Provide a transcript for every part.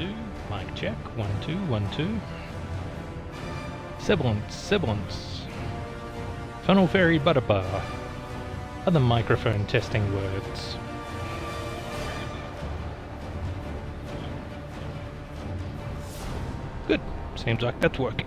2. Mic check. 1, 2, 1, 2. Sibilance. Funnel Fairy Butterbar. Other microphone testing words. Good. Seems like that's working.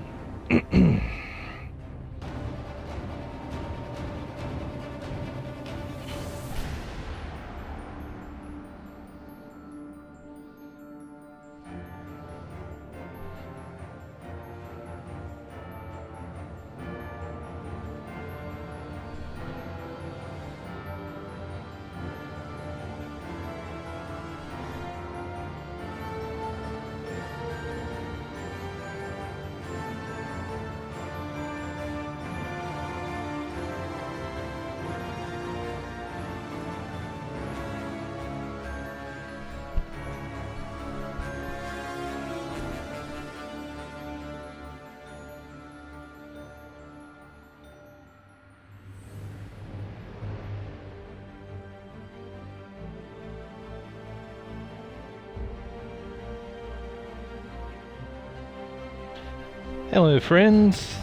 Hello friends,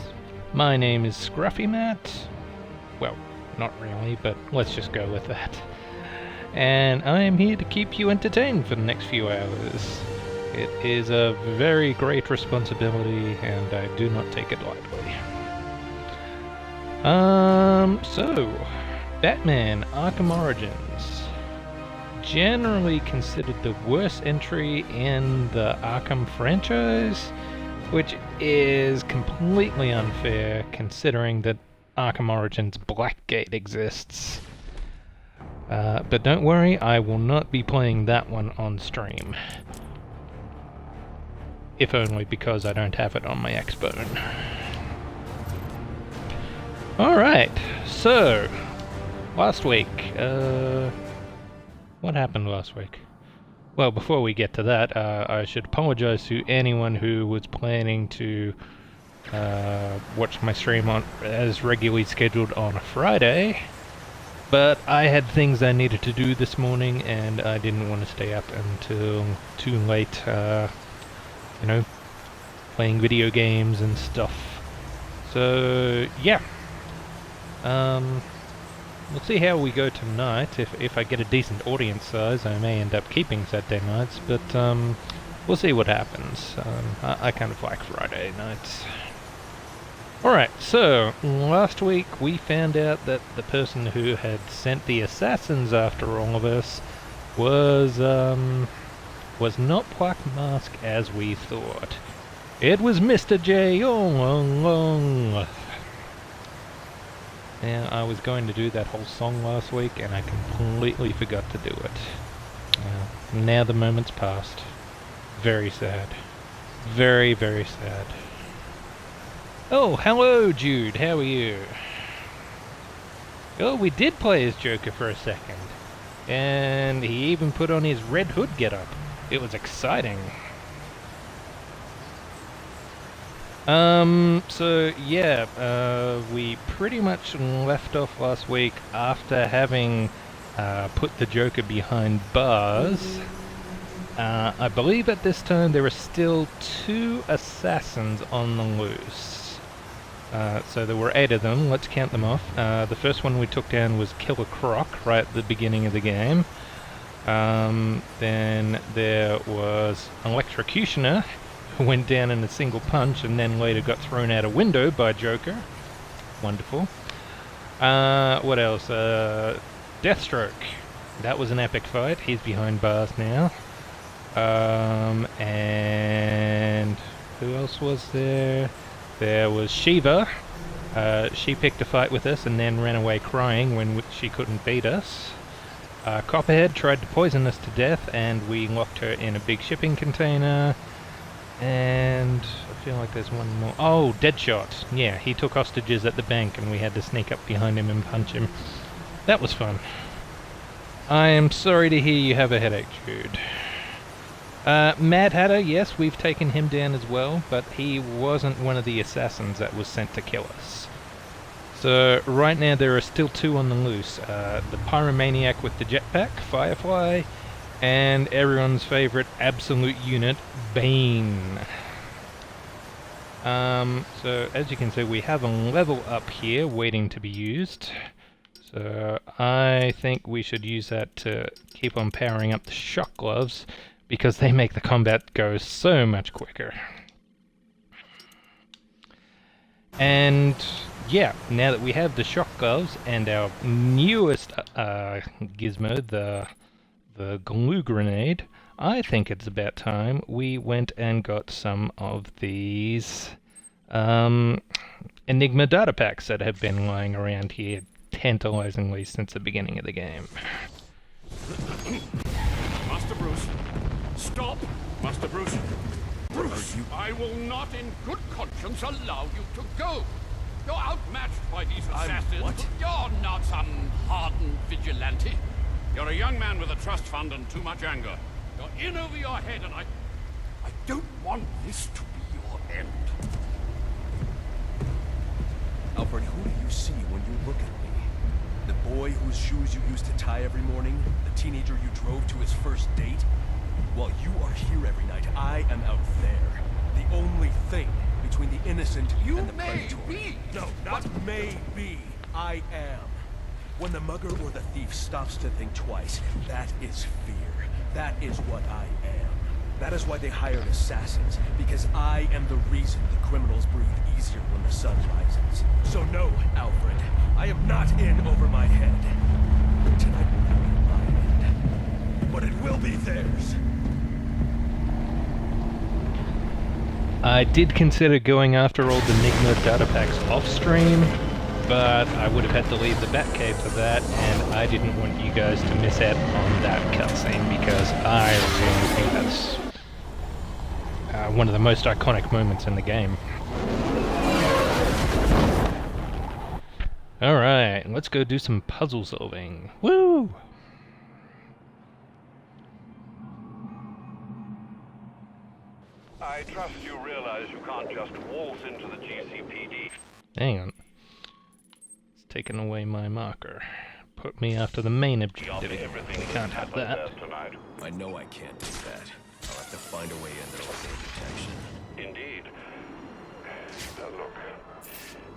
my name is ScruffyBAT. Well, not really, but let's just go with that. And I am here to keep you entertained for the next few hours. It is a very great responsibility and I do not take it lightly. So, Batman Arkham Origins. Generally considered the worst entry in the Arkham franchise, which is completely unfair considering that Arkham Origins Blackgate exists. But don't worry, I will not be playing that one on stream. If only because I don't have it on my Xbone. Alright, so, last week, what happened last week? Well, before we get to that, I should apologize to anyone who was planning to watch my stream on as regularly scheduled on a Friday, but I had things I needed to do this morning and I didn't want to stay up until too late, you know, playing video games and stuff. So, yeah. We'll see how we go tonight. If I get a decent audience size, I may end up keeping Saturday nights, but we'll see what happens. I kind of like Friday nights. Alright, so last week we found out that the person who had sent the assassins after all of us was not Black Mask as we thought. It was Mr. J all along. Now, I was going to do that whole song last week, and I completely forgot to do it. Now the moment's passed. Very sad. Very, very sad. Oh, hello, Jude. How are you? Oh, we did play as Joker for a second. And he even put on his Red Hood getup. It was exciting. So yeah, we pretty much left off last week after having put the Joker behind bars. I believe at this time there are still 2 assassins on the loose. So there were 8 of them, let's count them off. The first one we took down was Killer Croc right at the beginning of the game. Then there was Electrocutioner, who went down in a single punch and then later got thrown out a window by Joker. Wonderful. What else? Deathstroke. That was an epic fight. He's behind bars now. And who else was there? There was Shiva. She picked a fight with us and then ran away crying when she couldn't beat us. Copperhead tried to poison us to death and we locked her in a big shipping container. And I feel like there's one more. Oh, Deadshot. Yeah, he took hostages at the bank and we had to sneak up behind him and punch him. That was fun. I am sorry to hear you have a headache, Jude. Mad Hatter, yes, we've taken him down as well, but he wasn't one of the assassins that was sent to kill us. So, right now there are still 2 on the loose. The Pyromaniac with the jetpack, Firefly, And everyone's favorite absolute unit, Bane. So as you can see, we have a level up here waiting to be used. So I think we should use that to keep on powering up the shock gloves, because they make the combat go so much quicker. And yeah, now that we have the shock gloves and our newest gizmo, the glue grenade, I think it's about time we went and got some of these Enigma datapacks that have been lying around here tantalizingly since the beginning of the game. Master Bruce, stop! Master Bruce! Bruce, I will not in good conscience allow you to go. You're outmatched by these assassins. What? You're not some hardened vigilante. You're a young man with a trust fund and too much anger. You're in over your head, and I don't want this to be your end. Alfred, who do you see when you look at me? The boy whose shoes you used to tie every morning? The teenager you drove to his first date? While you are here every night, I am out there. The only thing between the innocent and the predator. Be. No, not may be. I am. When the mugger or the thief stops to think twice, that is fear. That is what I am. That is why they hired assassins, because I am the reason the criminals breathe easier when the sun rises. So no, Alfred, I am not in over my head. Tonight will not be my end, but it will be theirs. I did consider going after all the Enigma datapacks off stream, but I would have had to leave the Batcave for that, and I didn't want you guys to miss out on that cutscene, because I really think that's one of the most iconic moments in the game. Alright, let's go do some puzzle solving. Woo! I trust you realize you can't just waltz into the GCPD. Hang on. It's taken away my marker. Put me after the main objective. Everything Can't have that. tonight. I know I can't do that. I'll have to find a way in there with protection. Indeed. Look,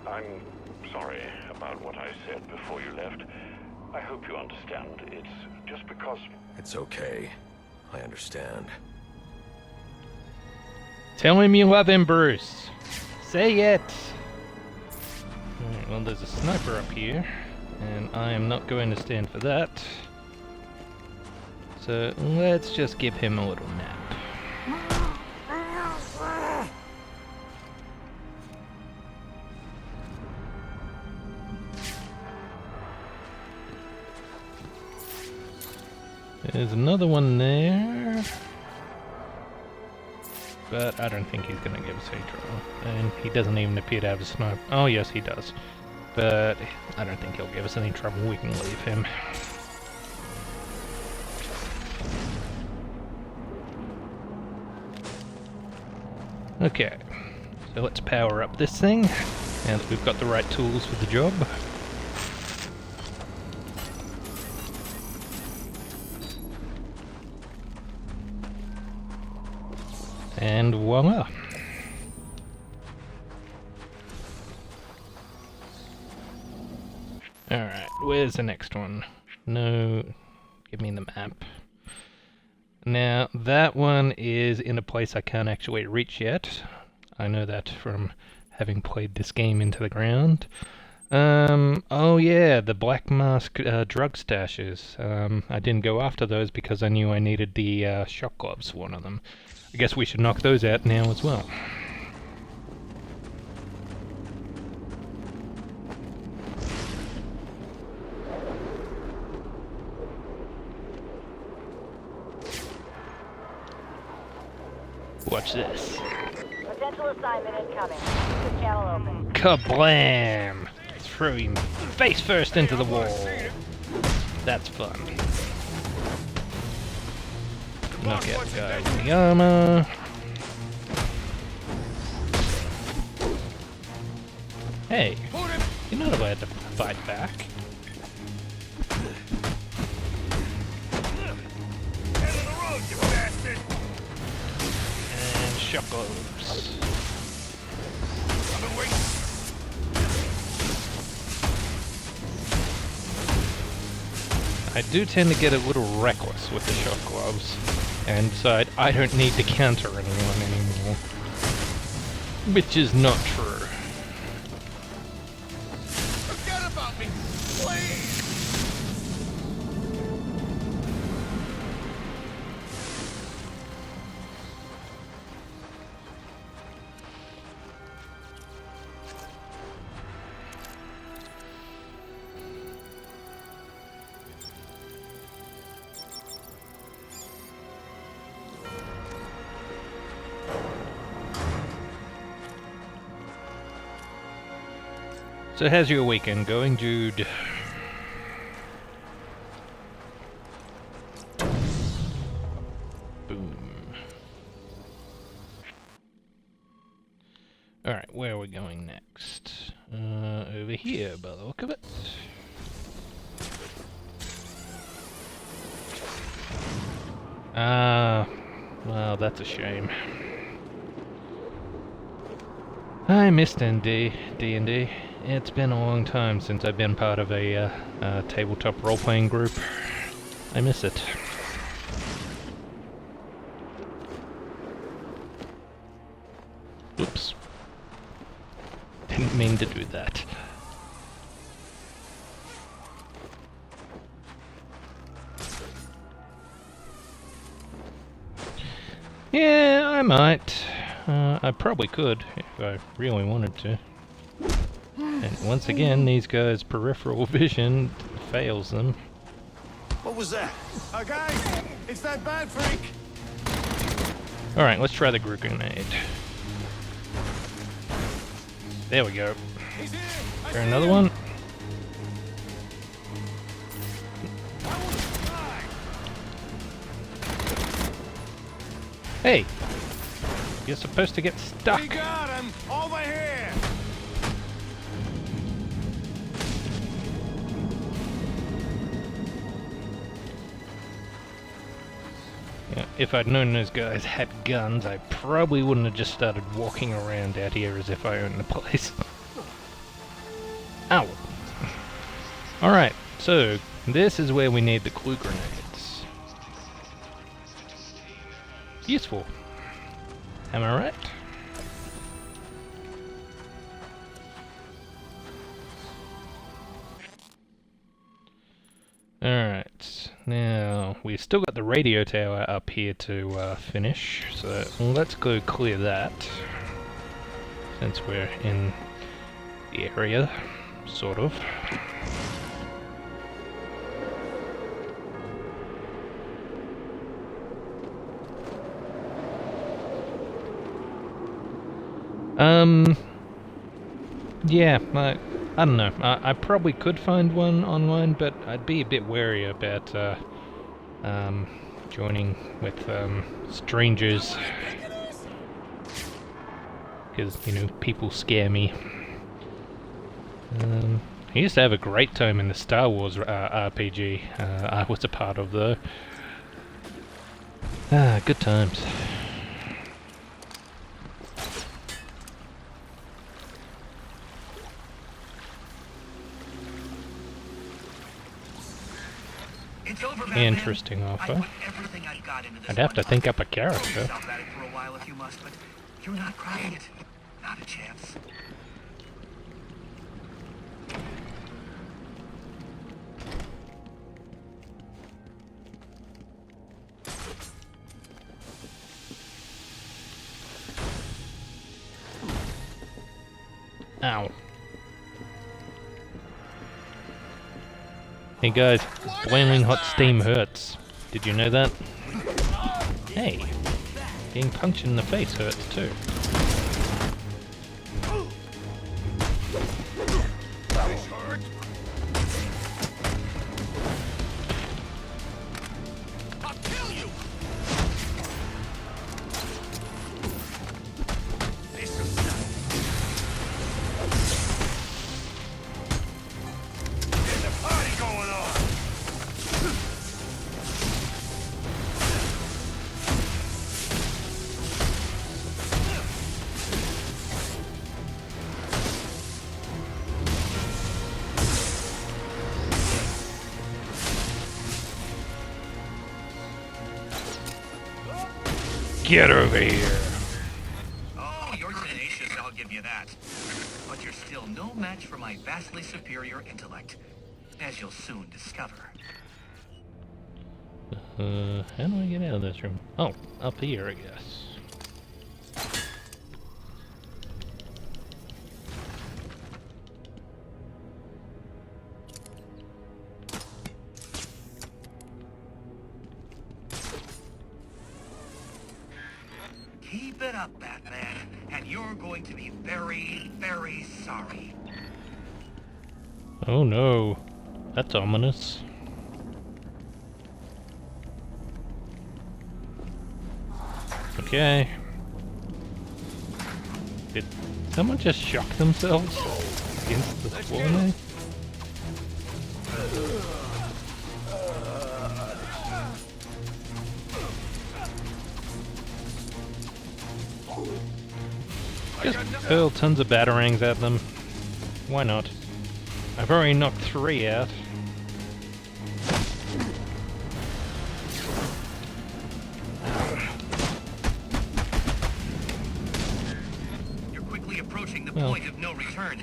I'm sorry about what I said before you left. I hope you understand. It's just because... It's okay. I understand. Tell him you love him, Bruce. Say it. Alright, well, there's a sniper up here, and I am not going to stand for that. So let's just give him a little nap. There's another one there, but I don't think he's going to give us any trouble. And he doesn't even appear to have a sniper. Oh yes, he does. But I don't think he'll give us any trouble. We can leave him. Okay, so let's power up this thing, now that we've got the right tools for the job. And voila! Alright, where's the next one? No, give me the map. Now, that one is in a place I can't actually reach yet. I know that from having played this game into the ground. Oh yeah, the Black Mask drug stashes. I didn't go after those because I knew I needed the shock gloves for one of them. I guess we should knock those out now as well. Watch this. Potential assignment incoming. Keep the channel open. Kablam! Throw him face first into the wall. That's fun. Knock out the guy in the armor. Hey, you're not allowed to fight back. shock globes. I do tend to get a little reckless with the shock gloves, and so I don't need to counter anyone anymore. Which is not true. Forget about me, please! So how's your weekend going, Jude? Boom. Alright, where are we going next? Over here, by the look of it. Well, that's a shame. I missed D&D. It's been a long time since I've been part of a tabletop role-playing group. I miss it. Oops. Didn't mean to do that. Yeah, I might. I probably could, if I really wanted to. And once again, these guys' peripheral vision fails them. What was that? Guys, it's that bad freak. Alright, let's try the group grenade. There we go. He's here. Is there another one? Hey! You're supposed to get stuck. We got him over here. Yeah, if I'd known those guys had guns, I probably wouldn't have just started walking around out here as if I owned the place. Ow! Alright, so this is where we need the clue grenades. Useful. Am I right? Alright, now we've still got the radio tower up here to finish, so let's go clear that, since we're in the area, sort of. Yeah, I don't know. I probably could find one online, but I'd be a bit wary about joining with strangers, because, you know, people scare me. I used to have a great time in the Star Wars RPG I was a part of, though. Good times. Interesting offer. I'd have to think up a character. You're not crying it. Not a chance. Ow. Hey guys, boiling hot steam hurts. Did you know that? Hey, being punched in the face hurts too. Get over here. Oh, you're tenacious, I'll give you that. But you're still no match for my vastly superior intellect, as you'll soon discover. How do I get out of this room? Oh, up here, I guess. Keep it up, Batman, and you're going to be very, very sorry. Oh no, that's ominous. Okay. Did someone just shock themselves against the wall there? Just hurl tons of batarangs at them. Why not? I've already knocked 3 out. You're quickly approaching the point of no return.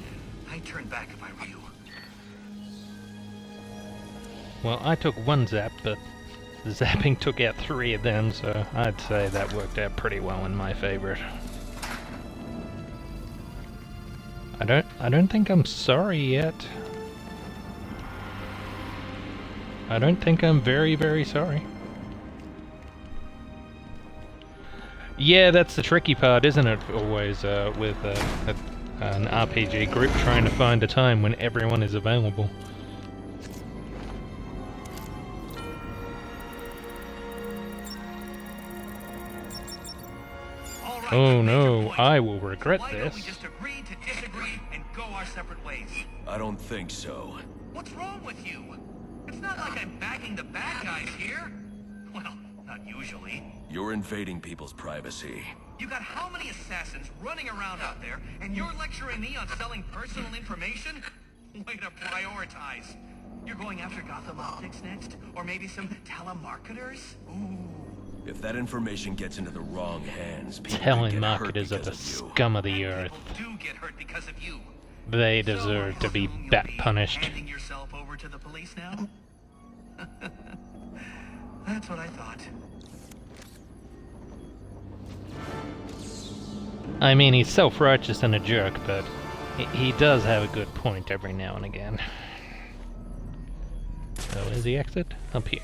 I'd turn back if I were you. Well, I took 1 zap, but the zapping took out 3 of them, so I'd say that worked out pretty well in my favor. I don't think I'm sorry yet. I don't think I'm very, very sorry. Yeah, that's the tricky part, isn't it? Always with an RPG group trying to find a time when everyone is available. All right, Oh major no, point. I will regret Why don't we this. just agree to disagree and go our separate ways? I don't think so. What's wrong with you? It's not like I'm backing the bad guys here. Well, not usually. You're invading people's privacy. You got how many assassins running around out there, and you're lecturing me on selling personal information? Way to prioritize. You're going after Gotham Optics next? Or maybe some telemarketers? Ooh. If that information gets into the wrong hands, people get hurt Telemarketers are the because of you. scum of the earth. People do get hurt because of you. They deserve to be bat punished. Handing yourself over to the police now? That's what I thought. I mean, he's self-righteous and a jerk, but he does have a good point every now and again. So, where's the exit? Up here.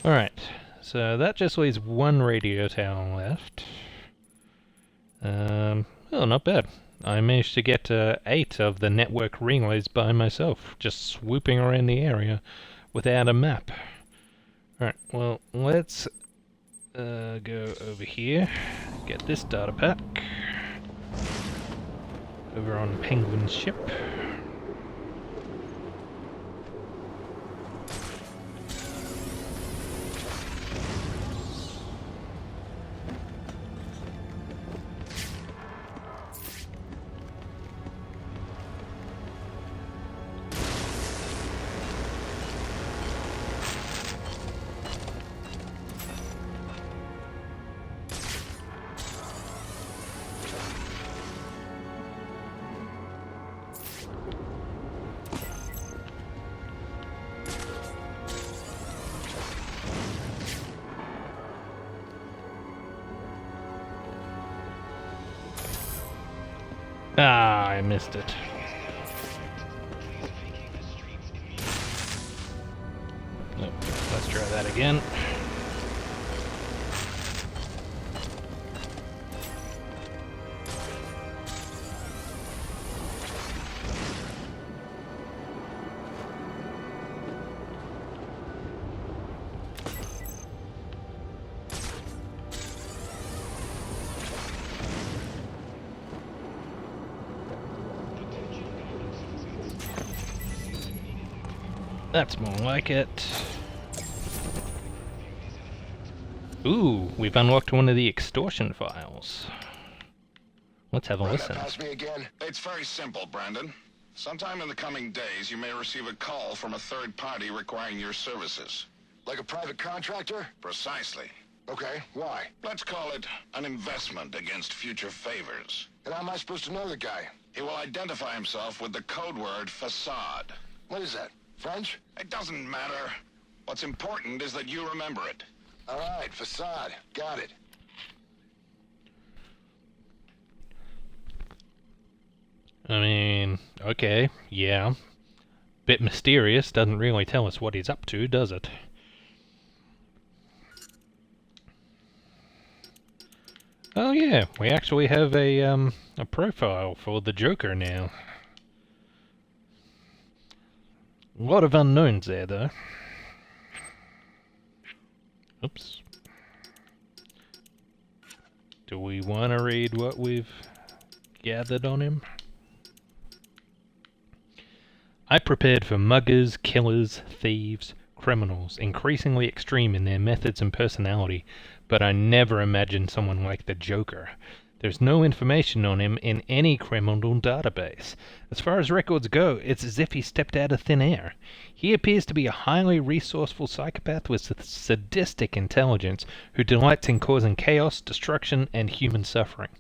Alright, so that just leaves 1 radio tower left. Well, not bad. I managed to get 8 of the network relays by myself, just swooping around the area without a map. Alright, well, let's go over here, get this data pack. Over on Penguin's ship. Ah, I missed it. Nope. Let's try that again. That's more like it. Ooh, we've unlocked one of the extortion files. Let's have a Run listen. that past me again? It's very simple, Brandon. Sometime in the coming days, you may receive a call from a third party requiring your services. Like a private contractor? Precisely. Okay, why? Let's call it an investment against future favors. And how am I supposed to know the guy? He will identify himself with the code word facade. What is that, French? It doesn't matter. What's important is that you remember it. All right, facade. Got it. I mean, okay, yeah. Bit mysterious, doesn't really tell us what he's up to, does it? Oh yeah, we actually have a profile for the Joker now. A lot of unknowns there, though. Oops. Do we want to read what we've gathered on him? I prepared for muggers, killers, thieves, criminals, increasingly extreme in their methods and personality, but I never imagined someone like the Joker. There's no information on him in any criminal database. As far as records go, it's as if he stepped out of thin air. He appears to be a highly resourceful psychopath with sadistic intelligence who delights in causing chaos, destruction, and human suffering,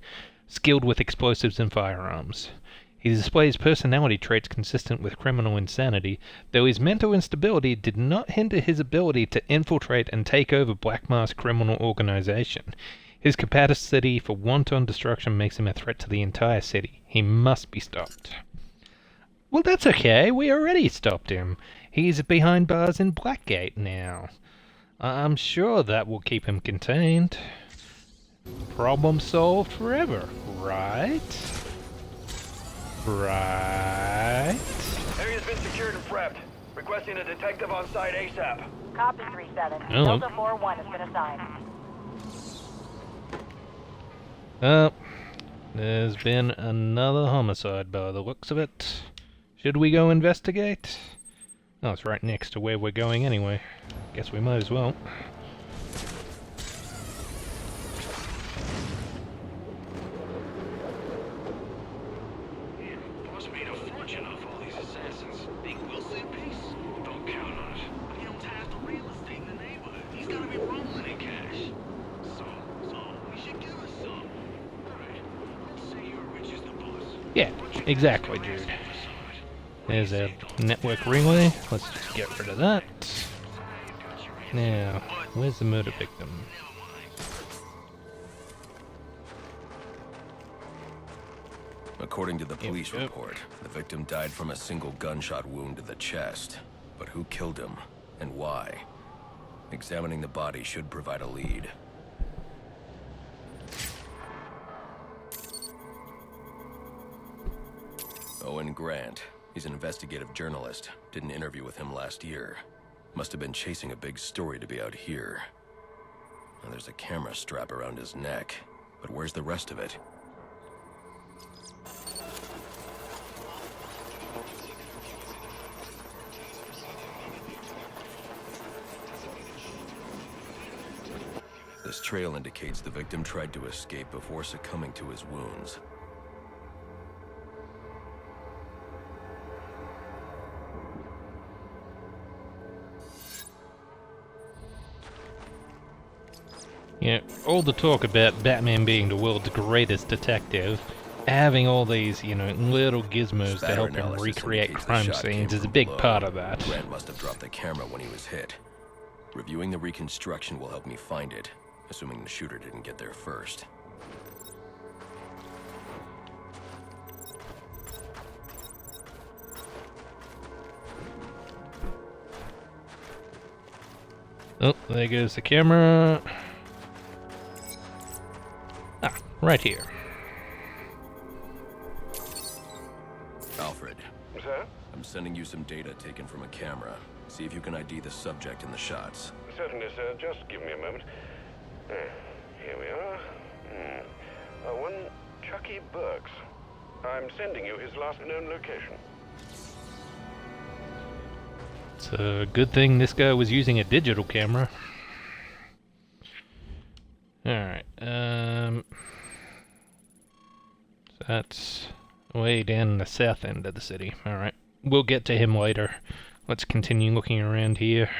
skilled with explosives and firearms. He displays personality traits consistent with criminal insanity, though his mental instability did not hinder his ability to infiltrate and take over Black Mask's criminal organization. His capacity for wanton destruction makes him a threat to the entire city. He must be stopped. Well, that's okay. We already stopped him. He's behind bars in Blackgate now. I'm sure that will keep him contained. Problem solved forever, right? Right. Area's been secured and prepped. Requesting a detective on site ASAP. Copy 3-7. Hello. Delta 4-1 has been assigned. Oh, there's been another homicide by the looks of it. Should we go investigate? Oh, it's right next to where we're going anyway. Guess we might as well. Boss made a fortune off all these assassins. Think we'll see peace? Don't count on it. He owns half the real estate in the neighborhood. He's gotta be rolling in cash. So, he should give us some. Alright, let's say you're rich as the boss. Yeah, exactly, dude. There's a network relay. Let's just get rid of that. Now, where's the murder victim? According to the police report, the victim died from a single gunshot wound to the chest. But who killed him, and why? Examining the body should provide a lead. Owen Grant. He's an investigative journalist. Did an interview with him last year. Must have been chasing a big story to be out here. And there's a camera strap around his neck. But where's the rest of it? This trail indicates the victim tried to escape before succumbing to his wounds. Yeah, all the talk about Batman being the world's greatest detective, having all these, little gizmos to help him recreate crime scenes is a big part of that. Grant must have dropped the camera when he was hit. Reviewing the reconstruction will help me find it, assuming the shooter didn't get there first. Oh, there goes the camera. Ah, right here. Alfred, Sir? I'm sending you some data taken from a camera. See if you can ID the subject in the shots. Certainly, sir. Just give me a moment. Here we are. One Chucky Burks. I'm sending you his last known location. It's a good thing this guy was using a digital camera. Alright, so that's way down in the south end of the city. Alright, we'll get to him later. Let's continue looking around here.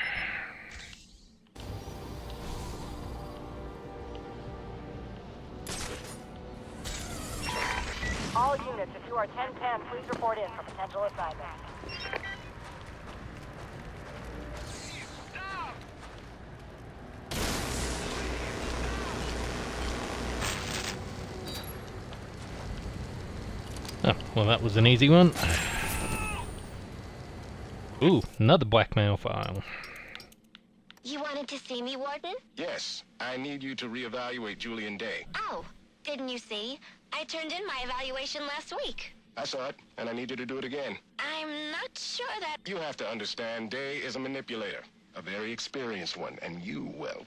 are 1010. Please report in for potential assignment. Oh, well that was an easy one. Ooh, another blackmail file. You wanted to see me, Warden? Yes, I need you to reevaluate Julian Day. Oh, didn't you see? I turned in my evaluation last week. I saw it, and I need you to do it again. I'm not sure that... You have to understand, Day is a manipulator. A very experienced one, and you, well,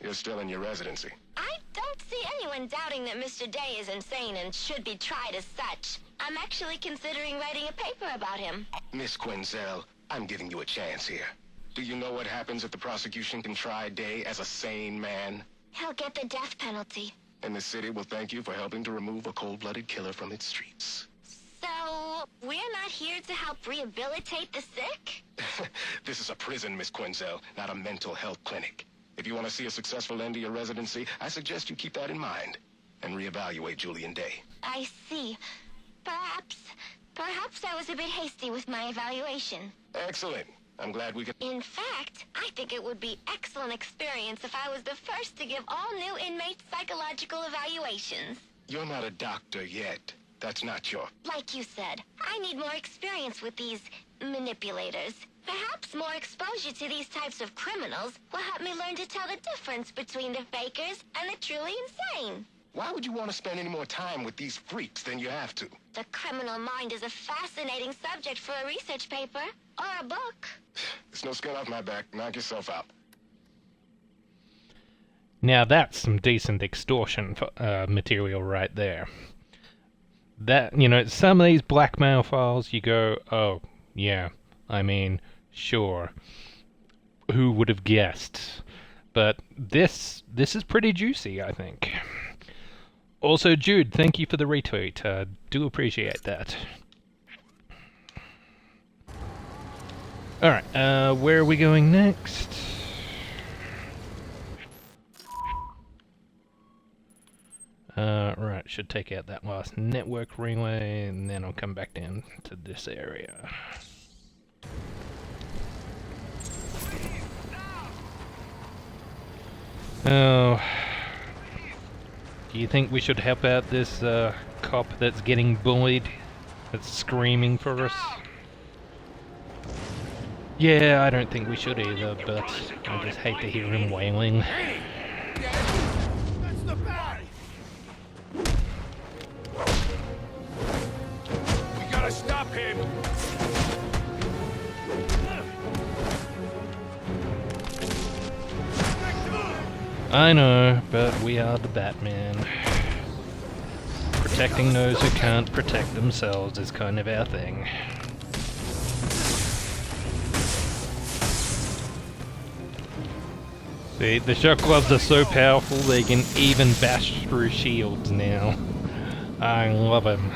you're still in your residency. I don't see anyone doubting that Mr. Day is insane and should be tried as such. I'm actually considering writing a paper about him. Miss Quinzel, I'm giving you a chance here. Do you know what happens if the prosecution can try Day as a sane man? He'll get the death penalty. And the city will thank you for helping to remove a cold-blooded killer from its streets. So, we're not here to help rehabilitate the sick? This is a prison, Miss Quinzel, not a mental health clinic. If you want to see a successful end to your residency, I suggest you keep that in mind and reevaluate Julian Day. I see. Perhaps I was a bit hasty with my evaluation. Excellent. I'm glad we could... In fact, I think it would be excellent experience if I was the first to give all new inmates psychological evaluations. You're not a doctor yet. That's not your... Like you said, I need more experience with these manipulators. Perhaps more exposure to these types of criminals will help me learn to tell the difference between the fakers and the truly insane. Why would you want to spend any more time with these freaks than you have to? The criminal mind is a fascinating subject for a research paper or a book. There's no skin off my back. Knock yourself out. Now that's some decent extortion material right there. That, you know, some of these blackmail files, you go, oh, yeah, I mean, sure. Who would have guessed? But this is pretty juicy, I think. Also, Jude, thank you for the retweet. Do appreciate that. Alright, where are we going next? Right, should take out that last network relay, and then I'll come back down to this area. Oh... Do you think we should help out this cop that's getting bullied, that's screaming for us? Yeah, I don't think we should either, but I just hate to hear him wailing. That's the bat! We gotta stop him! I know, but we are the Batman. Protecting those who can't protect themselves is kind of our thing. See, the shock gloves are so powerful they can even bash through shields now. I love them.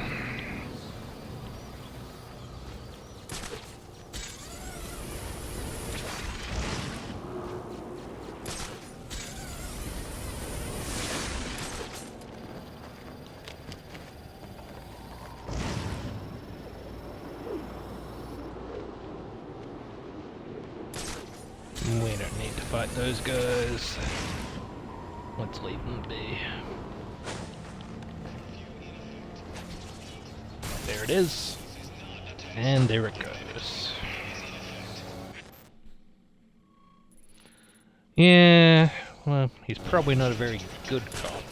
We don't need to fight those guys. Let's leave them be. There it is. And there it goes. Yeah, well, he's probably not a very good cop.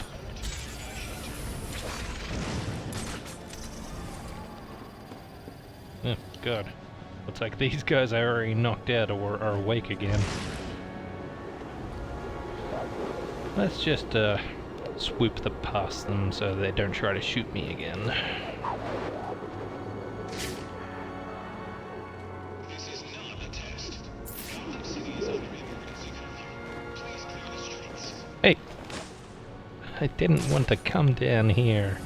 Oh, God. Looks like these guys are already knocked out or are awake again. Let's just swoop past them so they don't try to shoot me again. This is not a test. Gotham City is under emergency curfew. Please clear the streets. Hey! I didn't want to come down here.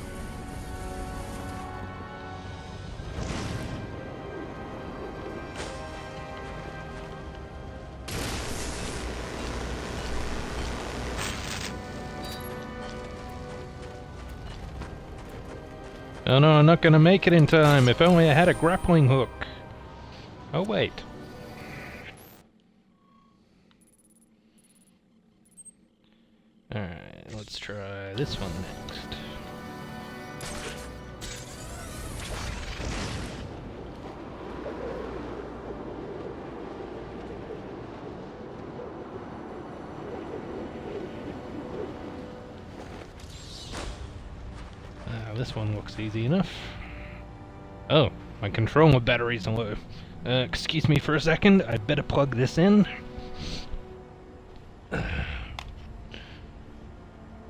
Oh no, I'm not gonna make it in time. If only I had a grappling hook. Oh wait. Alright, let's try this one next. This one looks easy enough. Oh, my controller batteries are low. Excuse me for a second, I'd better plug this in.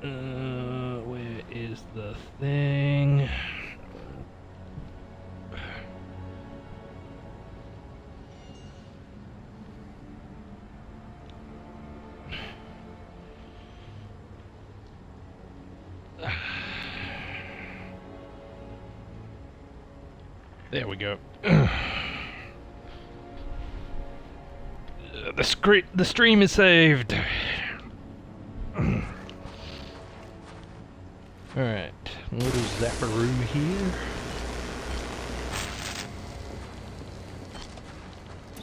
Where is the thing? There we go. The stream is saved. Alright, little zapparoo here.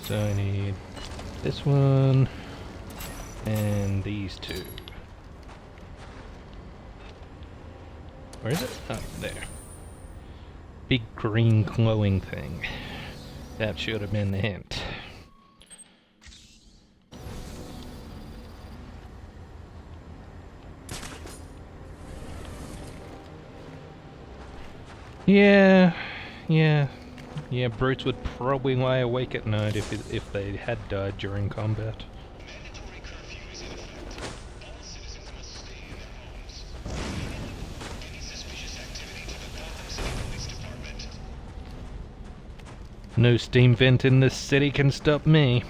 So I need this one and these two. Where is it? Oh, there. Big green glowing thing. That should have been the hint. Yeah, brutes would probably lie awake at night if they had died during combat. Mandatory curfew is in effect. All citizens must stay in their homes. Any suspicious activity to the Gotham City Police Department. No steam vent in this city can stop me.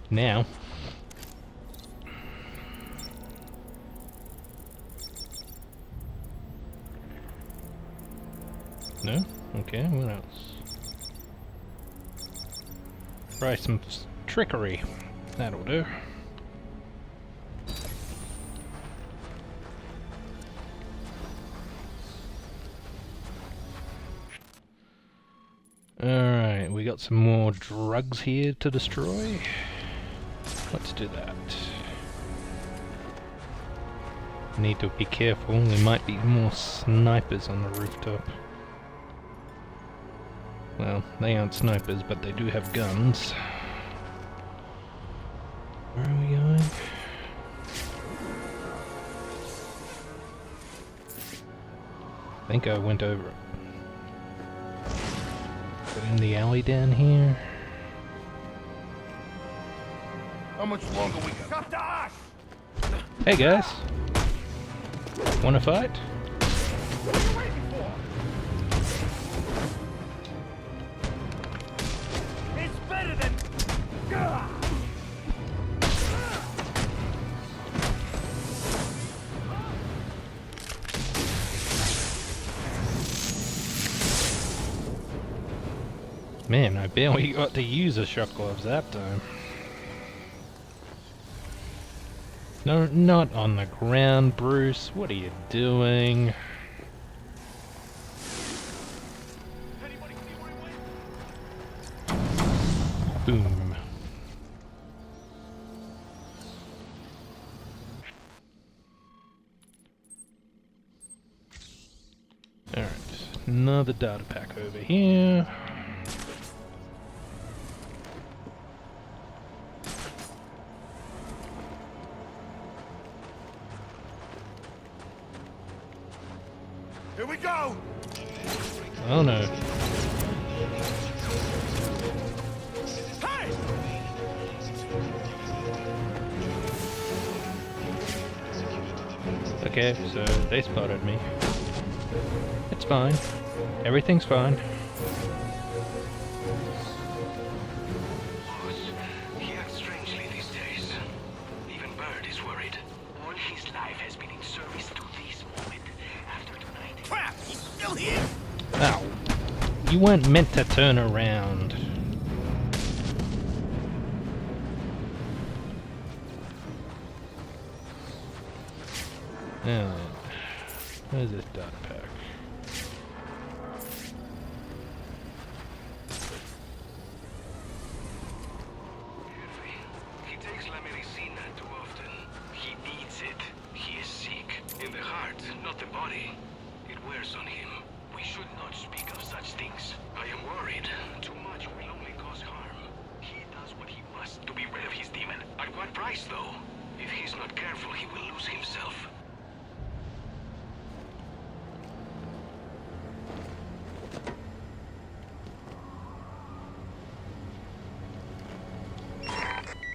Now. No? Okay, what else? Try some trickery. That'll do. Alright, we got some more drugs here to destroy. Let's do that. Need to be careful, there might be more snipers on the rooftop. Well, they aren't snipers, but they do have guns. Where are we going? I think I went over it. But in the alley down here. How much longer we got? Come to us! Hey guys! Wanna fight? What are you waiting for? It's better than... Man, I barely got to use a shock gloves that time. No, not on the ground, Bruce. What are you doing? Boom. Alright, another data pack over here. Here we go! Oh no. Hey! Okay, so they spotted me. It's fine. Everything's fine. Boss, he acts strangely these days. Even Bird is worried. All his life has been in service to this moment. After tonight... Crap! He's still here! Ow. You weren't meant to turn around. Where's this data pack? He takes la medicina too often. He needs it. He is sick. In the heart, not the body. It wears on him. We should not speak of such things. I am worried. Too much will only cause harm. He does what he must to be rid of his demon. At what price, though? If he's not careful, he will lose himself.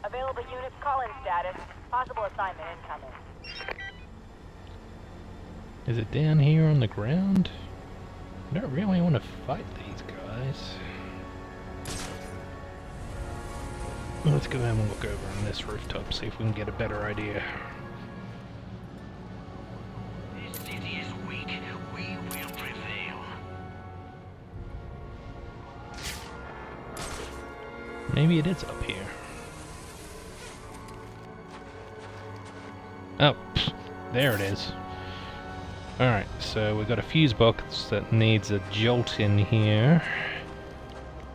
Available units call-in status. Possible assignment incoming. Is it down here on the ground? I don't really want to fight these guys. Let's go and look over on this rooftop, see if we can get a better idea. This city is weak. We will prevail. Maybe it is up here. Oh, pfft, there it is. Alright, so we've got a fuse box that needs a jolt in here.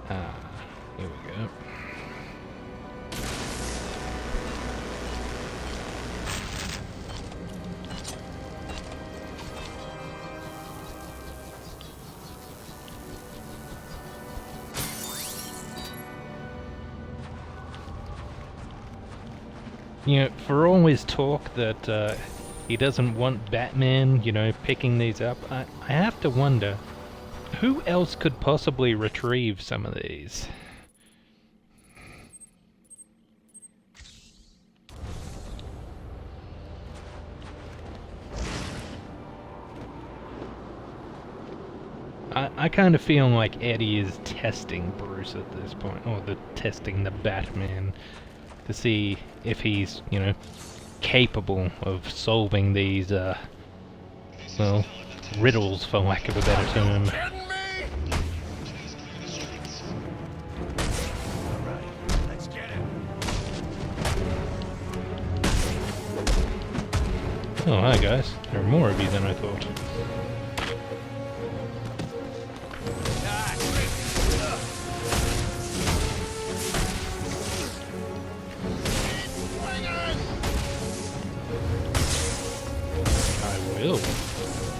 Here we go. You know, for all his talk that he doesn't want Batman, you know, picking these up, I have to wonder, who else could possibly retrieve some of these? I kind of feel like Eddie is testing Bruce at this point, or testing the Batman, to see if he's, you know, capable of solving these, well, riddles, for lack of a better term. Oh, hi guys. There are more of you than I thought.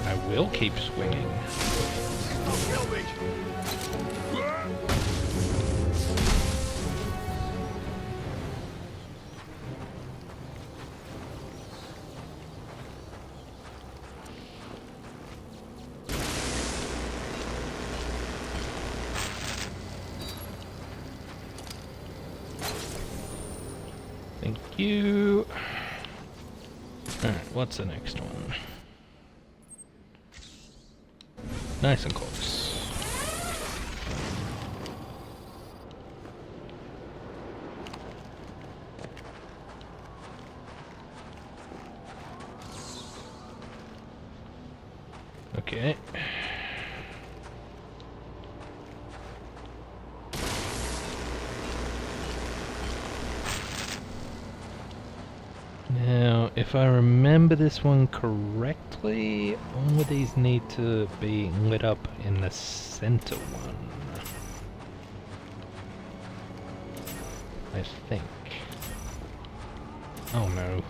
I will keep swinging. Thank you. Alright, what's the next one? Nice and close. Okay. Now, if I remember this one correctly, all of these need to be lit up in the center one. I think. Oh no.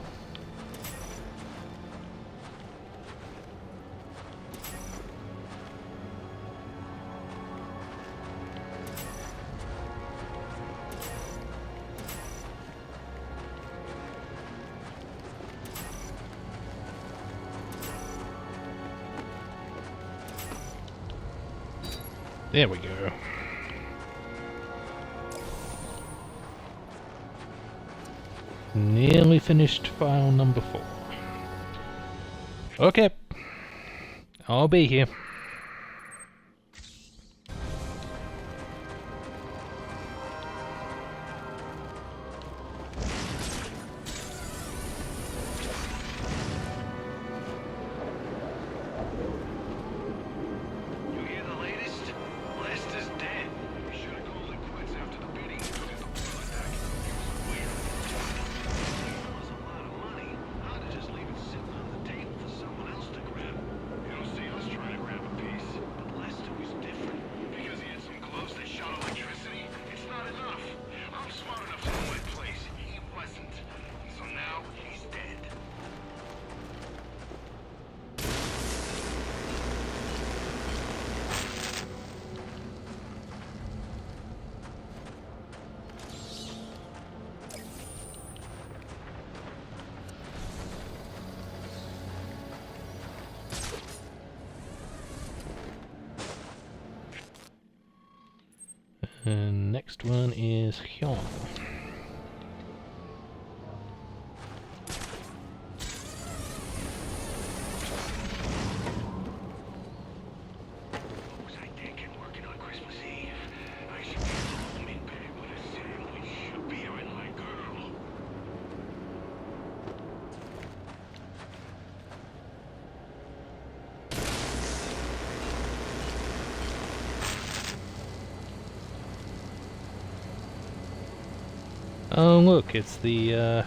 There we go. Nearly finished file number 4. Okay. I'll be here. And next one is Hyun. What was I thinking working on Christmas Eve? I should be home in bed with a sandwich, beer and my girl. Oh look, it's the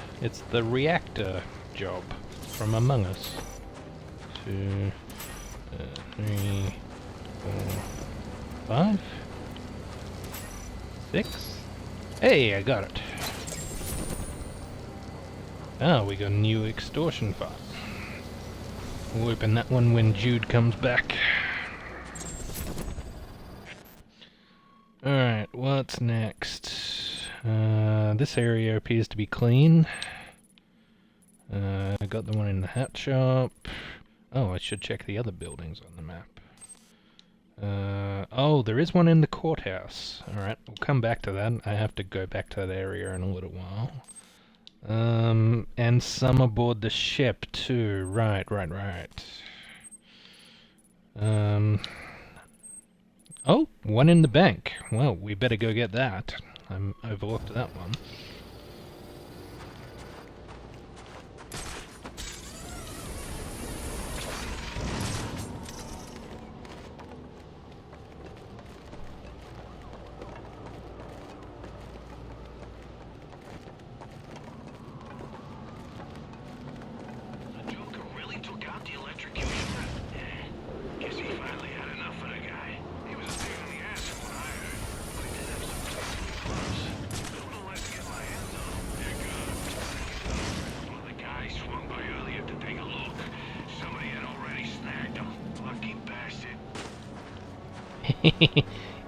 reactor job from Among Us. 2, 3, 4, 5, 6. Hey, I got it. Ah, we got a new extortion file. We'll open that one when Jude comes back. Alright, what's next? This area appears to be clean. I got the one in the hat shop. Oh, I should check the other buildings on the map. Oh, there is one in the courthouse. Alright, we'll come back to that. I have to go back to that area in a little while. And some aboard the ship too. Right. Oh, one in the bank. Well, we better go get that. I overlooked that one. The Joker really took out the electrocutioner? Guess he finally had enough of the guy. He was a pain in the ass from what I heard, but he did have some tasty gloves. I would like to get my hands on them. They're good. One of the guys swung by earlier to take a look. Somebody had already snagged him. Lucky bastard.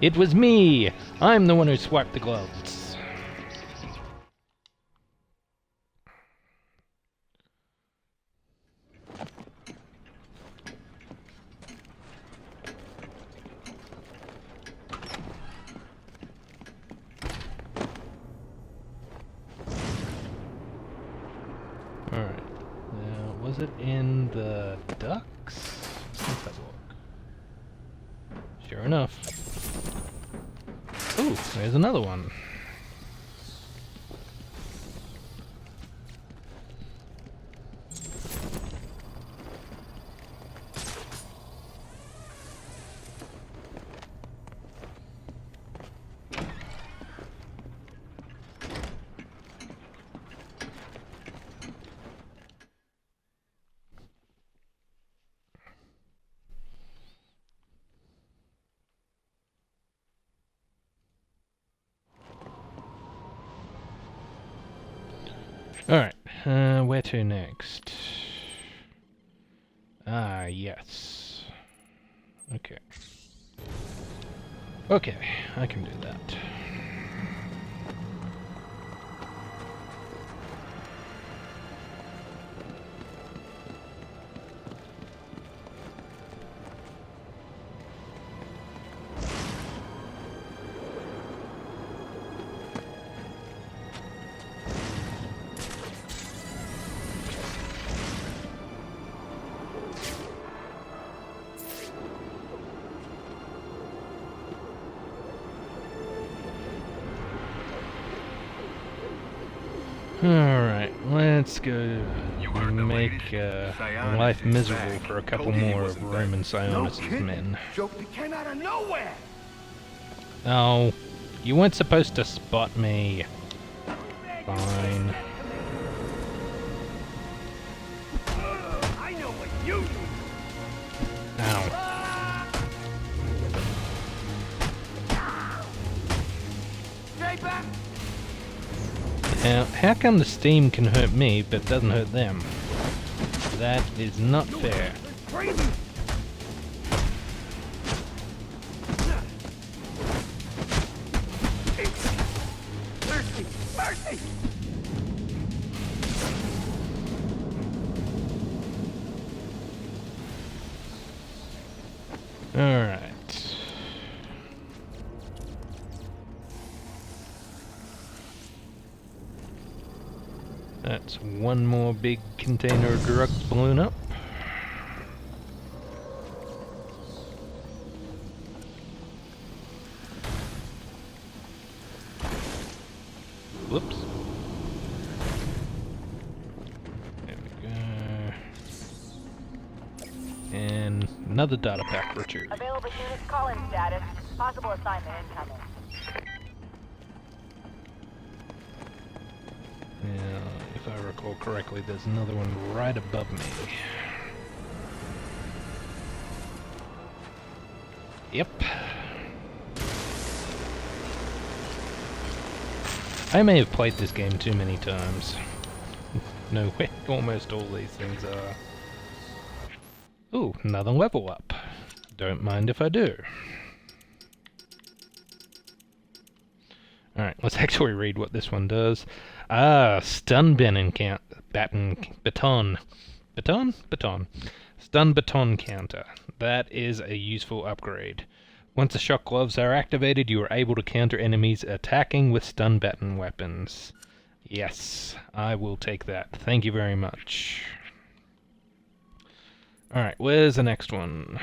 It was me! I'm the one who swiped the gloves. Alright. Now, was it in the ducks? Let's have a look. Sure enough. Ooh, there's another one. Alright, where to next? Ah, yes. Okay. Okay, I can do that. Alright, let's go make life miserable for a couple more of Roman Sionis' men. Joker came out of nowhere. Oh, you weren't supposed to spot me. Fine. I know what you do. Ow. Stay back. Now, how come the steam can hurt me, but doesn't hurt them? That is not fair. Crazy. Mercy! Mercy! Alright. That's one more big container of drugs blown up. Whoops. There we go. And another data pack retrieved. Available units call-in status. Possible assignment incoming. Now, if I recall correctly, there's another one right above me. Yep. I may have played this game too many times. No way, almost all these things are. Ooh, another level up. Don't mind if I do. Alright, let's actually read what this one does. Ah, stun baton. Stun baton counter. That is a useful upgrade. Once the shock gloves are activated, you are able to counter enemies attacking with stun baton weapons. Yes, I will take that. Thank you very much. Alright, where's the next one?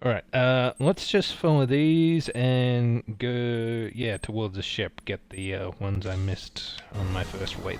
Alright, let's just follow these and go, yeah, towards the ship. Get the ones I missed on my first waythrough.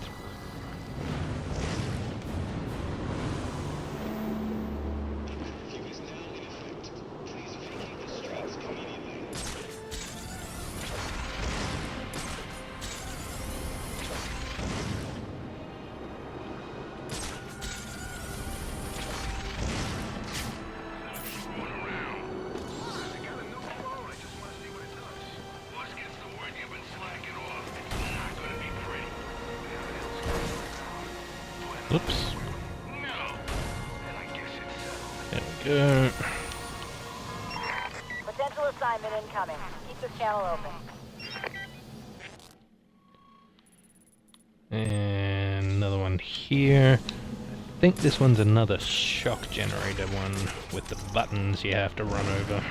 Oops. There we go. Potential assignment incoming. Keep this channel open. And another one here. I think this one's another shock generator one with the buttons you have to run over.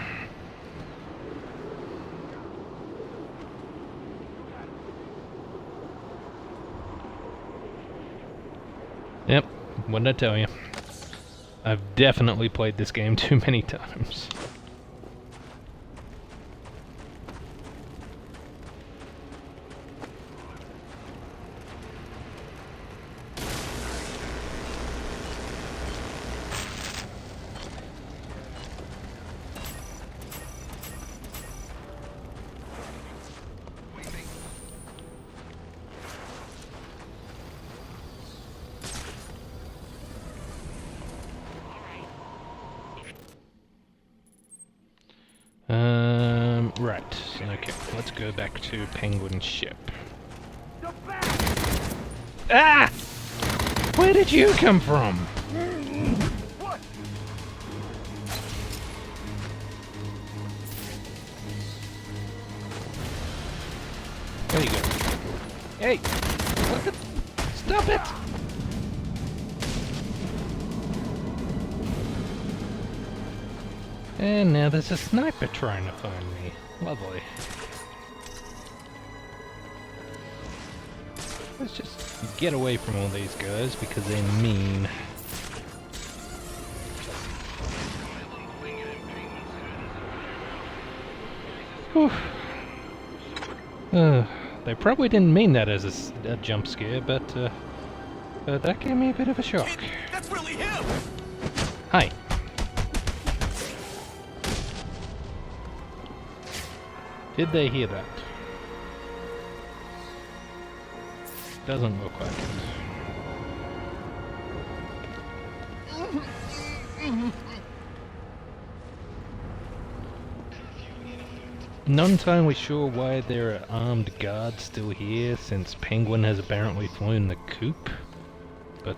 Yep, what did I tell you? I've definitely played this game too many times. Right, okay, let's go back to Penguin's ship. Ah! Where did you come from? What? There you go. Hey! What the? Stop it! And now there's a sniper trying to find me. Lovely. Let's just get away from all these guys because they're mean. Whew. They probably didn't mean that as a jump scare, but that gave me a bit of a shock. That's really him! Hi. Did they hear that? Doesn't look like it. Not entirely sure why there are armed guards still here, since Penguin has apparently flown the coop. But,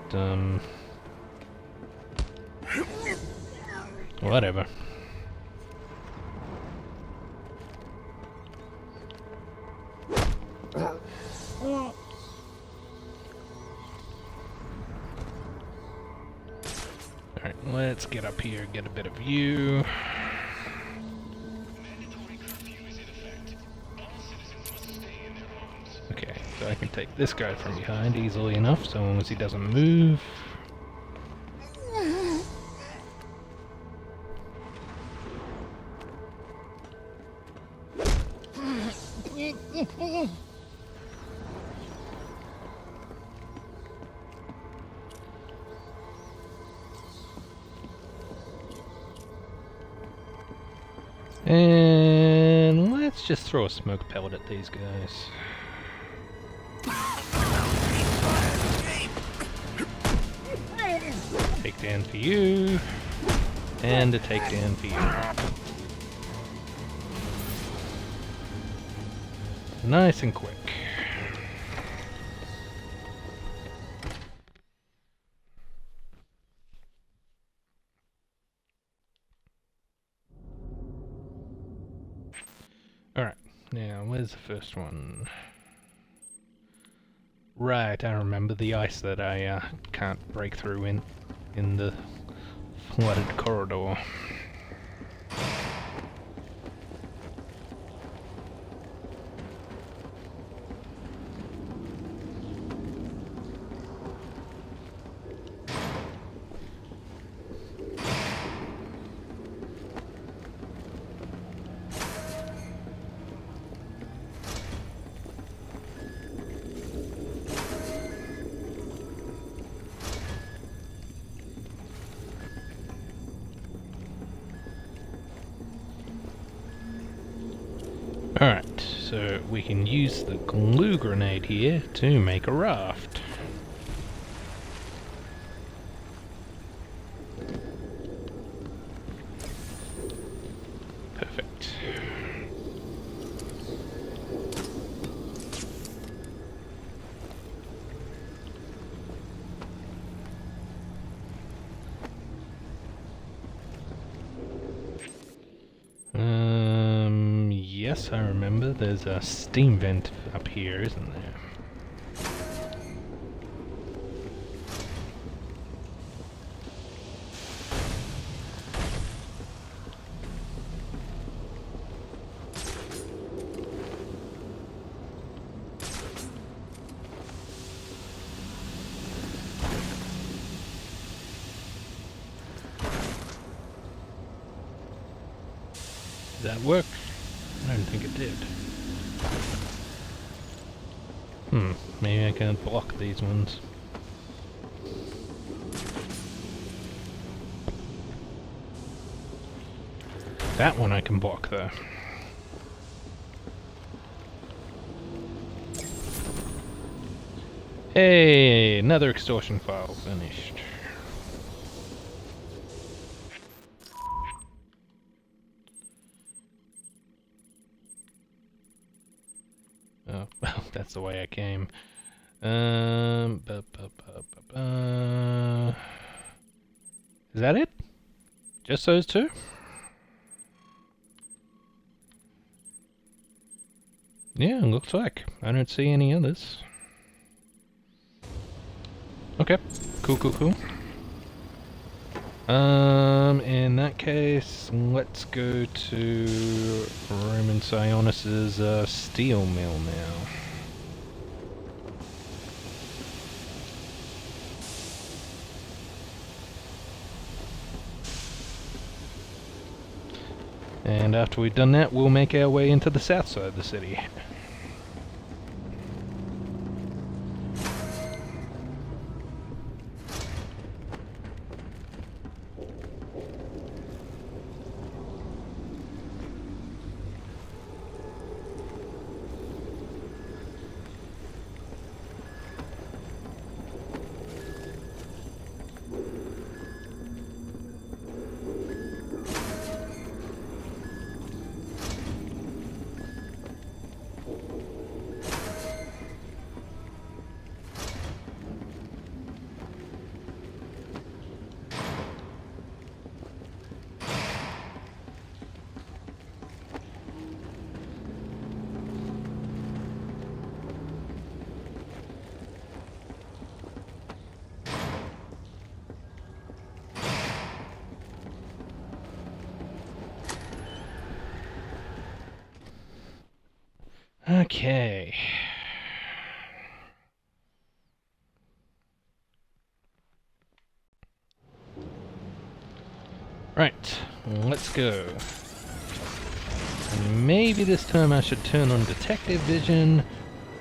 whatever. Alright, let's get up here, get a bit of view. Okay, So I can take this guy from behind easily enough, so long as he doesn't move. And let's just throw a smoke pellet at these guys. Takedown for you, and a takedown for you. Nice and quick. Alright, now where's the first one? Right, I remember the ice that I can't break through in the flooded corridor. Alright, so we can use the glue grenade here to make a raft. Perfect. Yes, I remember. There's a steam vent up here, isn't there? Did that work? I don't think it did. Maybe I can block these ones. That one I can block though. Hey, another extortion file finished. Oh, well, that's the way I came. Is that it? Just those two? Yeah, looks like. I don't see any others. Okay, cool. In that case, let's go to Roman Sionis's steel mill now. And after we've done that, we'll make our way into the south side of the city. Okay. let's go. And maybe this time I should turn on detective vision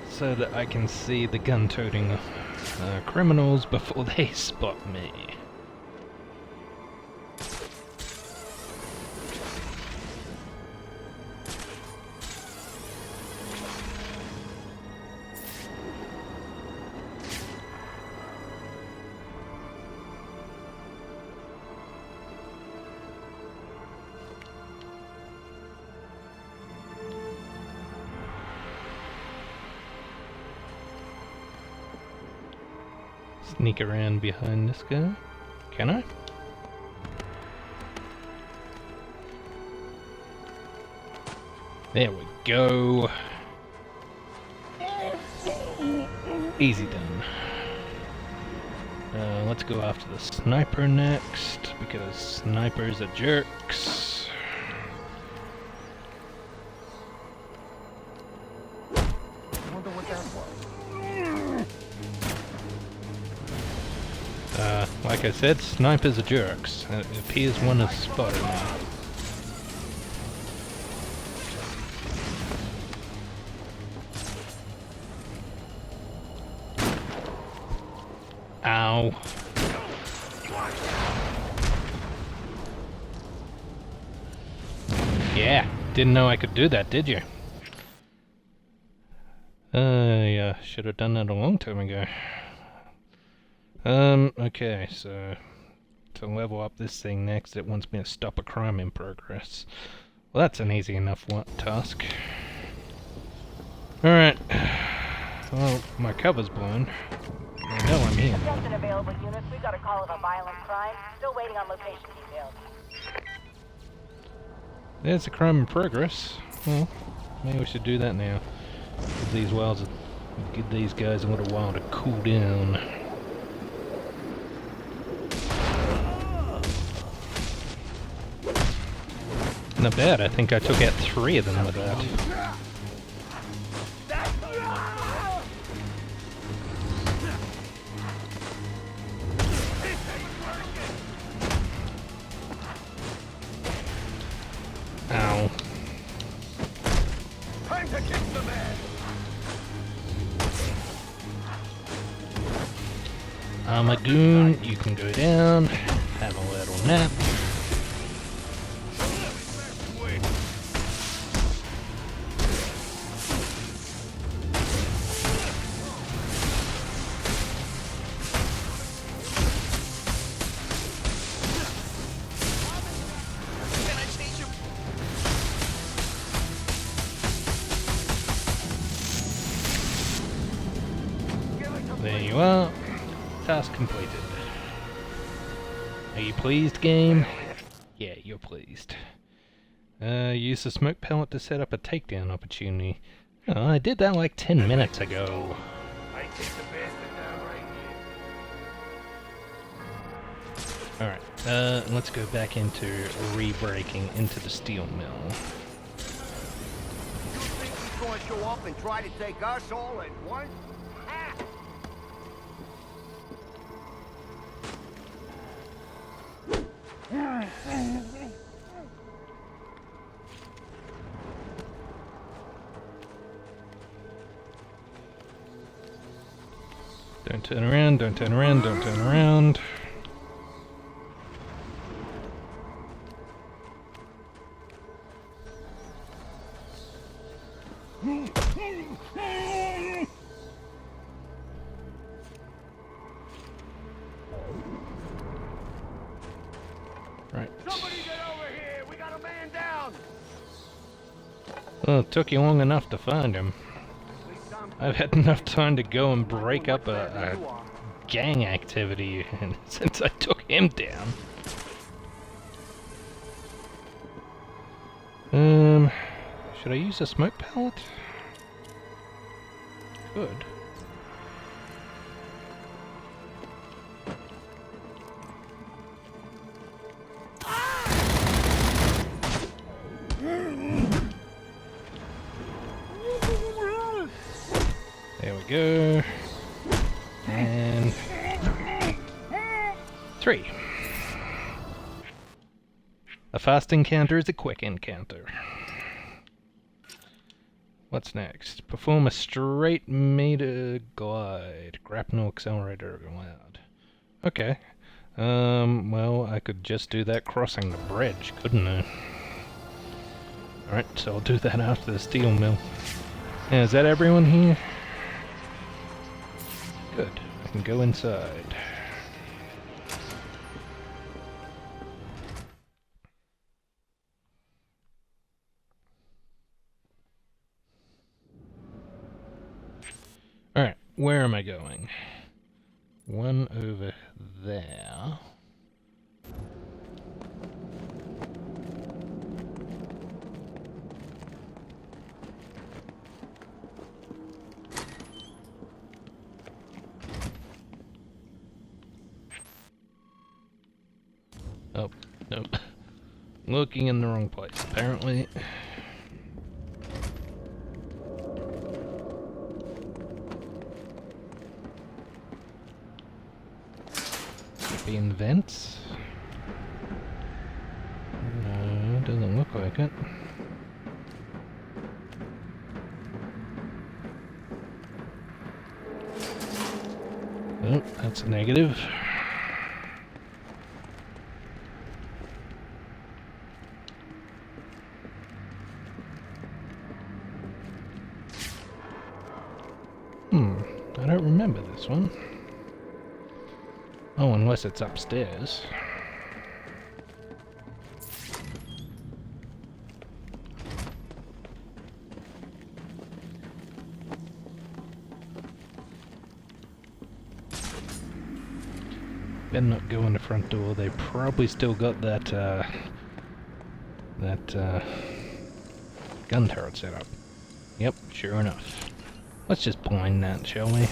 so that I can see the gun-toting criminals before they spot me. Sneak around behind this guy. Can I? There we go. Easy done. Let's go after the sniper next, because snipers are jerks. Wonder what that was. Like I said, snipers are jerks. It appears one is spotted now. Ow. Yeah, didn't know I could do that, did you? Yeah, should have done that a long time ago. Okay, so to level up this thing next, it wants me to stop a crime in progress. Well, that's an easy enough task. Alright. Well, my cover's blown. I know I'm here. Attention available units. We got a call of a violent crime. Still waiting on location details. There's a crime in progress. Well, maybe we should do that now. Give these guys a little while to cool down. Not bad, I think I took out 3 of them with that. Ow. Time to kick some ass. Armagoon, you can go down, have a little nap. There you are. Task completed. Are you pleased, game? Yeah, you're pleased. Use the smoke pellet to set up a takedown opportunity. Oh, I did that like 10 minutes ago. I take the bastard down right here. Alright, let's go back into re-breaking into the steel mill. You think he's going to show up and try to take us all at once? Ah! Don't turn around, don't turn around, don't turn around. Right. Somebody get over here! We got a man down! Well, it took you long enough to find him. I've had enough time to go and break up a gang activity since I took him down. Should I use a smoke pellet? Good. There we go. And 3. A fast encounter is a quick encounter. What's next? Perform a straight meter glide. Grapnel accelerator allowed. Okay. Well, I could just do that crossing the bridge, couldn't I? Alright, so I'll do that after the steel mill. Yeah, is that everyone here? Good. I can go inside. Alright, where am I going? One over there. Oh, nope. Looking in the wrong place, apparently. Be in vents? No, doesn't look like it. Oh, that's a negative. I don't remember this one. Oh, unless it's upstairs. Better not go in the front door. They probably still got that, gun turret set up. Yep, sure enough. Let's just blind that, shall we?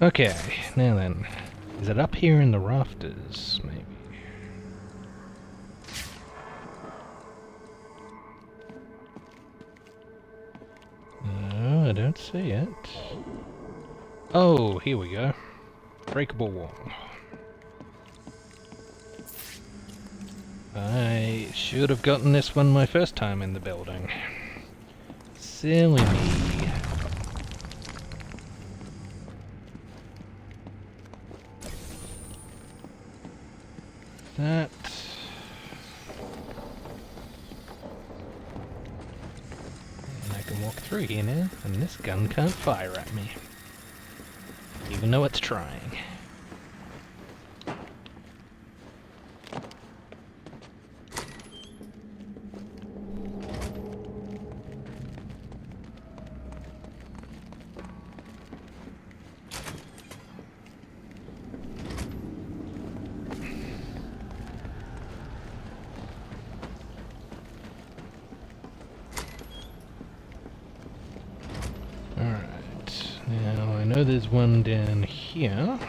Okay, now then. Is it up here in the rafters, maybe? No, I don't see it. Oh, here we go. Breakable wall. I should have gotten this one my first time in the building. Silly me. That... And I can walk through here now, and this gun can't fire at me. Even though it's trying. Now, I know there's one down here.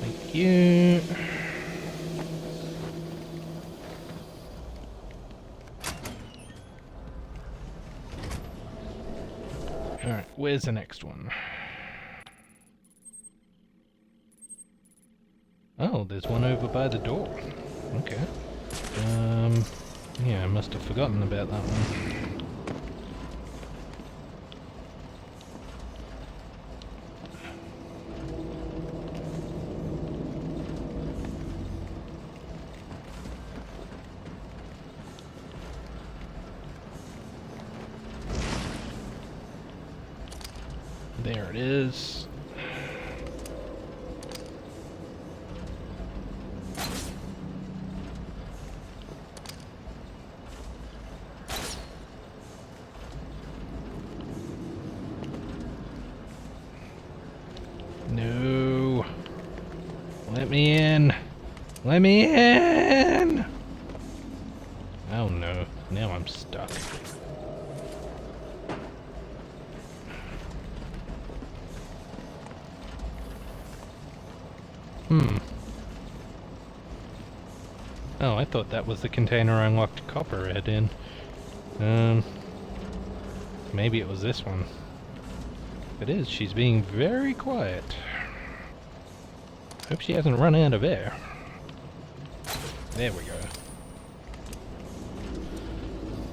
Thank you. Alright, where's the next one? Oh, there's one over by the door. Okay. Yeah, I must have forgotten about that one. There it is. No. Let me in. Let me in. Oh no. Now I'm stuck. Oh, I thought that was the container I unlocked Copperhead in. Maybe it was this one. If it is, she's being very quiet. Hope she hasn't run out of air. There we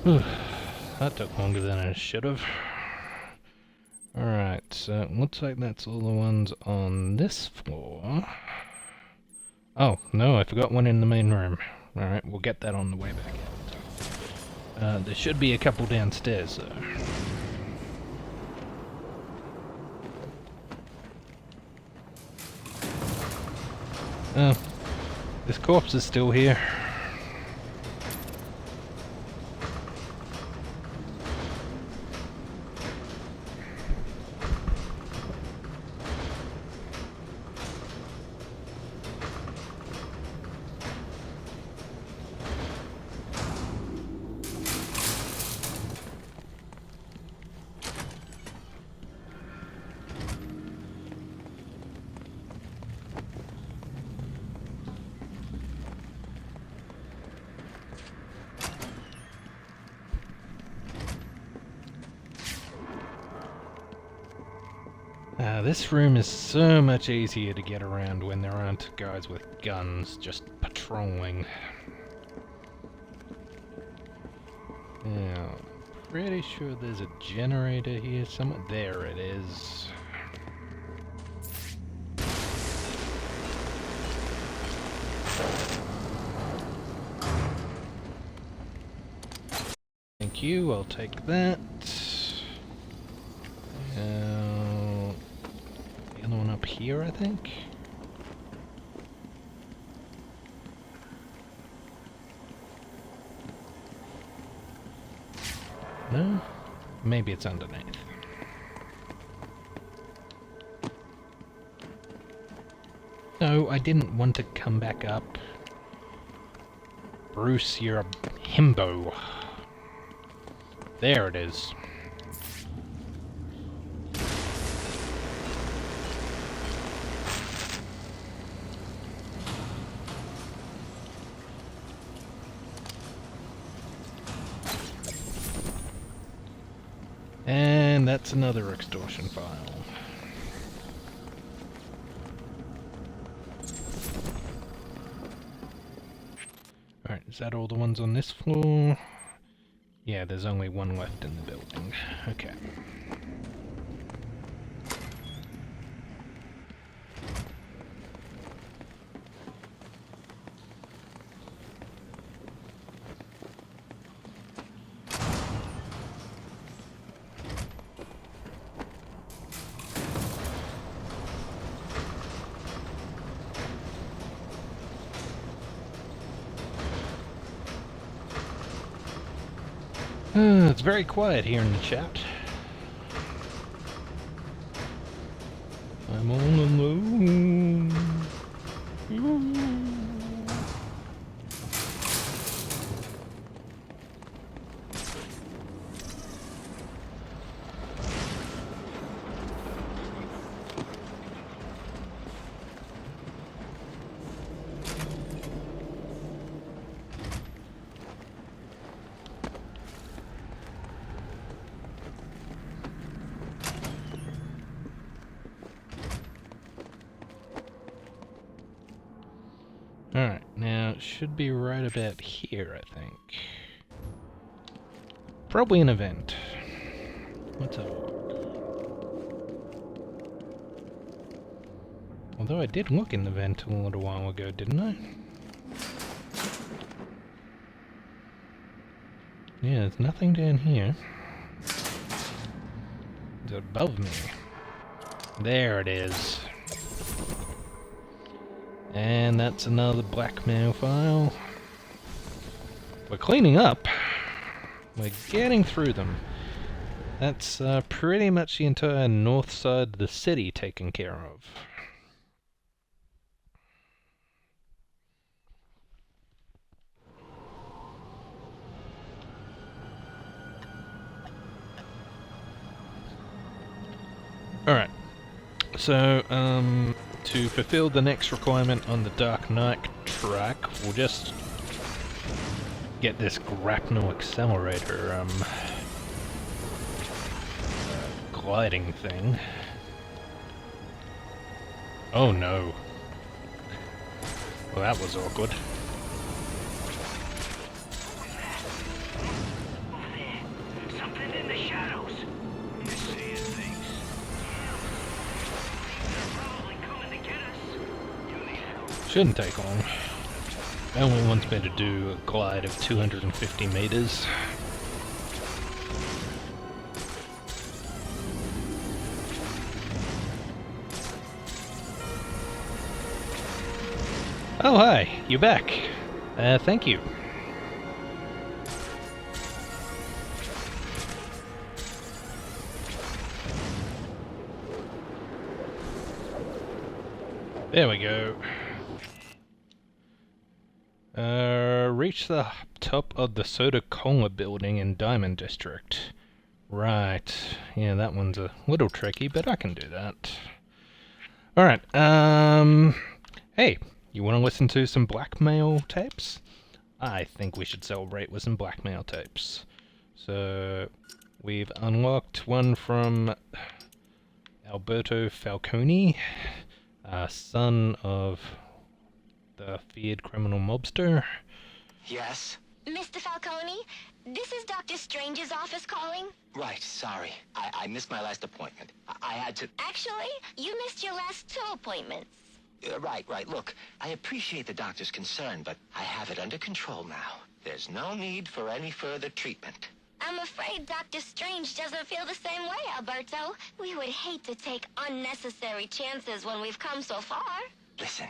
go. That took longer than it should have. Alright, so it looks like that's all the ones on this floor. Oh, no, I forgot one in the main room. Alright, we'll get that on the way back out. There should be a couple downstairs, though. Oh, this corpse is still here. This room is so much easier to get around when there aren't guys with guns just patrolling. Now, pretty sure there's a generator here somewhere. There it is. Thank you, I'll take that. The other one up here, I think? No? Maybe it's underneath. No, I didn't want to come back up. Bruce, you're a himbo. There it is. And that's another extortion file. Alright, is that all the ones on this floor? Yeah, there's only one left in the building. Okay. It's very quiet here in the chat. I'm all alone. Alright, now it should be right about here, I think. Probably an event. Let's have a look. Although I did look in the vent a little while ago, didn't I? Yeah, there's nothing down here. It's above me. There it is. And that's another blackmail file. We're cleaning up. We're getting through them. That's pretty much the entire north side of the city taken care of. Alright. So, to fulfill the next requirement on the Dark Knight track, we'll just get this grapnel accelerator gliding thing. Oh no. Well, that was awkward. Something in the shadows. You're seeing things. They're probably coming to get us. You need help. Shouldn't take long. It only wants me to do a glide of 250 meters. Oh hi, you're back. Thank you. There we go. Reach the top of the Soda Cola building in Diamond District. Right. Yeah, that one's a little tricky, but I can do that. Alright, hey, you want to listen to some blackmail tapes? I think we should celebrate with some blackmail tapes. So, we've unlocked one from Alberto Falcone, son of the feared criminal mobster. Yes? Mr. Falcone, this is Dr. Strange's office calling. Right, sorry. I missed my last appointment. I had to... Actually, you missed your last 2 appointments. Right. Look, I appreciate the doctor's concern, but I have it under control now. There's no need for any further treatment. I'm afraid Dr. Strange doesn't feel the same way, Alberto. We would hate to take unnecessary chances when we've come so far. Listen,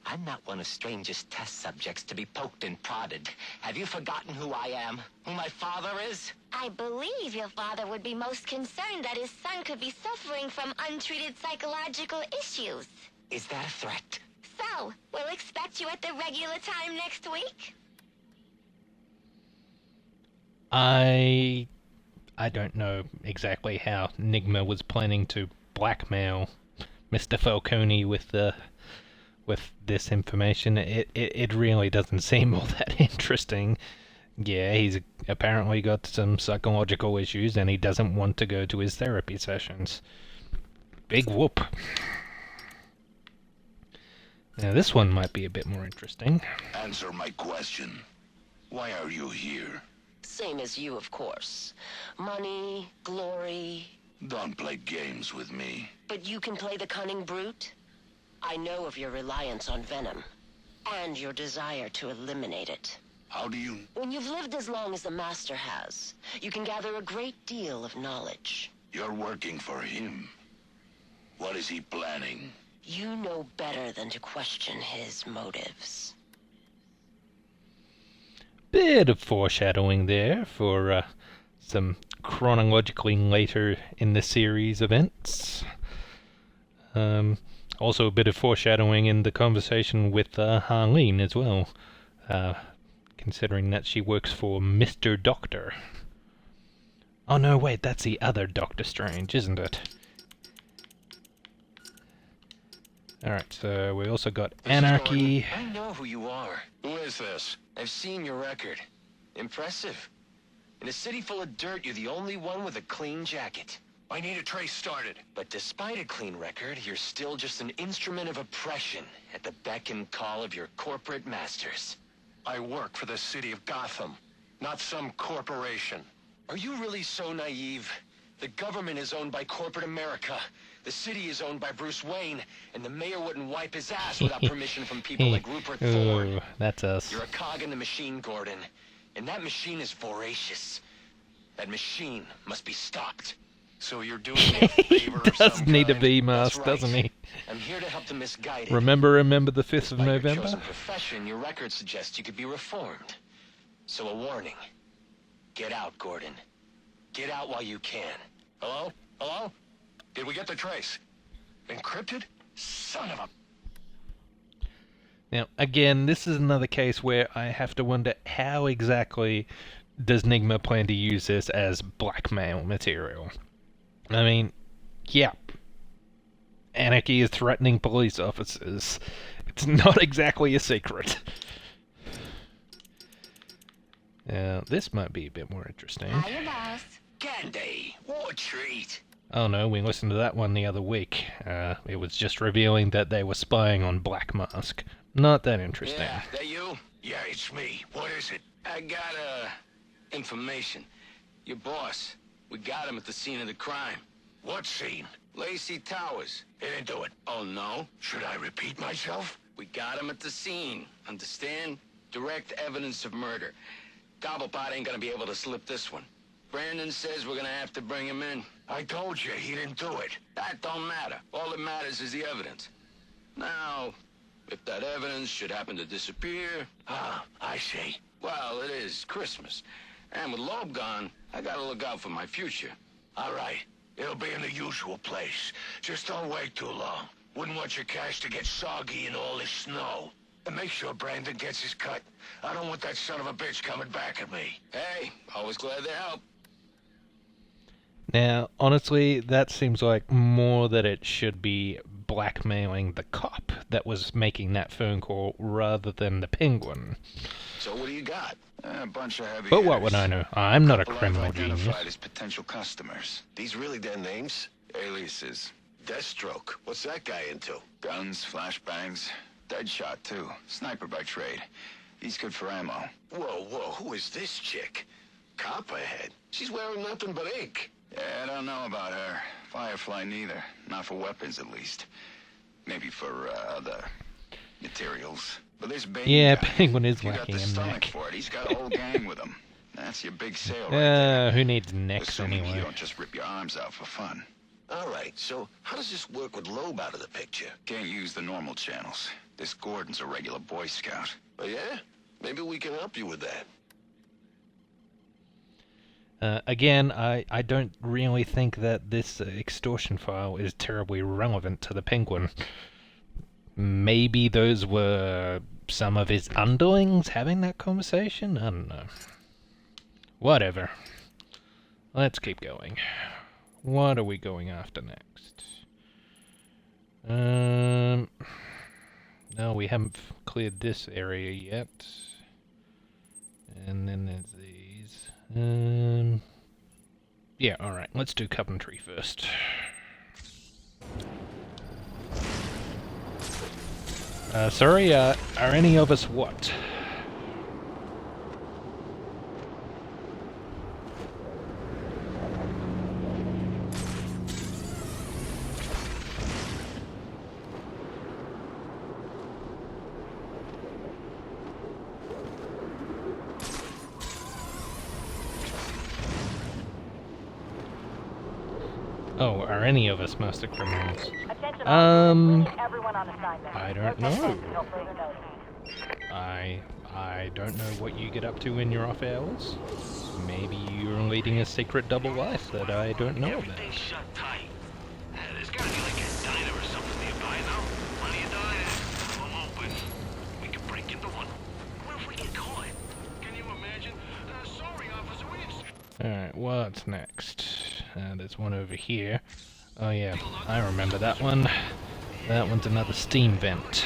I'm not one of Strange's test subjects to be poked and prodded. Have you forgotten who I am? Who my father is? I believe your father would be most concerned that his son could be suffering from untreated psychological issues. Is that a threat? So, we'll expect you at the regular time next week? I don't know exactly how Nigma was planning to blackmail Mr. Falcone with this information. It really doesn't seem all that interesting. Yeah, he's apparently got some psychological issues and he doesn't want to go to his therapy sessions. Big whoop. Now this one might be a bit more interesting. Answer my question. Why are you here? Same as you, of course. Money, glory... Don't play games with me. But you can play the cunning brute? I know of your reliance on venom, and your desire to eliminate it. How do you... When you've lived as long as the Master has, you can gather a great deal of knowledge. You're working for him. What is he planning? You know better than to question his motives. Bit of foreshadowing there for some chronologically later in the series events. Also a bit of foreshadowing in the conversation with Harleen as well, considering that she works for Mr. Doctor. Oh no, wait, that's the other Doctor Strange, isn't it? Alright, so we also got Anarchy. I know who you are. Who is this? I've seen your record. Impressive. In a city full of dirt, you're the only one with a clean jacket. I need a trace started. But despite a clean record, you're still just an instrument of oppression at the beck and call of your corporate masters. I work for the city of Gotham, not some corporation. Are you really so naive? The government is owned by corporate America. The city is owned by Bruce Wayne, and the mayor wouldn't wipe his ass without permission from people like Rupert Thorne. Ooh, that's us. You're a cog in the machine, Gordon. And that machine is voracious. That machine must be stopped. So you're doing me a favor He of some does need a kind? bee mask, That's right. doesn't he? I'm here to help the misguided. Remember the 5th of By your November? chosen profession, your record suggests you could be reformed. So a warning. Get out, Gordon. Get out while you can. Hello? Hello? Did we get the trace? Encrypted? Son of a... Now, again, this is another case where I have to wonder how exactly does Nigma plan to use this as blackmail material? I mean, yeah. anarchy is threatening police officers. It's not exactly a secret. Now, this might be a bit more interesting. Hiya, boss. Candy, what a treat. Oh no, we listened to that one the other week. It was just revealing that they were spying on Black Mask. Not that interesting. Yeah, that you? Yeah, it's me. What is it? I got, information. Your boss. We got him at the scene of the crime. What scene? Lacey Towers. He didn't do it. Oh, no? Should I repeat myself? We got him at the scene. Understand? Direct evidence of murder. Cobblepot ain't gonna be able to slip this one. Brandon says we're gonna have to bring him in. I told you, he didn't do it. That don't matter. All that matters is the evidence. Now, if that evidence should happen to disappear... Ah, I see. Well, it is Christmas. And with Loeb gone, I gotta look out for my future. All right. It'll be in the usual place. Just don't wait too long. Wouldn't want your cash to get soggy in all this snow. And make sure Brandon gets his cut. I don't want that son of a bitch coming back at me. Hey, always glad to help. Now, honestly, that seems like more that it should be blackmailing the cop that was making that phone call rather than the Penguin. So what do you got? A bunch of heavy But what would I know? I'm not a Couple criminal I've genius. identified as potential customers. These really their names? Aliases. Deathstroke. What's that guy into? Guns, flashbangs. Deadshot, too. Sniper by trade. He's good for ammo. Whoa, whoa, who is this chick? Copperhead. She's wearing nothing but ink. Yeah, I don't know about her. Firefly neither. Not for weapons, at least. Maybe for, other materials. But this Bane Yeah, guy, Penguin is if you got lacking the a stomach neck. for it. He's got a whole gang with him. That's your big sale right there. Who needs necks Assuming anyway? you don't just rip your arms out for fun. All right, so how does this work with Loeb out of the picture? Can't use the normal channels. This Gordon's a regular Boy Scout. Oh, yeah? Maybe we can help you with that. Again, I don't really think that this extortion file is terribly relevant to the Penguin. Maybe those were some of his underlings having that conversation? I don't know. Whatever. Let's keep going. What are we going after next? No, we haven't cleared this area yet. And then there's these. Yeah, alright, let's do Coventry first. Sorry, are any of us what? Oh, are any of us master criminals? Everyone on assignment. I don't No know. tension until further notice. I don't know what you get up to in your off hours. Maybe you're leading a secret double life that I don't know about. Everything's shut tight. There's gotta be like a diner or something nearby, no? Plenty of diners. I'm open. We can break into one. What if we get caught? Can you imagine? Sorry, officer, we didn't... Alright, what's next? There's one over here. Oh yeah, I remember that one. That one's another steam vent.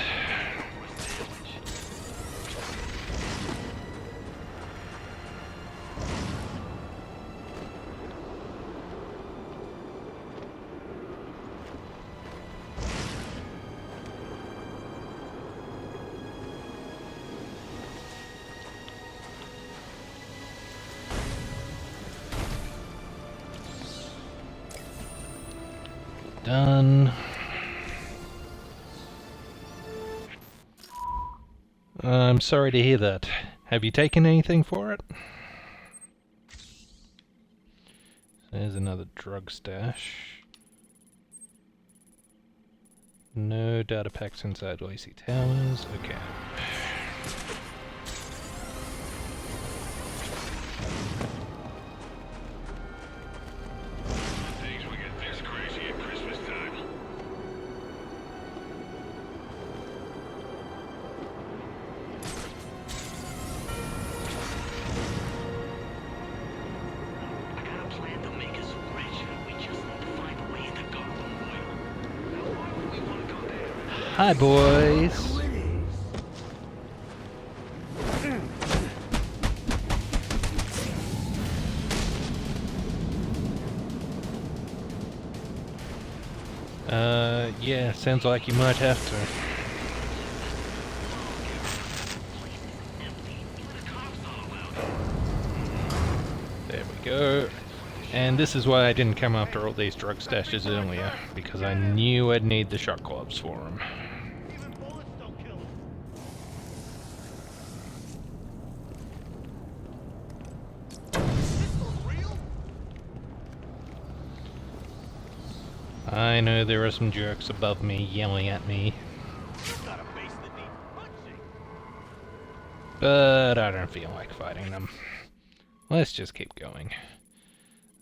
Done. I'm sorry to hear that. Have you taken anything for it? There's another drug stash. No data packs inside Lacey Towers. Okay. Things will get this crazy at Christmas time. I got a plan to make us rich. We just need to find a way into Gotham Oil. Hi, boys. Yeah, sounds like you might have to. There we go. And this is why I didn't come after all these drug stashes earlier, because I knew I'd need the shot gloves for them. I know there are some jerks above me yelling at me, but I don't feel like fighting them. Let's just keep going.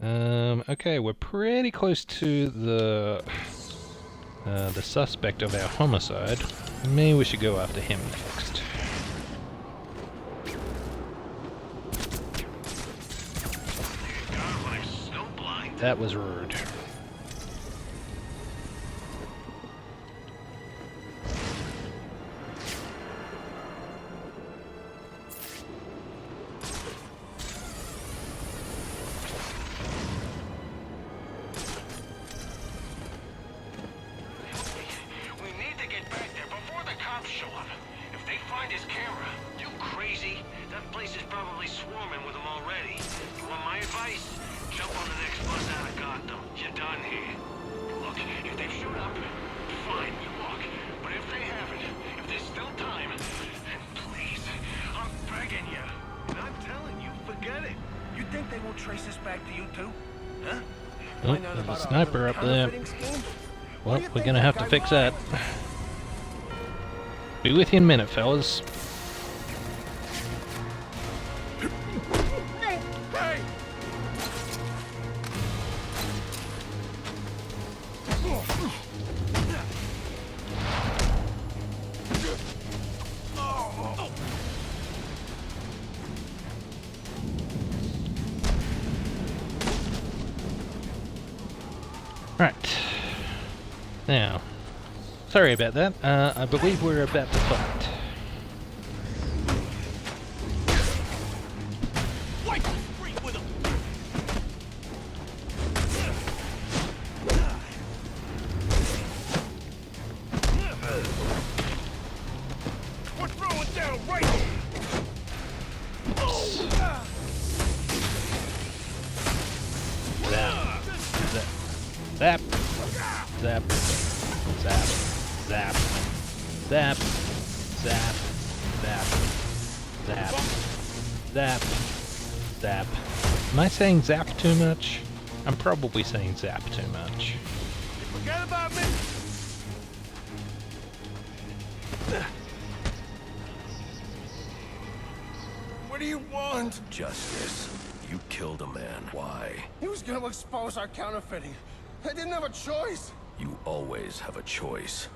Okay, we're pretty close to the suspect of our homicide. Maybe we should go after him next. That was rude. Oh, there's a sniper up there. Well, we're gonna have to fix that. Be with you in a minute, fellas. Right. Now, sorry about that. I believe we're about to fight. We're throwing down right. Zap. Zap. Zap. Zap. Zap. Zap. Zap. Zap. Zap. Zap. Am I saying zap too much? I'm probably saying zap too much. Forget about me. What do you want? Justice. You killed a man. Why? He was gonna expose our counterfeiting. I didn't have a choice. You always have a choice.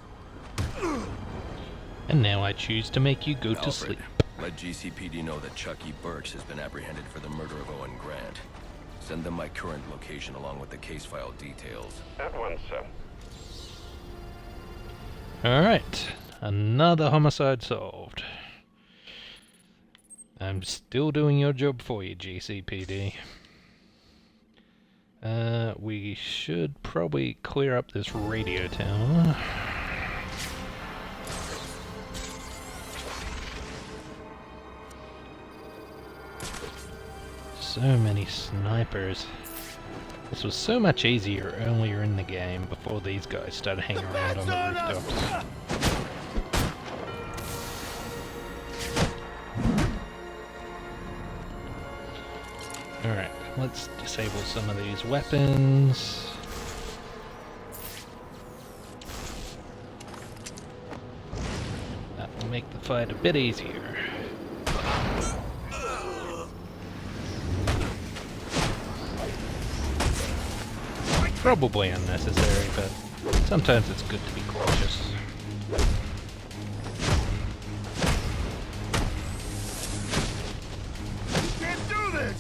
And now I choose to make you go to Alfred, sleep. let GCPD know that Chucky Birch has been apprehended for the murder of Owen Grant. Send them my current location along with the case file details. At once, sir. Alright, another homicide solved. I'm still doing your job for you, GCPD. We should probably clear up this radio tower. So many snipers. This was so much easier earlier in the game before these guys started hanging around on the rooftops. Alright, let's disable some of these weapons. That will make the fight a bit easier. Probably unnecessary, but sometimes it's good to be cautious. Can't do this.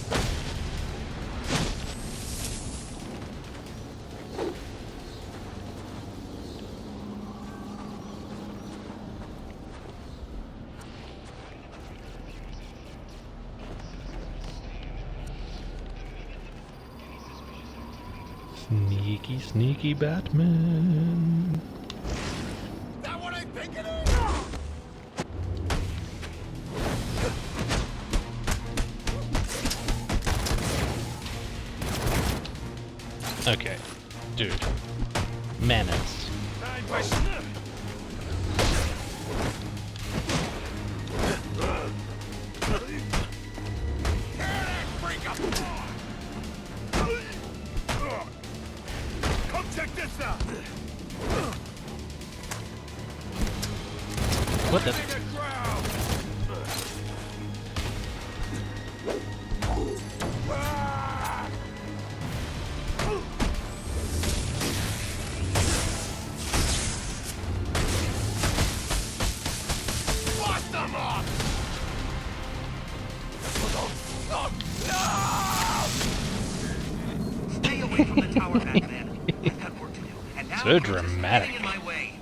Sneaky, sneaky Batman. That what I think it is? Okay, dude. Manners. Come check this out. What the? Bust them up! Stay away from the tower, Batman. I've got work to do. And now So you're just dramatic. getting in my way.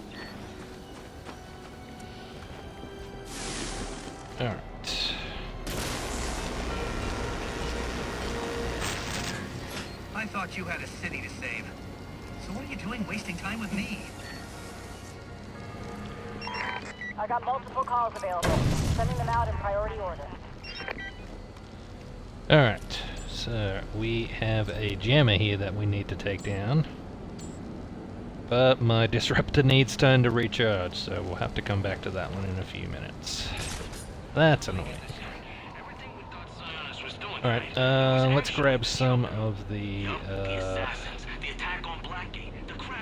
Alright. I thought you had a city to save. So what are you doing wasting time with me? I got multiple calls available. Sending them out in priority order. Alright, so we have a jammer here that we need to take down. But my disruptor needs time to recharge, so we'll have to come back to that one in a few minutes. That's annoying. Alright, let's grab some of the,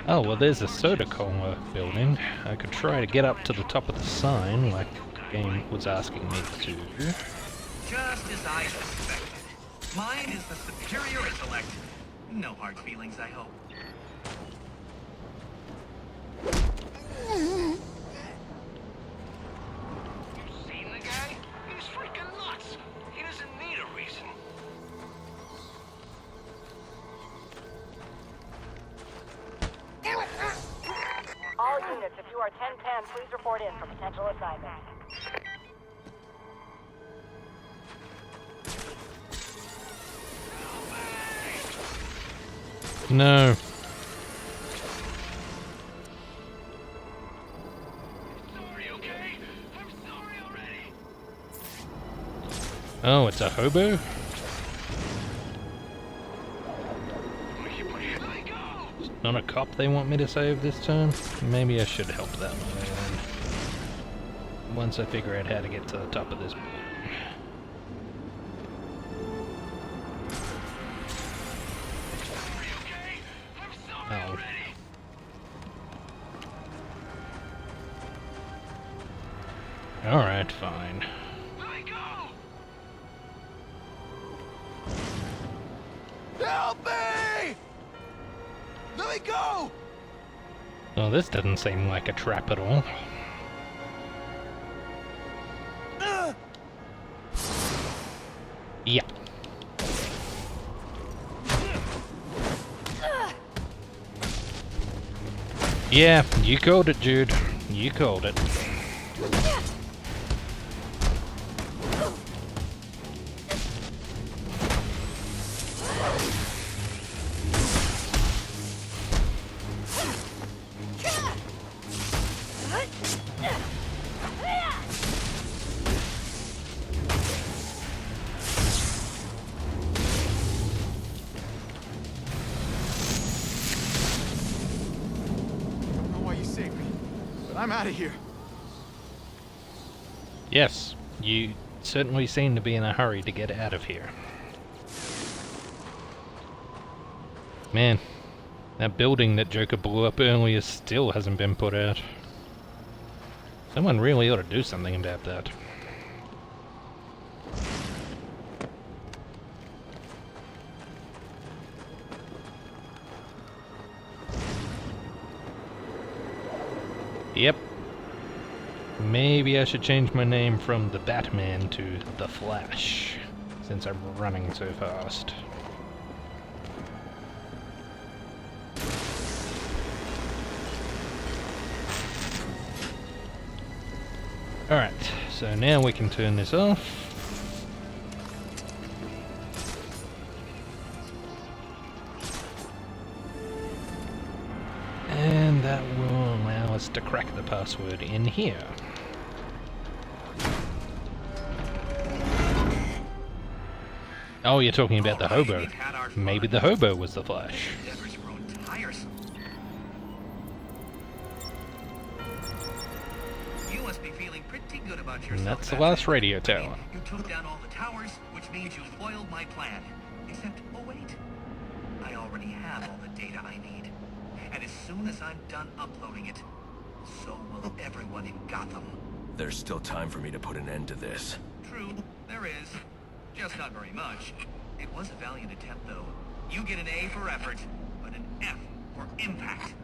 Oh, well there's a soda cola building. I could try to get up to the top of the sign, like the game was asking me to. Just as I suspected. Mine is the superior intellect. No hard feelings, I hope. Seen the guy? He's freaking nuts. He doesn't need a reason. All units, if you are 1010, please report in for potential assignment. No. Sorry, okay? I'm sorry already. Oh, it's a hobo? It's not a cop they want me to save this time? Maybe I should help that man. Once I figure out how to get to the top of this building. Oh. Alright, fine. Help me! Let me go! Well, this doesn't seem like a trap at all. Yeah. Yeah, you called it, Jude. You called it. I'm out of here. Yes, you certainly seem to be in a hurry to get out of here. Man, that building that Joker blew up earlier still hasn't been put out. Someone really ought to do something about that. Yep. Maybe I should change my name from the Batman to the Flash, since I'm running so fast. Alright, so now we can turn this off. to crack the password in here. Oh, you're talking about the hobo. Maybe the hobo was the Flash. You must be feeling pretty good about yourself. And that's the last radio tower. You took down all the towers, which means you foiled my plan. Except, oh wait, I already have all the data I need. And as soon as I'm done uploading it, so will everyone in Gotham. There's still time for me to put an end to this. True, there is. Just not very much. It was a valiant attempt, though. You get an A for effort, but an F for impact.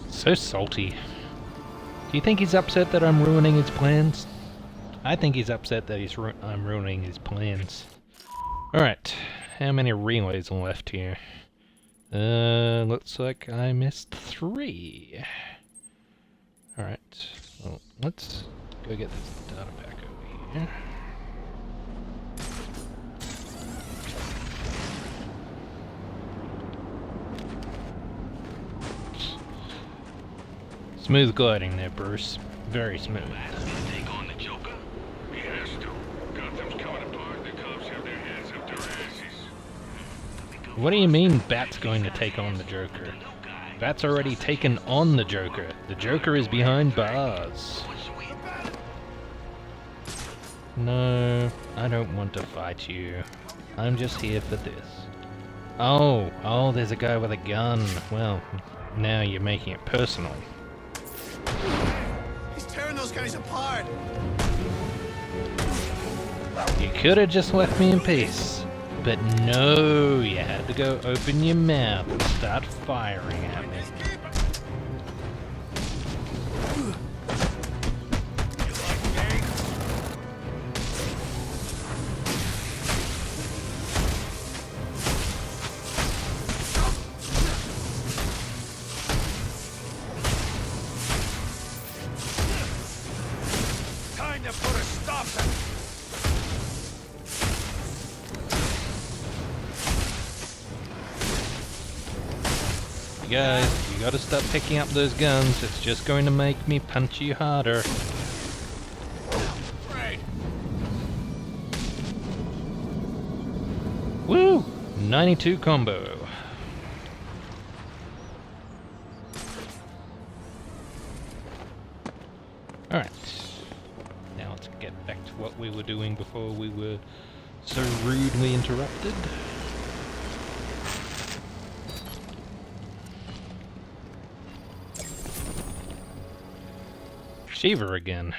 So salty. Do you think he's upset that I'm ruining his plans? I think he's upset that I'm ruining his plans. Alright, how many relays are left here? Looks like I missed 3. Alright, well, let's go get this data pack over here. Smooth gliding there, Bruce. Very smooth. Take on the Joker? He has to. Gotham's coming apart. The cops have their hands up their asses. What do you mean Bat's going to take on the Joker? Bat's already taken on the Joker. The Joker is behind bars. No, I don't want to fight you. I'm just here for this. Oh, there's a guy with a gun. Well, now you're making it personal. He's tearing those guys apart. You could have just left me in peace. But no, you had to go open your mouth and start firing at me. Time to put a stop to it. You guys, you gotta stop picking up those guns. It's just going to make me punch you harder. Right. Woo! 92 combo. Alright. Now let's get back to what we were doing before we were so rudely interrupted. Shiva again.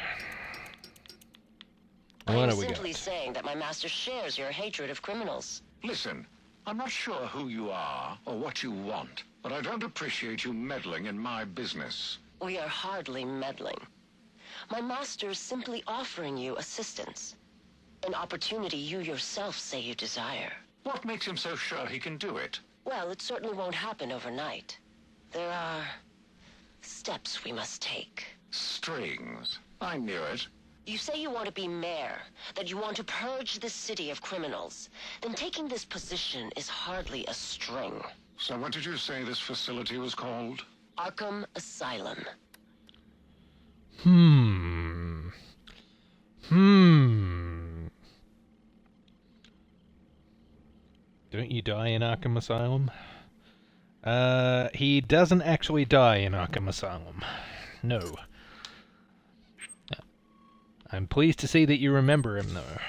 What do we got? Simply saying that my master shares your hatred of criminals. Listen, I'm not sure who you are or what you want, but I don't appreciate you meddling in my business. We are hardly meddling. My master is simply offering you assistance. An opportunity you yourself say you desire. What makes him so sure he can do it? Well, it certainly won't happen overnight. There are steps we must take. Strings. I knew it. You say you want to be mayor, that you want to purge the city of criminals. Then taking this position is hardly a string. So what did you say this facility was called? Arkham Asylum. Don't you die in Arkham Asylum? He doesn't actually die in Arkham Asylum. No. I'm pleased to see that you remember him, though.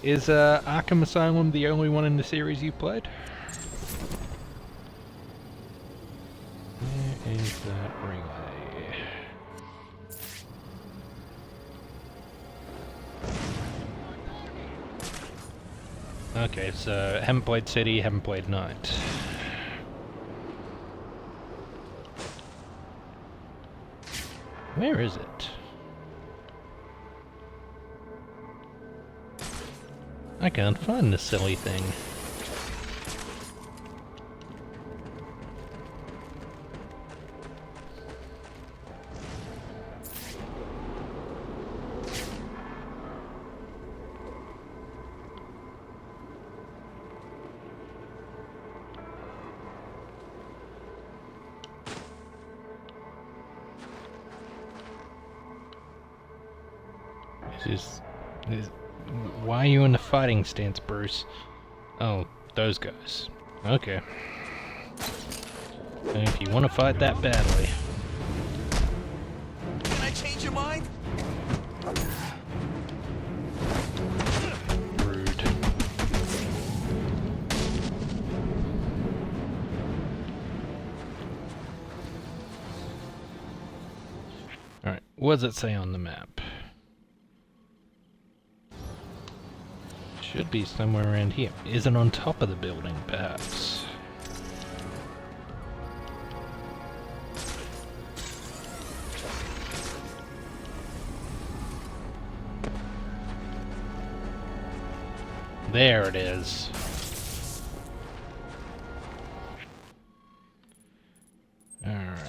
Is Arkham Asylum the only one in the series you've played? Where is that relay? Okay, so haven't played City, haven't played Night. Where is it? I can't find this silly thing. Why are you in the fighting stance, Bruce? Oh, those guys. Okay. If you want to fight that badly. Can I change your mind? Rude. Alright, what does it say on the map? Should be somewhere around here. Is it on top of the building, perhaps? There it is. Alright.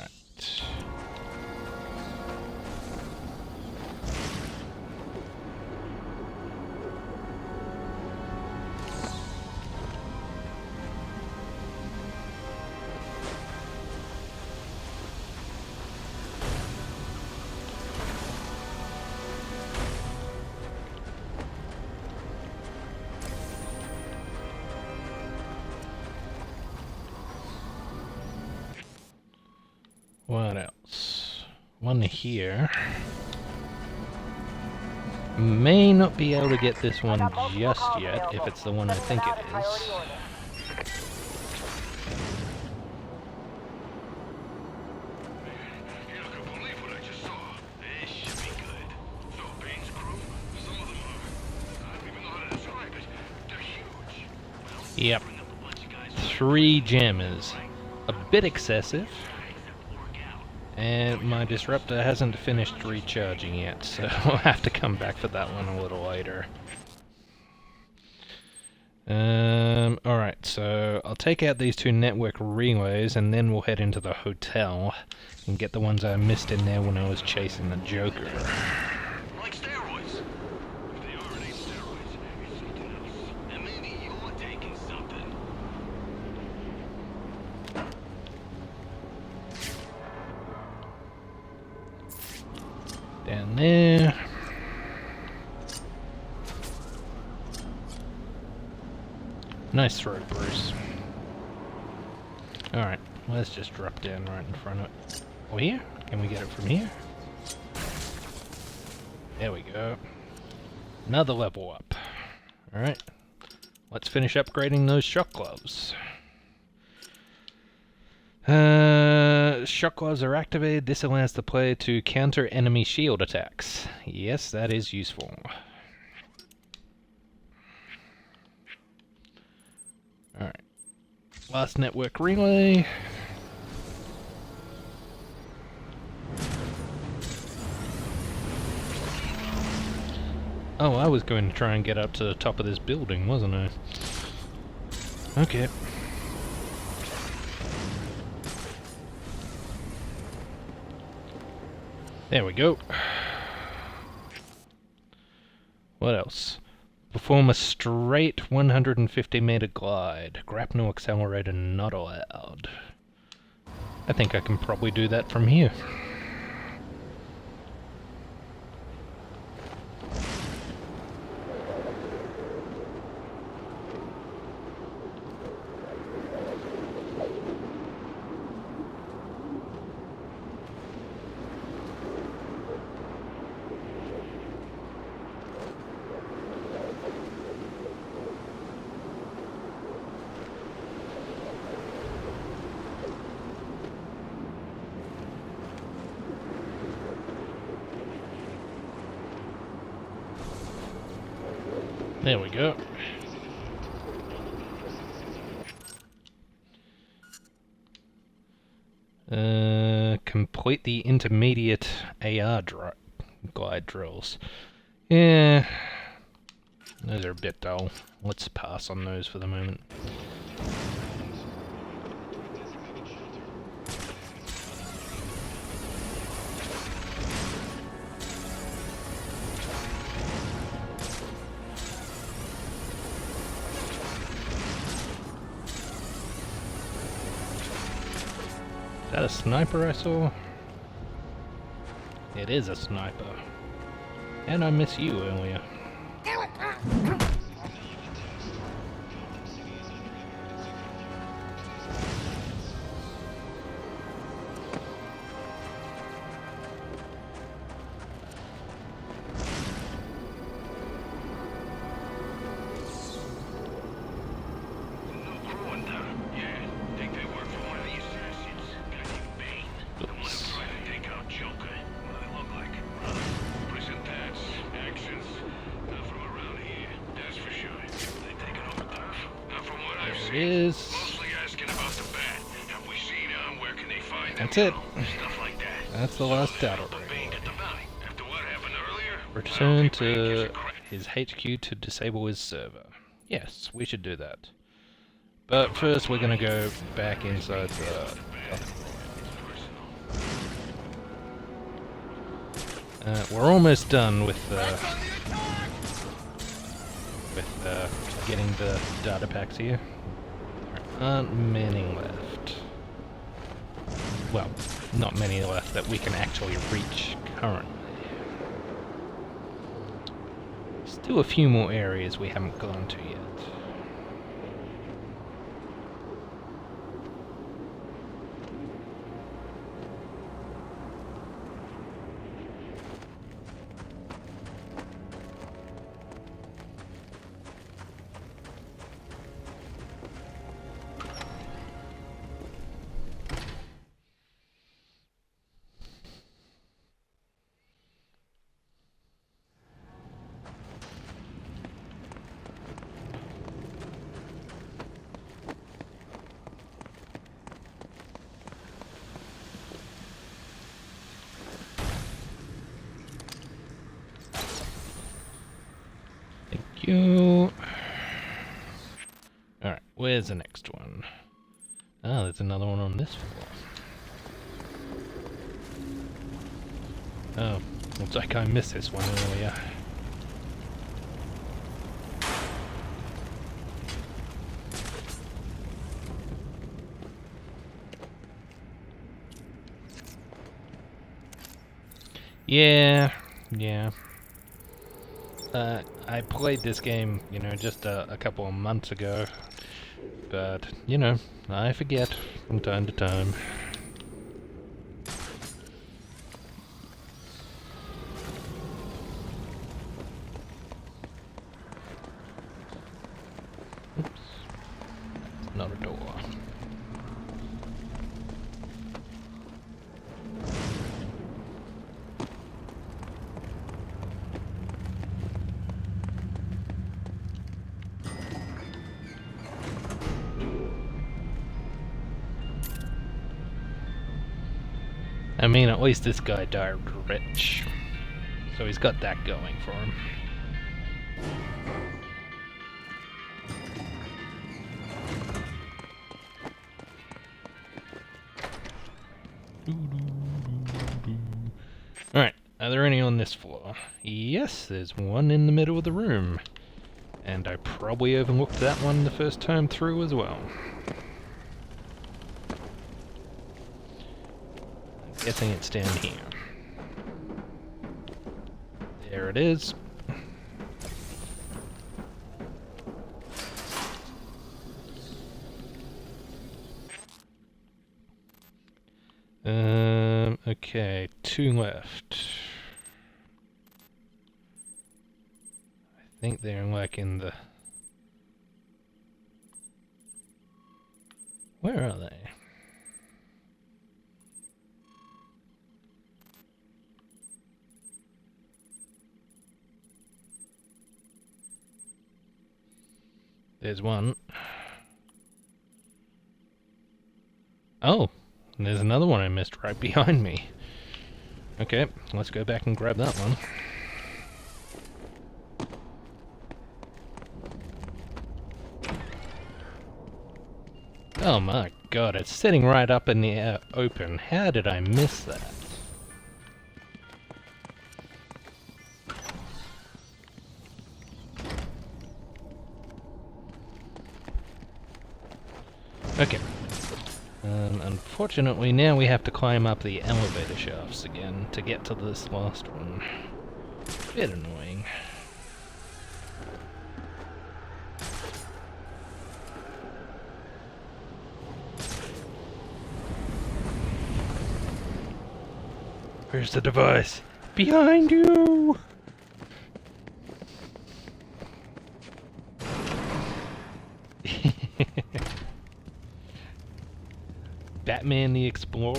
What else? One here. May not be able to get this one just yet, if it's the one I think it is. You're not gonna believe what I just saw. This should be good. So Bane's crew, some of them are... I don't even know how to describe it. They're huge. Yep. 3 jammers. A bit excessive. And my disruptor hasn't finished recharging yet, so I'll have to come back for that one a little later. Alright, so I'll take out these 2 network relays and then we'll head into the hotel and get the ones I missed in there when I was chasing the Joker. Like steroids. If they already ain't steroids, it's something else. And maybe you're taking something. Down there. Nice throw, Bruce. Alright, let's just drop down right in front of it. Oh, here? Can we get it from here? There we go. Another level up. Alright. Let's finish upgrading those shock gloves. Shock gloves are activated. This allows the player to counter enemy shield attacks. Yes, that is useful. Alright. Last network relay. Oh, I was going to try and get up to the top of this building, wasn't I? Okay. There we go. What else? Perform a straight 150 meter glide. Grapnel accelerator not allowed. I think I can probably do that from here. There we go. Complete the intermediate AR glide drills. Yeah, those are a bit dull. Let's pass on those for the moment. Is that a sniper I saw? It is a sniper. And I miss you earlier. Is that's it. That's the last data. Return to his HQ to disable his server. Yes, we should do that. But first we're gonna go back inside the we're almost done with getting the data packs here. Aren't many left. Well, not many left that we can actually reach currently. Still a few more areas we haven't gone to yet. Alright, where's the next one? Ah, there's another one on this floor. Oh, looks like I missed this one earlier. Yeah. I played this game, you know, just a couple of months ago, but, you know, I forget from time to time. Oops. That's not a door. I mean, at least this guy died rich, so he's got that going for him. Alright, are there any on this floor? Yes, there's one in the middle of the room. And I probably overlooked that one the first time through as well. Guessing it's down here. There it is. Okay, 2 left. I think they're like in the... Where are they? There's one. Oh, there's another one I missed right behind me. Okay, let's go back and grab that one. Oh my god, it's sitting right up in the air open. How did I miss that? Okay. Unfortunately, now we have to climb up the elevator shafts again to get to this last one. Bit annoying. Where's the device? Behind you! Batman the Explorer?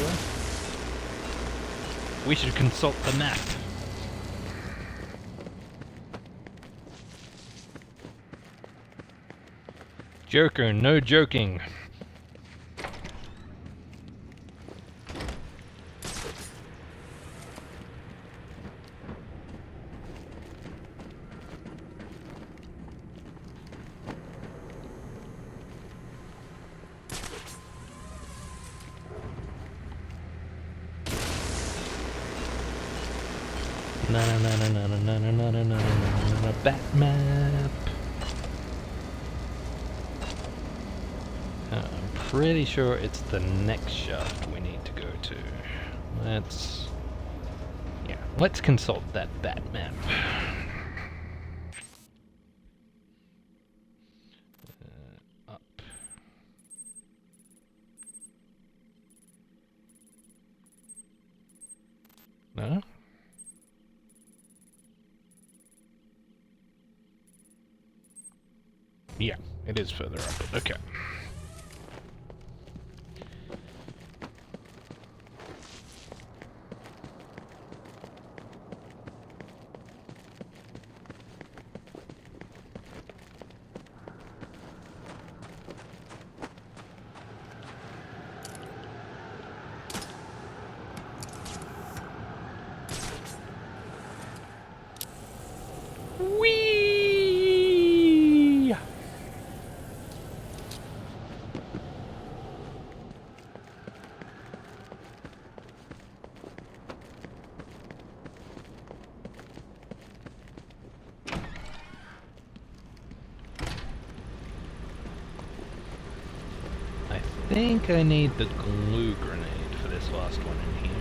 We should consult the map. Joker, no joking. Batmap. I'm pretty sure it's the next shaft we need to go to. Let's consult that Batmap. Up. No? Yeah, it is further up. Okay. I think I need the glue grenade for this last one in here.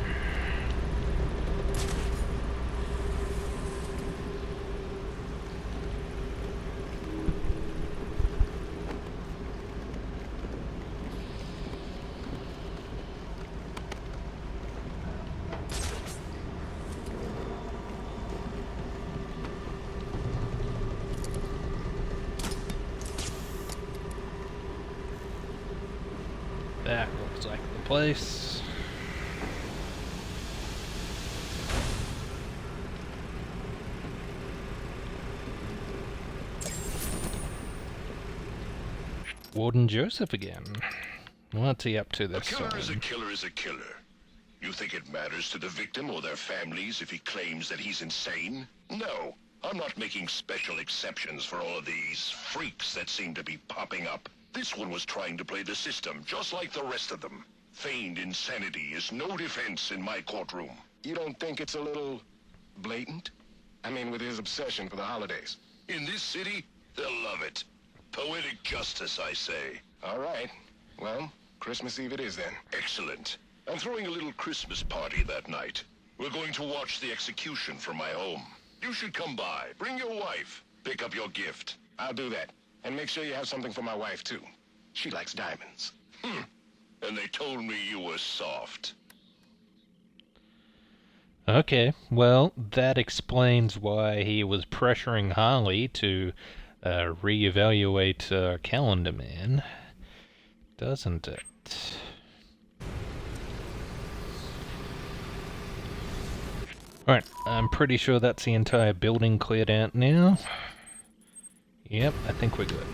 That looks like the place. Warden Joseph again. What's he up to this time? A killer is a killer is a killer. You think it matters to the victim or their families if he claims that he's insane? No. I'm not making special exceptions for all of these freaks that seem to be popping up. This one was trying to play the system, just like the rest of them. Feigned insanity is no defense in my courtroom. You don't think it's a little blatant? I mean, with his obsession for the holidays. In this city, they'll love it. Poetic justice, I say. All right. Well, Christmas Eve it is then. Excellent. I'm throwing a little Christmas party that night. We're going to watch the execution from my home. You should come by. Bring your wife. Pick up your gift. I'll do that. And make sure you have something for my wife, too. She likes diamonds. And they told me you were soft. Okay, well, that explains why he was pressuring Harley to reevaluate Calendar Man, doesn't it? Alright, I'm pretty sure that's the entire building cleared out now. Yep, I think we're good.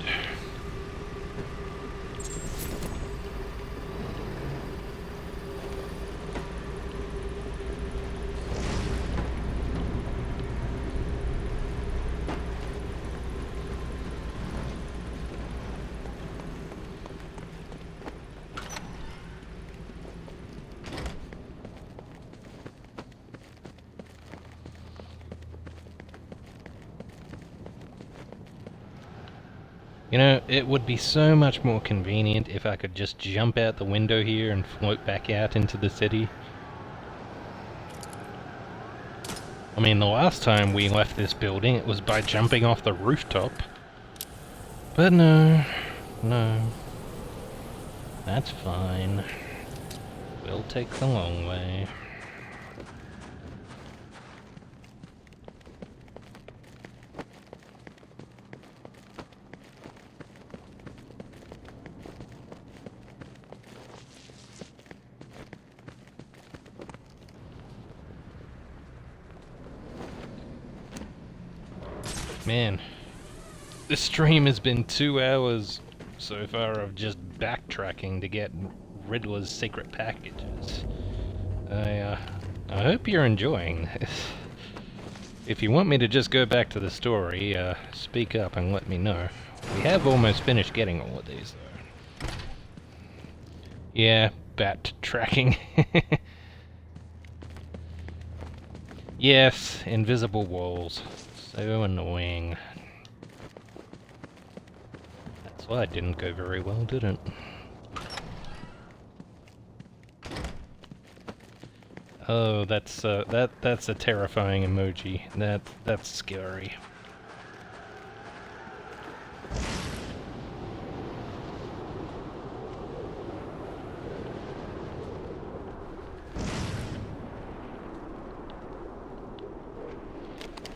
You know, it would be so much more convenient if I could just jump out the window here and float back out into the city. I mean, the last time we left this building, it was by jumping off the rooftop. But no, no. That's fine. We'll take the long way. Man, this stream has been 2 hours so far of just backtracking to get Riddler's secret packages. I hope you're enjoying this. If you want me to just go back to the story, speak up and let me know. We have almost finished getting all of these, though. Yeah, bat tracking. Yes, invisible walls. So annoying. That slide didn't go very well, did it? Oh, that's a terrifying emoji. That's scary.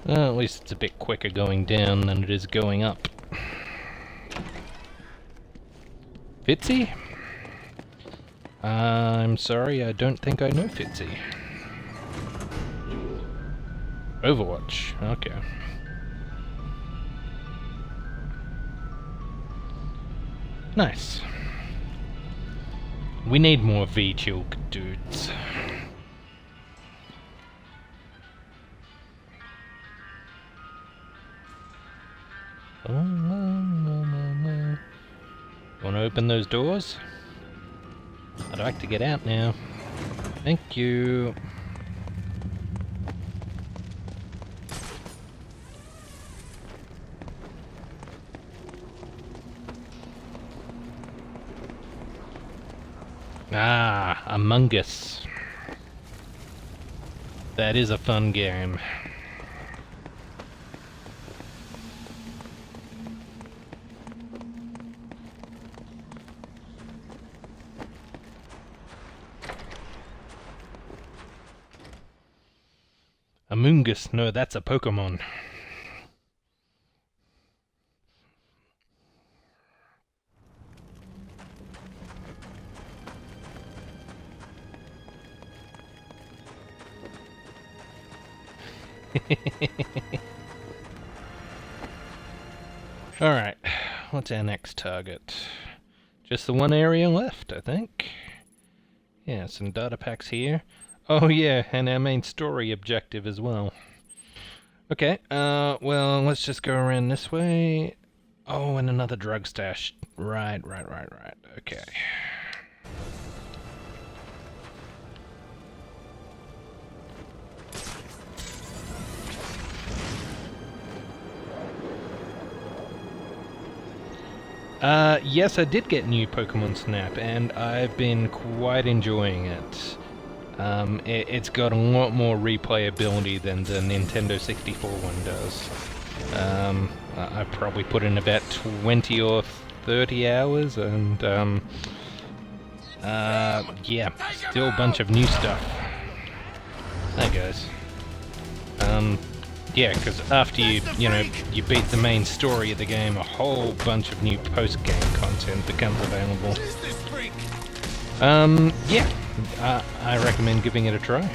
Well, at least it's a bit quicker going down than it is going up. Fitzy? I'm sorry, I don't think I know Fitzy. Overwatch, okay. Nice. We need more V-Chill dudes. Wanna open those doors? I'd like to get out now. Thank you. Ah, Among Us. That is a fun game. Among Us, no, that's a Pokemon. Alright, what's our next target? Just the one area left, I think. Yeah, some data packs here. Oh yeah, and our main story objective as well. Okay, well, let's just go around this way. Oh, and another drug stash. Right. Okay. Yes, I did get new Pokemon Snap, and I've been quite enjoying it. It's got a lot more replayability than the Nintendo 64 one does. I've probably put in about 20 or 30 hours, and yeah, still a bunch of new stuff. Hi guys. Yeah, because after you beat the main story of the game, a whole bunch of new post-game content becomes available. Yeah, I recommend giving it a try.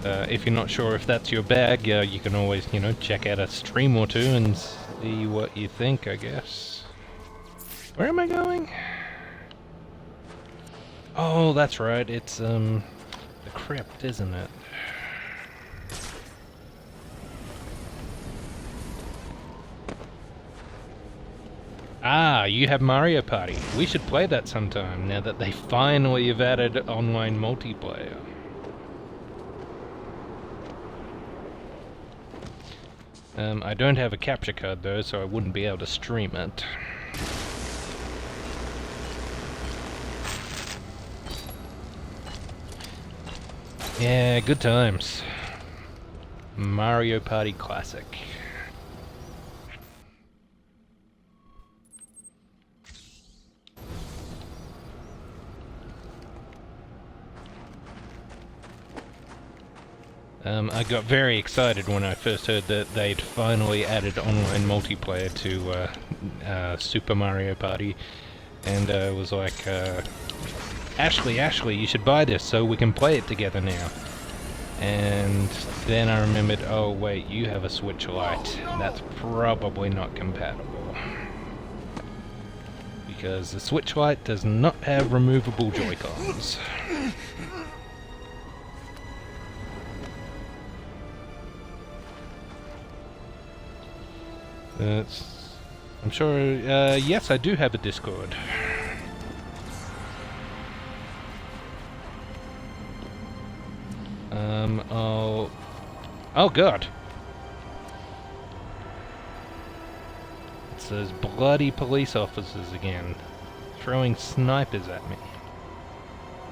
If you're not sure if that's your bag, you can always, check out a stream or two and see what you think, I guess. Where am I going? Oh, that's right, it's, the crypt, isn't it? Ah, you have Mario Party. We should play that sometime, now that they finally have added online multiplayer. I don't have a capture card though, so I wouldn't be able to stream it. Yeah, good times. Mario Party Classic. I got very excited when I first heard that they'd finally added online multiplayer to Super Mario Party, and was like, Ashley, you should buy this so we can play it together now. And then I remembered, oh wait, you have a Switch Lite. That's probably not compatible. Because the Switch Lite does not have removable Joy-Cons. I'm sure, yes, I do have a Discord. Oh god. It's those bloody police officers again, throwing snipers at me.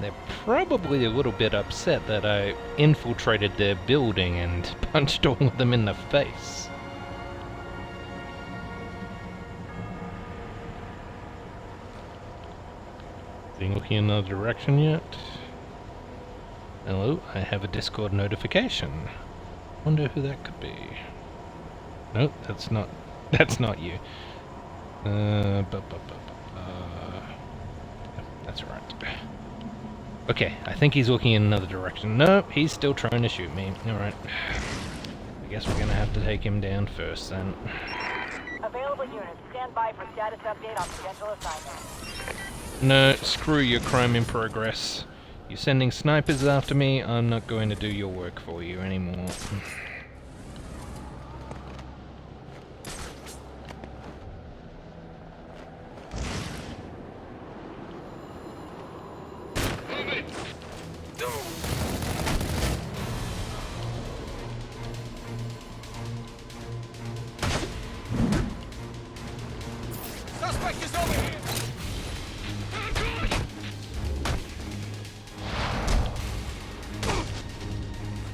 They're probably a little bit upset that I infiltrated their building and punched all of them in the face. Been looking in another direction yet? Hello, I have a Discord notification. Wonder who that could be. Nope, that's not you. That's right. Okay, I think he's looking in another direction. No, he's still trying to shoot me. Alright. I guess we're gonna have to take him down first then. Available units, stand by for status update on potential assignment. No, screw your crime in progress. You're sending snipers after me, I'm not going to do your work for you anymore. Suspect is over here!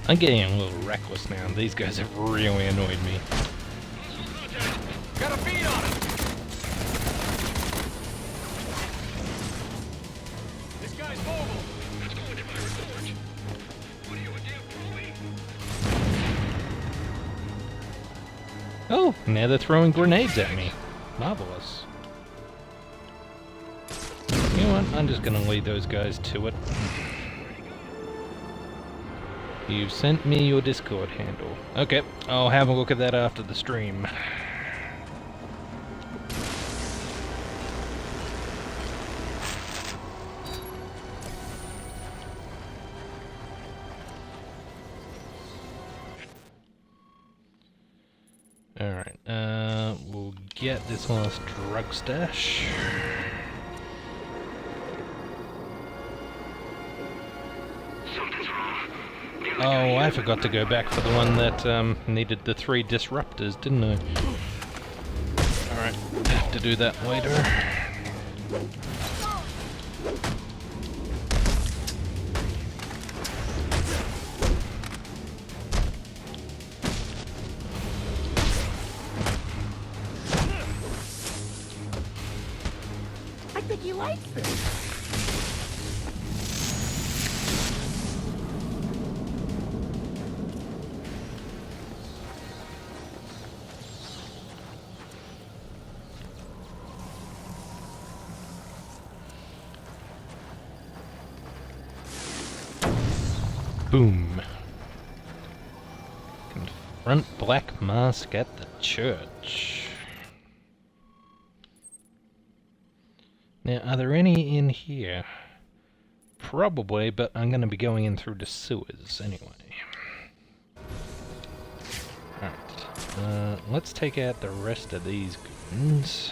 I'm getting a little reckless now. These guys have really annoyed me. Got a beat on him! This guy's mobile! Let's go into my resort! What are you, a damn bully? Oh, now they're throwing grenades at me. Marvelous. You know what? I'm just gonna lead those guys to it. You've sent me your Discord handle. Okay, I'll have a look at that after the stream. Alright, we'll get this last drug stash. Oh, I forgot to go back for the one that needed the 3 disruptors, didn't I? Alright, have to do that later. I think he likes this. Boom. Confront Black Mask at the church. Now, are there any in here? Probably, but I'm going to be going in through the sewers anyway. Alright, let's take out the rest of these goons.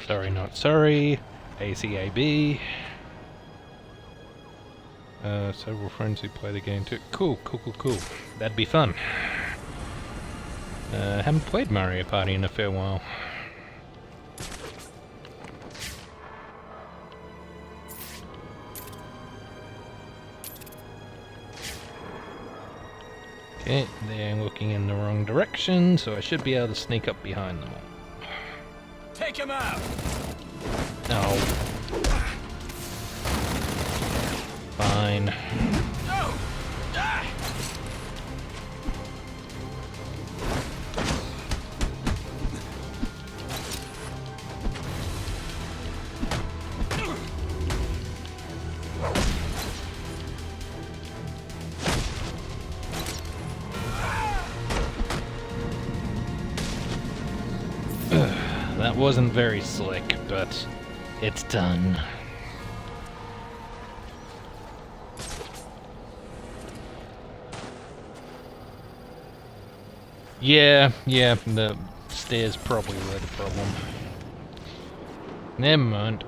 Sorry, not sorry. ACAB. Several friends who play the game too. Cool. That'd be fun. Haven't played Mario Party in a fair while. Okay, they're looking in the wrong direction, so I should be able to sneak up behind them all. Take him out! Oh. Fine. No! Ah! That wasn't very slick, but it's done. Yeah, the stairs probably were the problem. Never mind.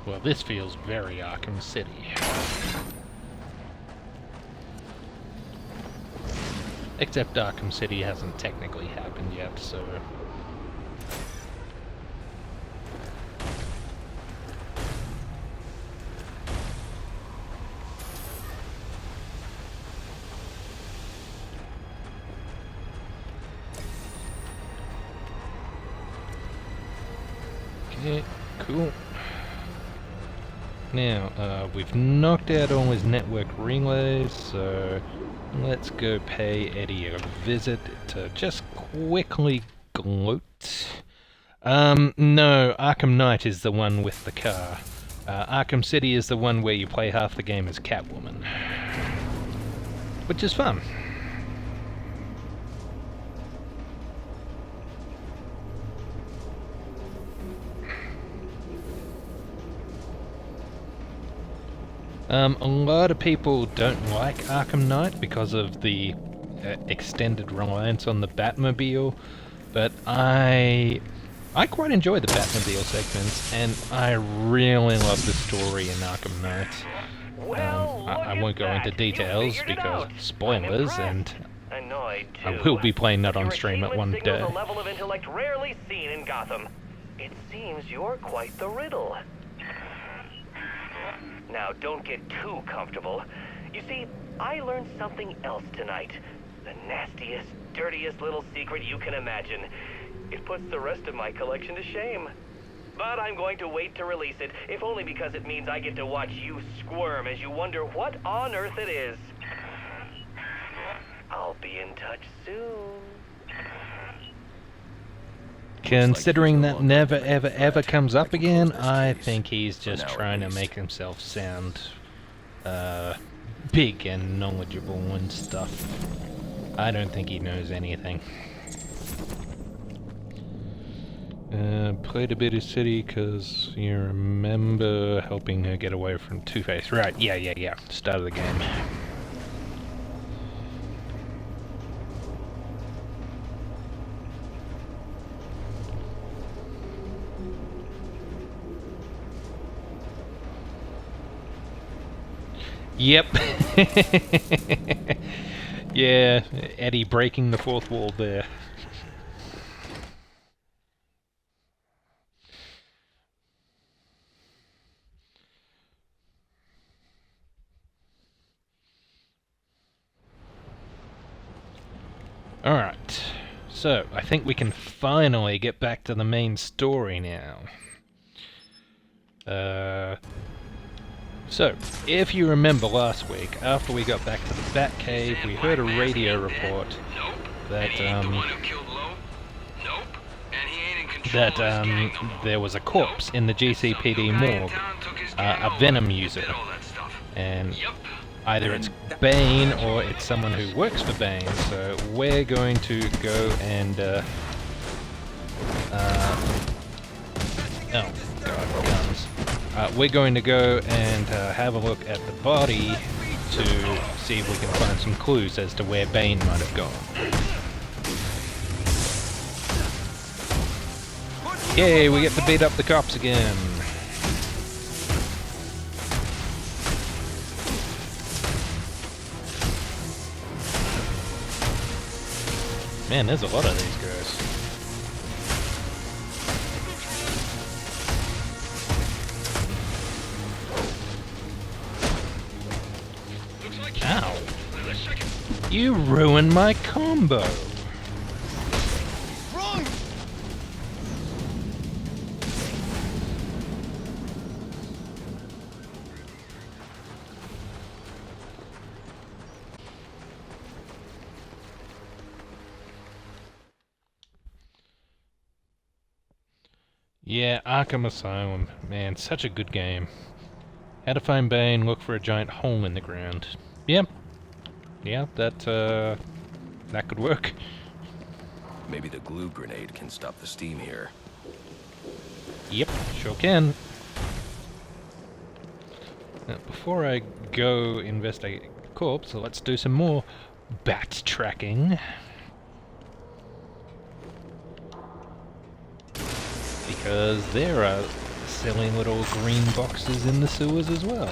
Well, this feels very Arkham City. Except Arkham City hasn't technically happened yet, so... Okay, cool. Now, we've knocked out all his network relays, so let's go pay Eddie a visit to just quickly gloat. No, Arkham Knight is the one with the car. Arkham City is the one where you play half the game as Catwoman. Which is fun. A lot of people don't like Arkham Knight because of the extended reliance on the Batmobile, but I quite enjoy the Batmobile segments, and I really love the story in Arkham Knight. I won't go into details because spoilers, and I will be playing that on stream at one day. A level of intellect rarely seen in Gotham. It seems you're quite the riddle. Now, don't get too comfortable. You see, I learned something else tonight. The nastiest, dirtiest little secret you can imagine. It puts the rest of my collection to shame. But I'm going to wait to release it, if only because it means I get to watch you squirm as you wonder what on earth it is. I'll be in touch soon. Considering that never ever comes up again, I think he's just trying to make himself sound big and knowledgeable and stuff. I don't think he knows anything. Played a bit of City because you remember helping her get away from Two-Face. Right, yeah. Start of the game. Yep. Yeah, Eddie breaking the fourth wall there. Alright, so I think we can finally get back to the main story now. So, if you remember last week, after we got back to the Batcave, we heard a radio report that, there was a corpse in the GCPD morgue, a Venom user, and either it's Bane or it's someone who works for Bane, so we're going to go and, oh, God, guns. We're going to go and have a look at the body to see if we can find some clues as to where Bane might have gone. Yay, we get to beat up the cops again. Man, there's a lot of these guys. Ow. You ruined my combo. Wrong! Yeah, Arkham Asylum. Man, such a good game. How to find Bane, look for a giant hole in the ground. Yep. Yeah, that could work. Maybe the glue grenade can stop the steam here. Yep, sure can. Now, before I go investigate the corpse, let's do some more bat tracking. Because there are silly little green boxes in the sewers as well.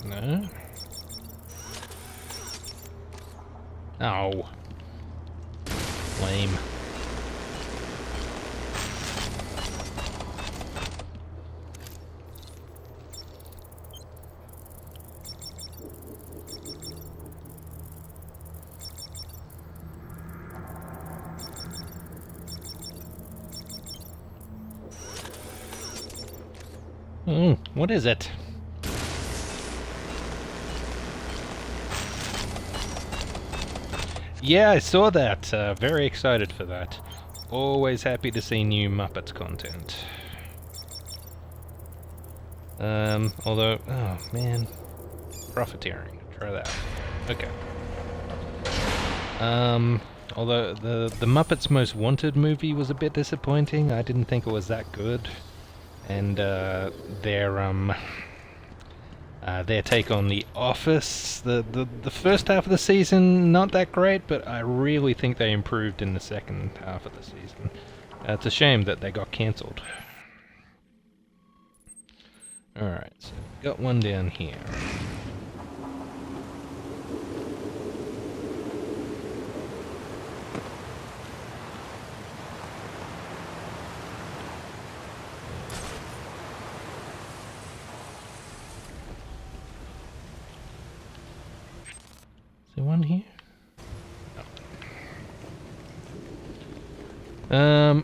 No? Oh. Lame. What is it? Yeah, I saw that. Very excited for that. Always happy to see new Muppets content. Although, oh man, profiteering. Try that. Okay. Although the Muppets Most Wanted movie was a bit disappointing. I didn't think it was that good. And their take on The Office, the first half of the season, not that great, but I really think they improved in the second half of the season. It's a shame that they got cancelled. Alright, so got one down here. Is there one here? No.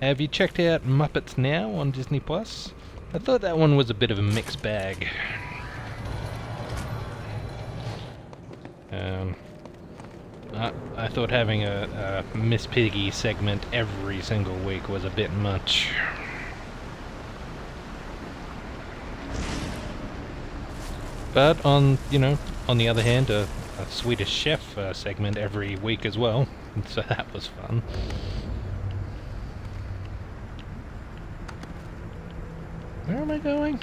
Have you checked out Muppets Now on Disney Plus? I thought that one was a bit of a mixed bag. I thought having a Miss Piggy segment every single week was a bit much. But on the other hand, a Swedish Chef segment every week as well, so that was fun. Where am I going?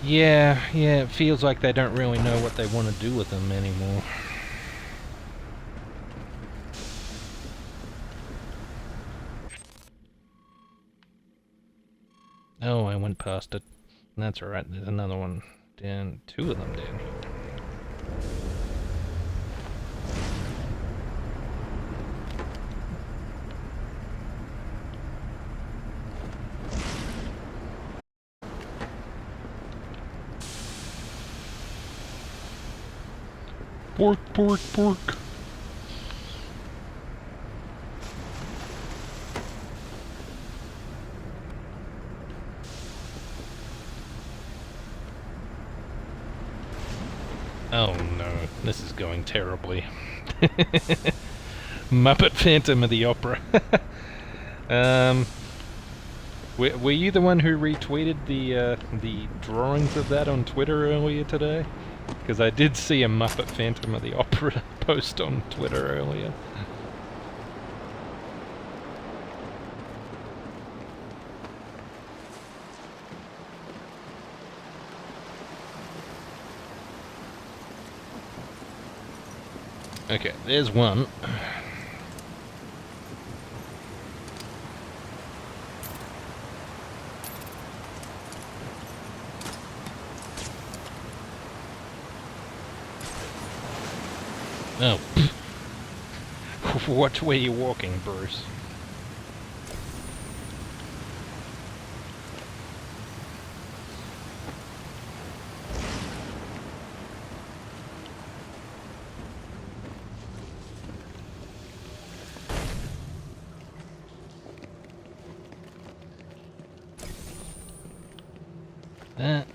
Yeah, it feels like they don't really know what they want to do with them anymore. Oh, I went past it. That's alright, there's another one down, two of them down here. Pork, pork, pork. Oh no, this is going terribly. Muppet Phantom of the Opera. Were you the one who retweeted the drawings of that on Twitter earlier today? Because I did see a Muppet Phantom of the Opera post on Twitter earlier. Okay, there's one. Oh. Watch where you're walking, Bruce. That.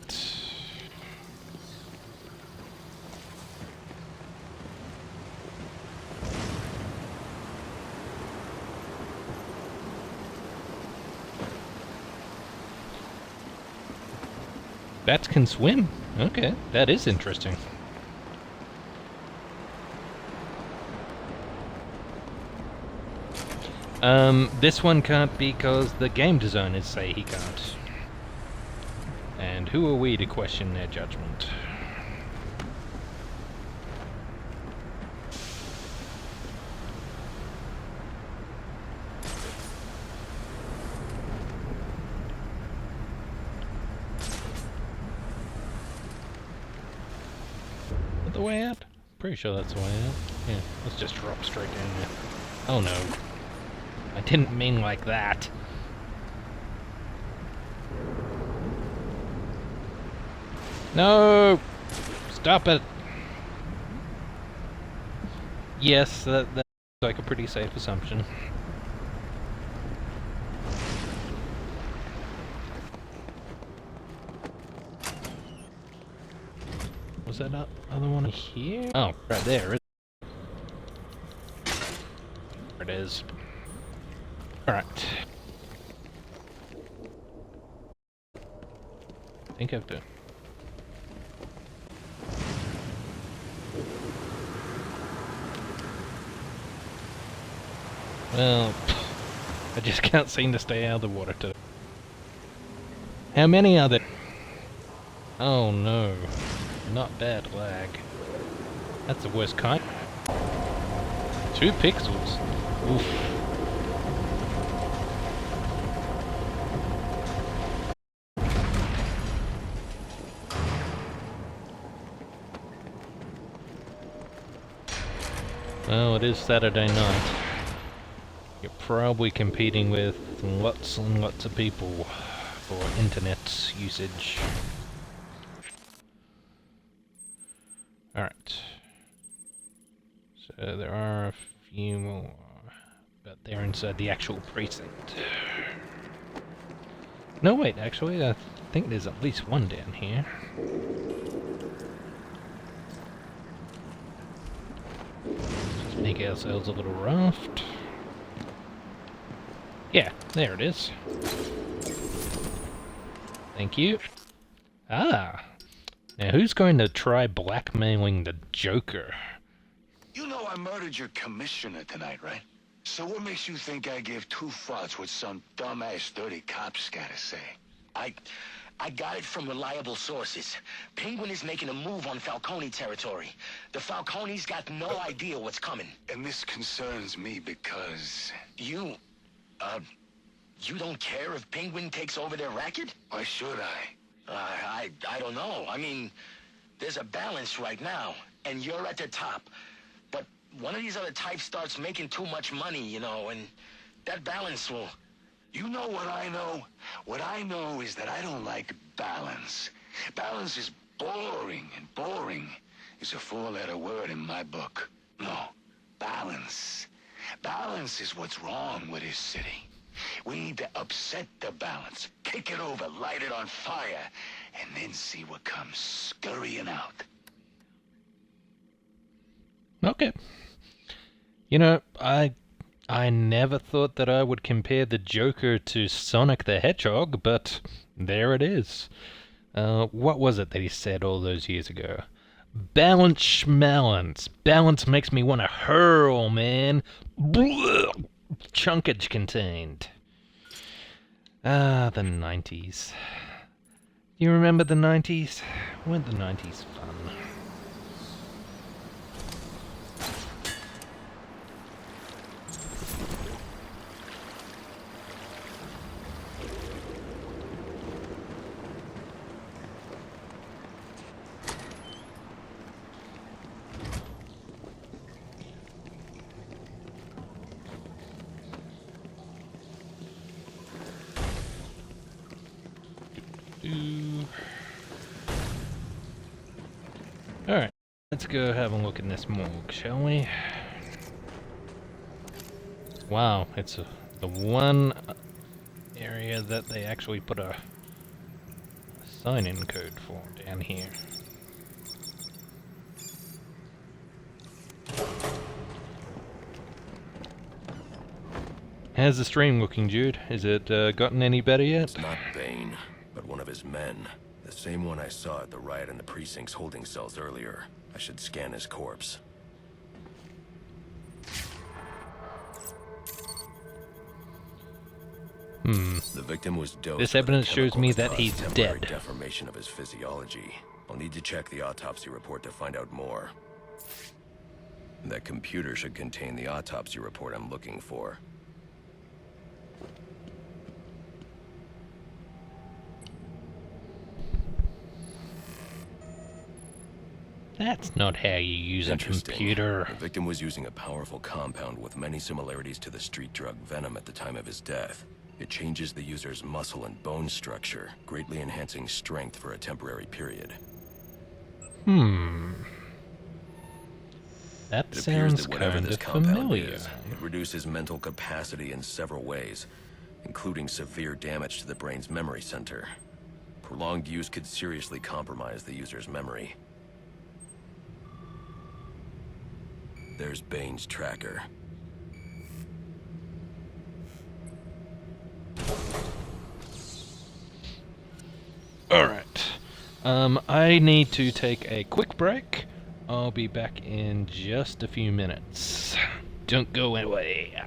Bats can swim? Okay, that is interesting. This one can't because the game designers say he can't. And who are we to question their judgment? The way out? Pretty sure that's the way out. Yeah, let's just drop straight down there. Oh no. I didn't mean like that. No! Stop it! Yes, that's like a pretty safe assumption. Was that other one here? Oh, right there. There it is. Alright. I think I have to... Well, I just can't seem to stay out of the water today. How many are there? Oh no. Not bad lag. That's the worst kind. 2 pixels. Oof. Well, it is Saturday night. You're probably competing with lots and lots of people for internet usage. Alright. So there are a few more, but they're inside the actual precinct. No, wait, actually, I think there's at least one down here. Let's make ourselves a little raft. Yeah, there it is. Thank you. Ah! Now who's going to try blackmailing the Joker? You know I murdered your commissioner tonight, right? So what makes you think I give 2 fucks what some dumbass dirty cop's gotta say? I got it from reliable sources. Penguin is making a move on Falcone territory. The Falcone's got no idea what's coming. And this concerns me because... You don't care if Penguin takes over their racket? Why should I? I don't know. I mean, there's a balance right now, and you're at the top. But one of these other types starts making too much money, you know, and that balance will... You know what I know? What I know is that I don't like balance. Balance is boring, and boring is a 4-letter word in my book. No, balance. Balance is what's wrong with this city. We need to upset the balance, kick it over, light it on fire, and then see what comes scurrying out. Okay. You know, I never thought that I would compare the Joker to Sonic the Hedgehog, but there it is. What was it that he said all those years ago? Balance schmalance. Balance makes me want to hurl, man. Blah. Chunkage contained. Ah, the 90s. Do you remember the 90s? Weren't the 90s fun? Alright, let's go have a look in this morgue, shall we? Wow, it's the one area that they actually put a sign-in code for down here. How's the stream looking, Jude? Is it gotten any better yet? It's not Bane, but one of his men. The same one I saw at the riot in the precinct's holding cells earlier. I should scan his corpse. The victim was dosed. This evidence with a shows me chemical that he's caused temporary dead. Deformation of his physiology. I'll need to check the autopsy report to find out more. That computer should contain the autopsy report I'm looking for. That's not how you use a computer. The victim was using a powerful compound with many similarities to the street drug Venom at the time of his death. It changes the user's muscle and bone structure, greatly enhancing strength for a temporary period. That It appears sounds that whatever kind this of compound familiar. is, it reduces mental capacity in several ways, including severe damage to the brain's memory center. Prolonged use could seriously compromise the user's memory. There's Bane's tracker. Alright. I need to take a quick break. I'll be back in just a few minutes. Don't go away.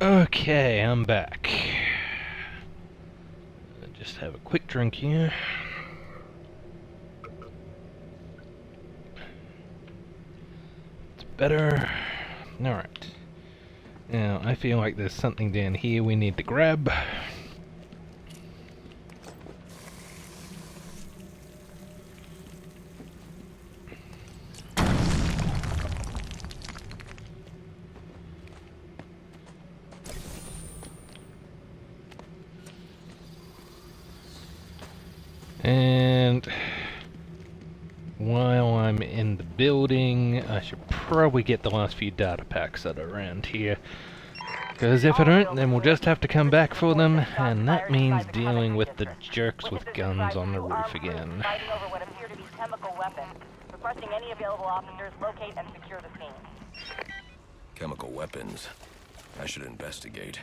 Okay, I'm back. Just have a quick drink here. It's better. Alright. Now, I feel like there's something down here we need to grab. And while I'm in the building, I should probably get the last few data packs that are around here. Because if I don't, then we'll just have to come back for them, and that means dealing with the jerks with guns on the roof again. Fighting over what appear to be chemical weapons. Requesting any available officers locate and secure the scene. Chemical weapons. I should investigate.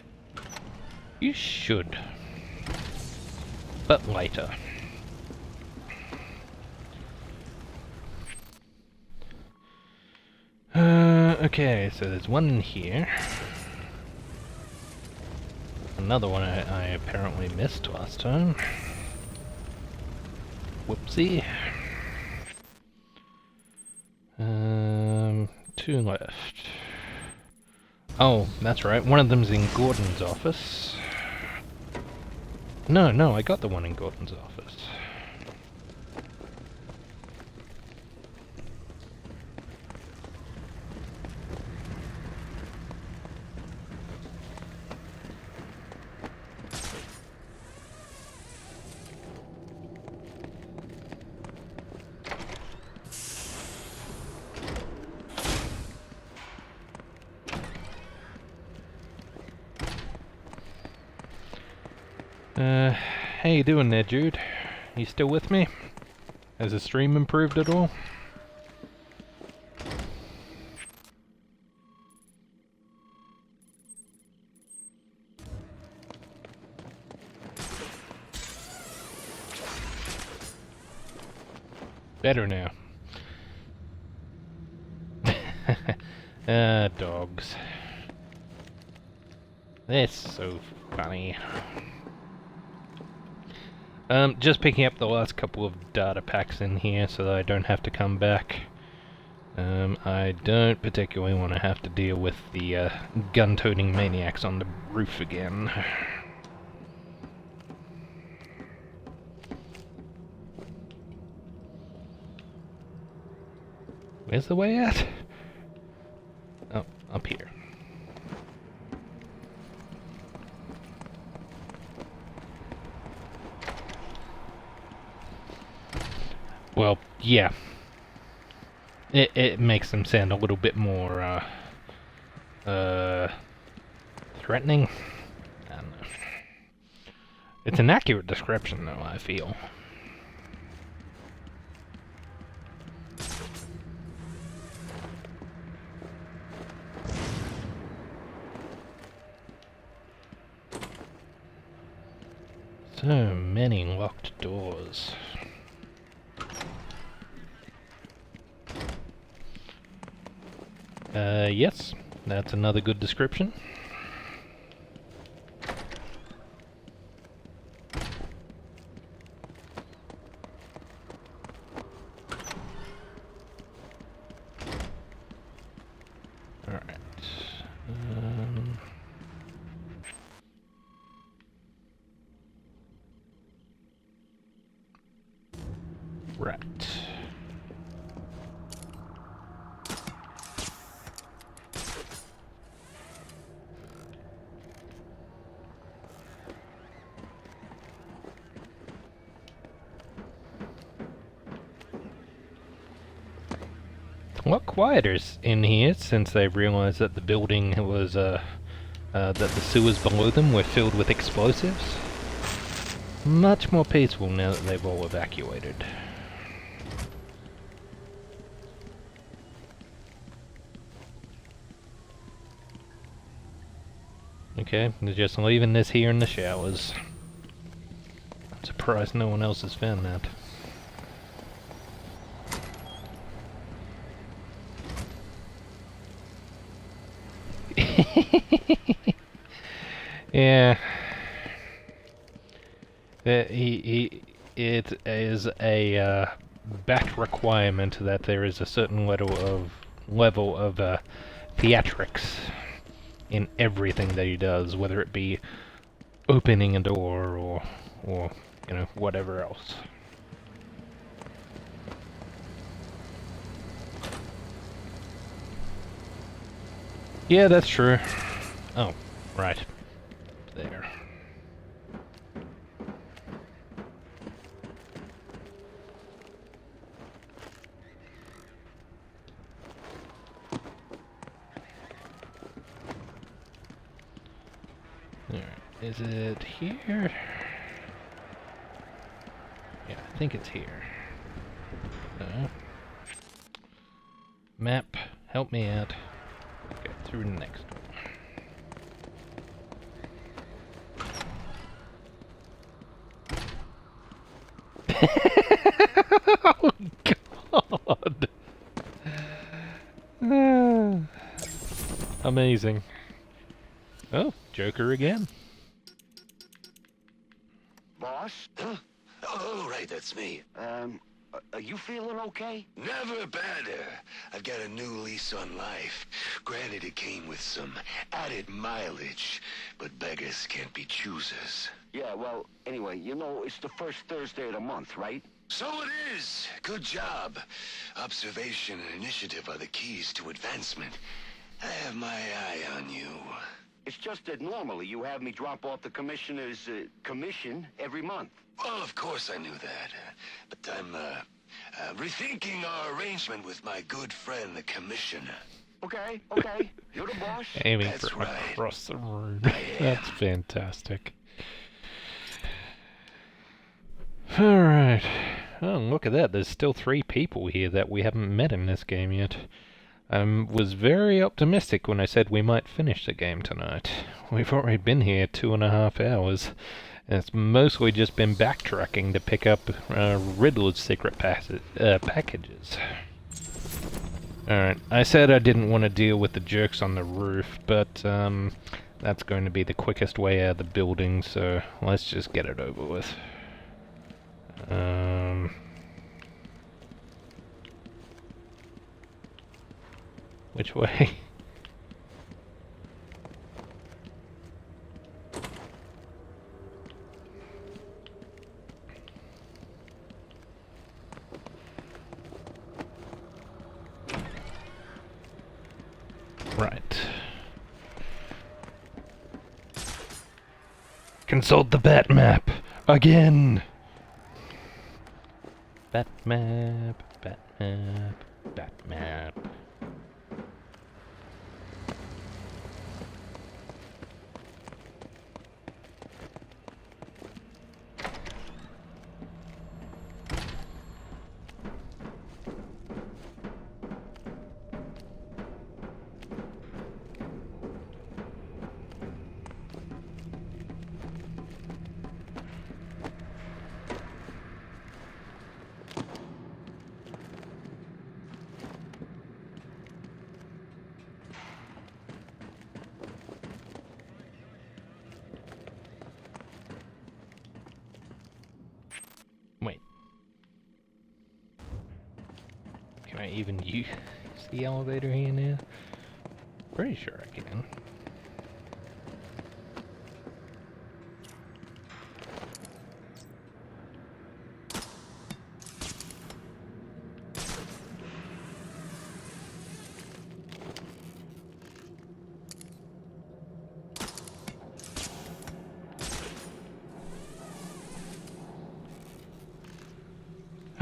You should. But later. Okay, so there's one in here. Another one I apparently missed last time. Whoopsie. Two left. Oh, that's right, one of them's in Gordon's office. No, I got the one in Gordon's office. How you doing there, Jude? You still with me? Has the stream improved at all? Better now. Dogs. That's so funny. Just picking up the last couple of data packs in here so that I don't have to come back. I don't particularly want to have to deal with the gun-toting maniacs on the roof again. Where's the way at? Oh, up here. Well, yeah. It makes them sound a little bit more, threatening? I don't know. It's an accurate description, though, I feel. So many locked doors. Yes, that's another good description. Alright. Right. A lot quieter in here since they realized that the building was, that the sewers below them were filled with explosives. Much more peaceful now that they've all evacuated. Okay, they're just leaving this here in the showers. I'm surprised no one else has found that. Yeah. It is a BAT requirement that there is a certain level of theatrics in everything that he does, whether it be opening a door or you know, whatever else. Yeah, that's true. Oh, right. There. Alright, is it here? Yeah, I think it's here. Map, help me out. Get through the next one. Oh God! Amazing. Oh, Joker again. Boss? Huh? Oh, right, that's me. Are you feeling okay? Never better. I've got a new lease on life. Granted, it came with some added mileage, but beggars can't be choosers. Yeah, well, anyway, you know, it's the first Thursday of the month, right? So it is. Good job. Observation and initiative are the keys to advancement. I have my eye on you. It's just that normally you have me drop off the commissioner's commission every month. Well, of course I knew that. But I'm rethinking our arrangement with my good friend, the commissioner. Okay, okay. You're the boss. Aiming That's for right. across the room. That's fantastic. Alright. Oh, look at that. There's still 3 people here that we haven't met in this game yet. I was very optimistic when I said we might finish the game tonight. We've already been here 2.5 hours. And it's mostly just been backtracking to pick up Riddler's secret packages. Alright, I said I didn't want to deal with the jerks on the roof, but that's going to be the quickest way out of the building, so let's just get it over with. Which way? Right. Consult the bat map again. Bat map, bat map, bat map. Wait. Can I even use the elevator here now? Pretty sure I can.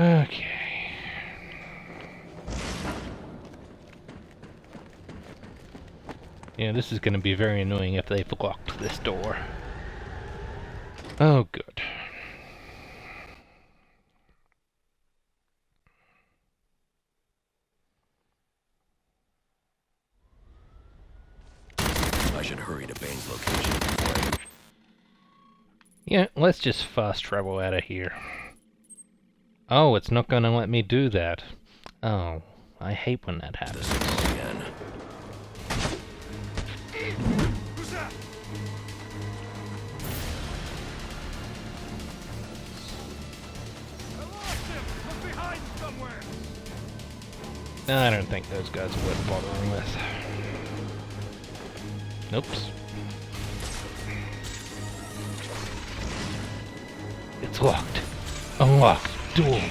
Okay. Yeah, this is going to be very annoying if they've locked this door. Oh, good. I should hurry to Bane's location. Yeah, let's just fast travel out of here. Oh, it's not going to let me do that. Oh, I hate when that happens. Again. Who's that? I lost him! Look behind somewhere! I don't think those guys are worth bothering with. Oops. It's locked. Unlocked door.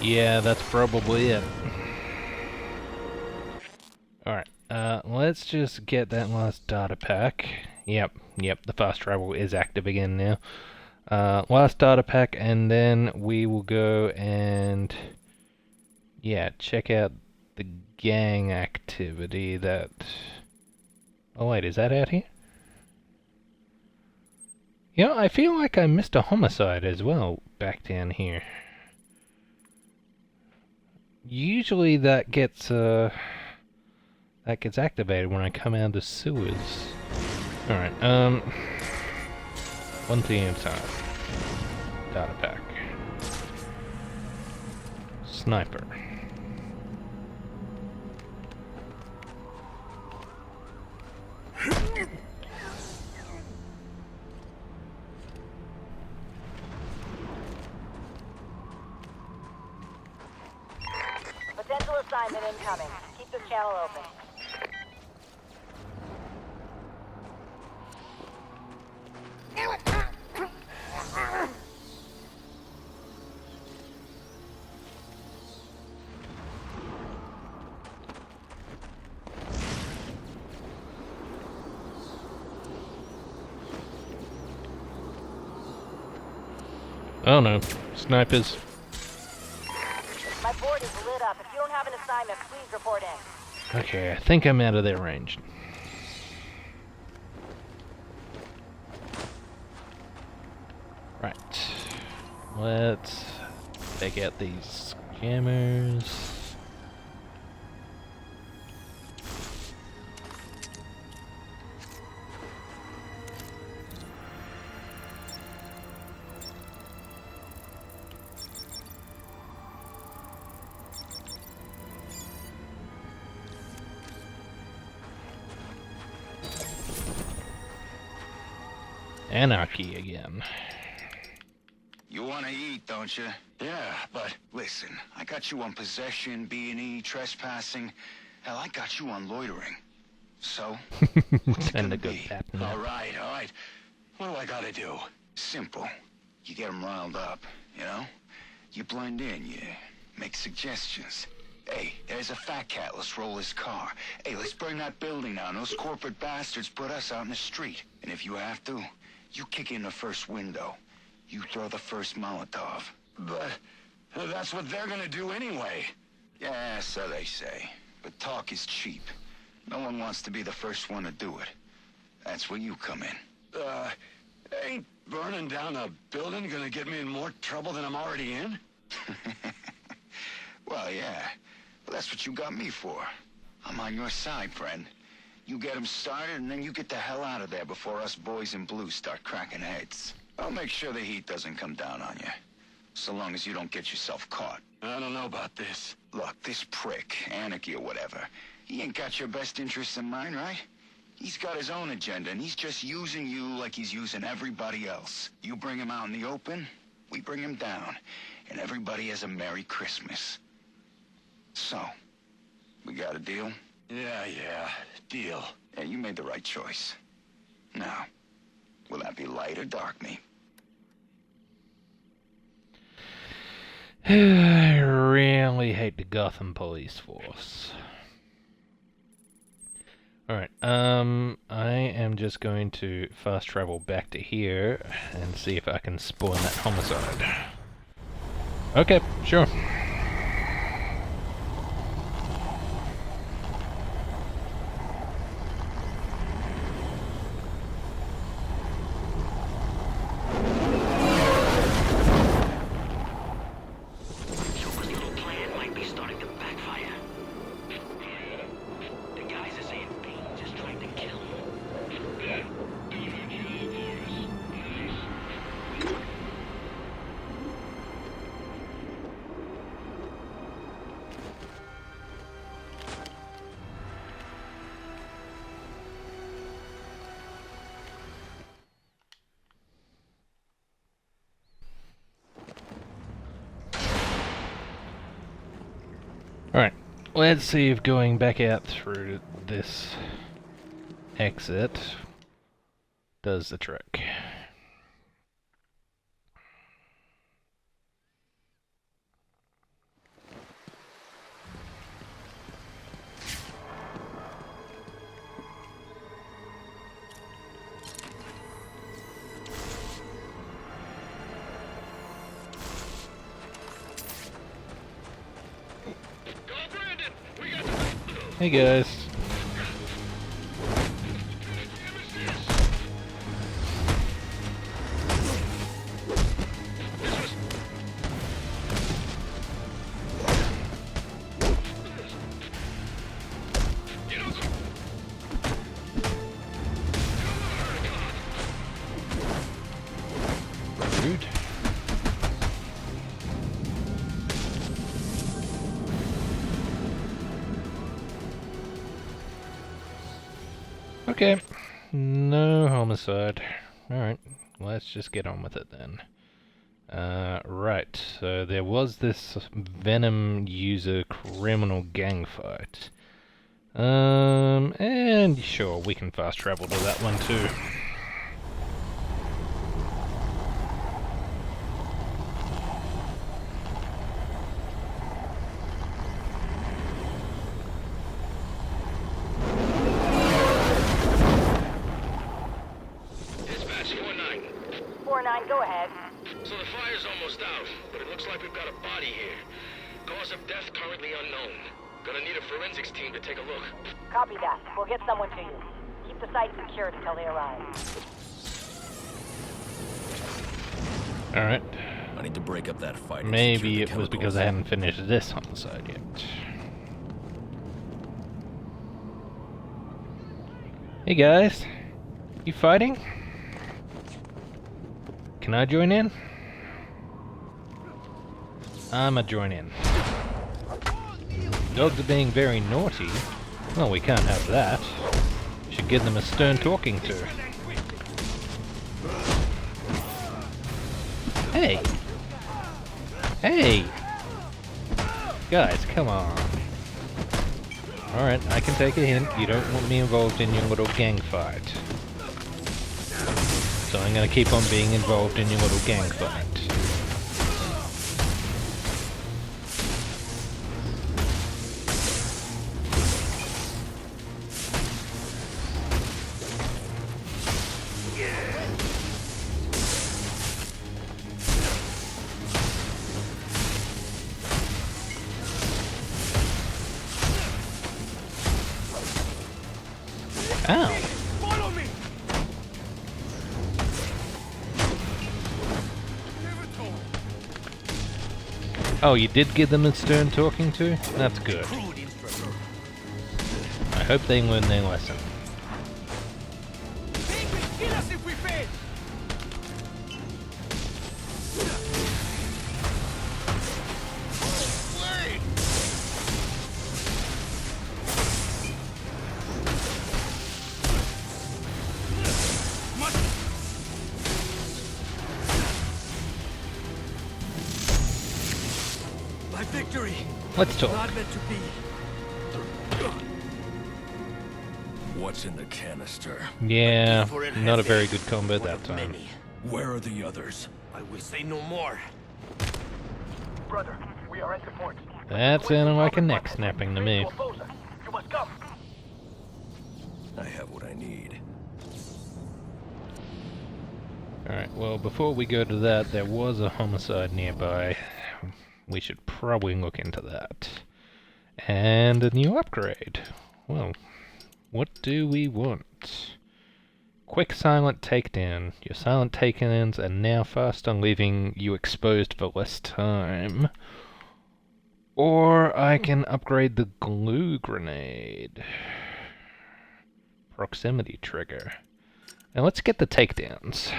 Yeah, that's probably it. Alright, let's just get that last data pack. Yep, the fast travel is active again now. Last data pack, and then we will go and, yeah, check out the gang activity that... Oh wait, is that out here? Yeah, I feel like I missed a homicide as well back down here. Usually that gets activated when I come out of the sewers. Alright, one thing at a time. Data pack. Sniper. Potential assignment incoming. Keep this channel open. Oh no, snipers. My board is lit up. If you don't have an assignment, please report in. Okay, I think I'm out of their range. Right. Let's take out these scammers. Anarchy again. You want to eat, don't you? Yeah, but listen, I got you on possession, B&E, trespassing. Hell, I got you on loitering. So, what's it gonna be? All right. What do I gotta do? Simple. You get them riled up, you know? You blend in, you make suggestions. Hey, there's a fat cat, let's roll his car. Hey, let's burn that building down. Those corporate bastards put us out in the street. And if you have to, you kick in the first window. You throw the first Molotov. But that's what they're gonna do anyway. Yeah, so they say. But talk is cheap. No one wants to be the first one to do it. That's where you come in. Ain't burning down a building gonna get me in more trouble than I'm already in? Well, yeah. But that's what you got me for. I'm on your side, friend. You get them started, and then you get the hell out of there before us boys in blue start cracking heads. I'll make sure the heat doesn't come down on you. So long as you don't get yourself caught. I don't know about this. Look, this prick, Anarchy or whatever, he ain't got your best interests in mind, right? He's got his own agenda, and he's just using you like he's using everybody else. You bring him out in the open, we bring him down, and everybody has a Merry Christmas. So, we got a deal? Yeah, deal. Yeah, you made the right choice. Now, will that be light or dark me? I really hate the Gotham Police Force. Alright, I am just going to fast travel back to here and see if I can spawn that homicide. Okay, sure. let's see if going back out through this exit does the trick. Hey guys. Rude. Okay, no homicide. Alright, let's just get on with it then. Right, so there was this Venom user criminal gang fight. And sure, we can fast travel to that one too. Go ahead. So the fire's almost out, but it looks like we've got a body here. Cause of death currently unknown. Gonna need a forensics team to take a look. Copy that. We'll get someone to you. Keep the site secured until they arrive. Alright. I need to break up that fight. Maybe it was because I hadn't finished this homicide yet. Hey guys. You fighting? Can I join in? I'ma join in. Dogs are being very naughty. Well, we can't have that. We should give them a stern talking to. Hey! Hey! Guys, come on. Alright, I can take a hint. You don't want me involved in your little gang fight. So I'm gonna keep on being involved in your little gang fight. Ow! Follow me! Oh, you did give them a stern talking to? That's good. I hope they learn their lesson. Kill us if we fail! Victory. Let's talk. Not meant to be. What's in the canister? Yeah, not a very good combo that time. Where are the others? I will say no more. Brother, we are at the port. That sounded like a neck snapping to me. You must come. I have what I need. Alright, well, before we go to that, there was a homicide nearby. We should probably look into that. And a new upgrade. Well, what do we want? Quick silent takedown. Your silent takedowns are now faster, leaving you exposed for less time. Or I can upgrade the glue grenade. Proximity trigger. Now let's get the takedowns.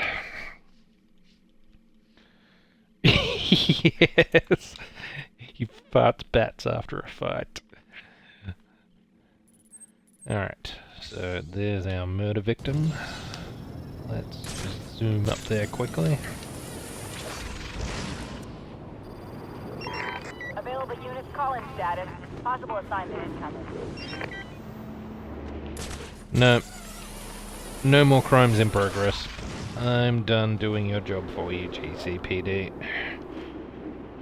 Yes! He farts bats after a fight. Alright, so there's our murder victim. Let's just zoom up there quickly. Available units Call-in status. Possible assignment incoming. No. No more crimes in progress. I'm done doing your job for you, GCPD.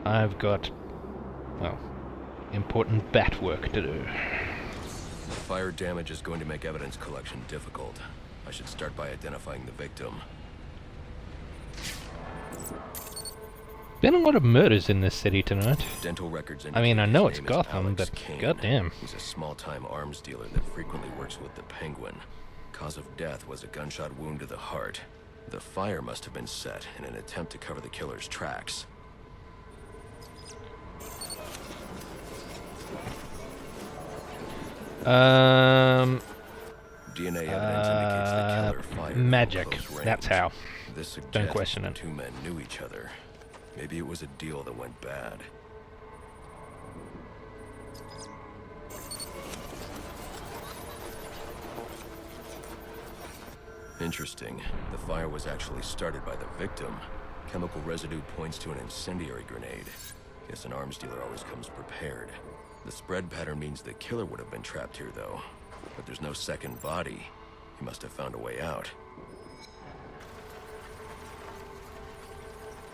I've got, well, important bat work to do. Fire damage is going to make evidence collection difficult. I should start by identifying the victim. Been a lot of murders in this city tonight. Dental records I mean, I know it's indicate his name is Gotham, Alex but Kane. goddamn. He's a small-time arms dealer that frequently works with the Penguin. Cause of death was a gunshot wound to the heart. The fire must have been set in an attempt to cover the killer's tracks. DNA evidence indicates the killer fired from magic. close range. That's how. This suggests Don't question the it. two men knew each other. Maybe it was a deal that went bad. Interesting. The fire was actually started by the victim. Chemical residue points to an incendiary grenade. Guess an arms dealer always comes prepared. The spread pattern means the killer would have been trapped here, though. But there's no second body. He must have found a way out.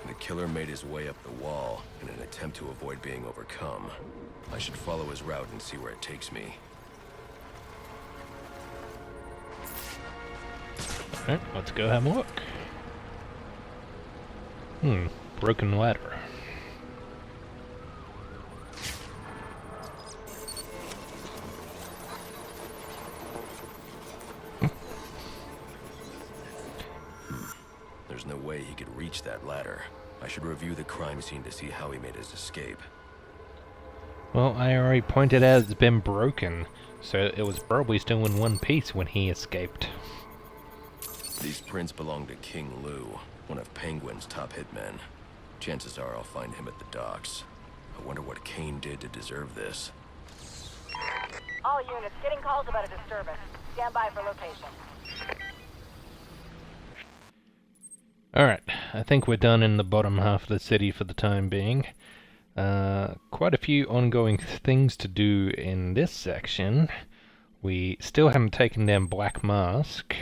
The killer made his way up the wall in an attempt to avoid being overcome. I should follow his route and see where it takes me. Alright, let's go have a look. Broken ladder. There's no way he could reach that ladder. I should review the crime scene to see how he made his escape. Well, I already pointed out it's been broken, so it was probably still in one piece when he escaped. These prints belong to King Lou, one of Penguin's top hitmen. Chances are I'll find him at the docks. I wonder what Kane did to deserve this. All units, getting calls about a disturbance. Stand by for location. Alright, I think we're done in the bottom half of the city for the time being. Quite a few ongoing things to do in this section. We still haven't taken down Black Mask.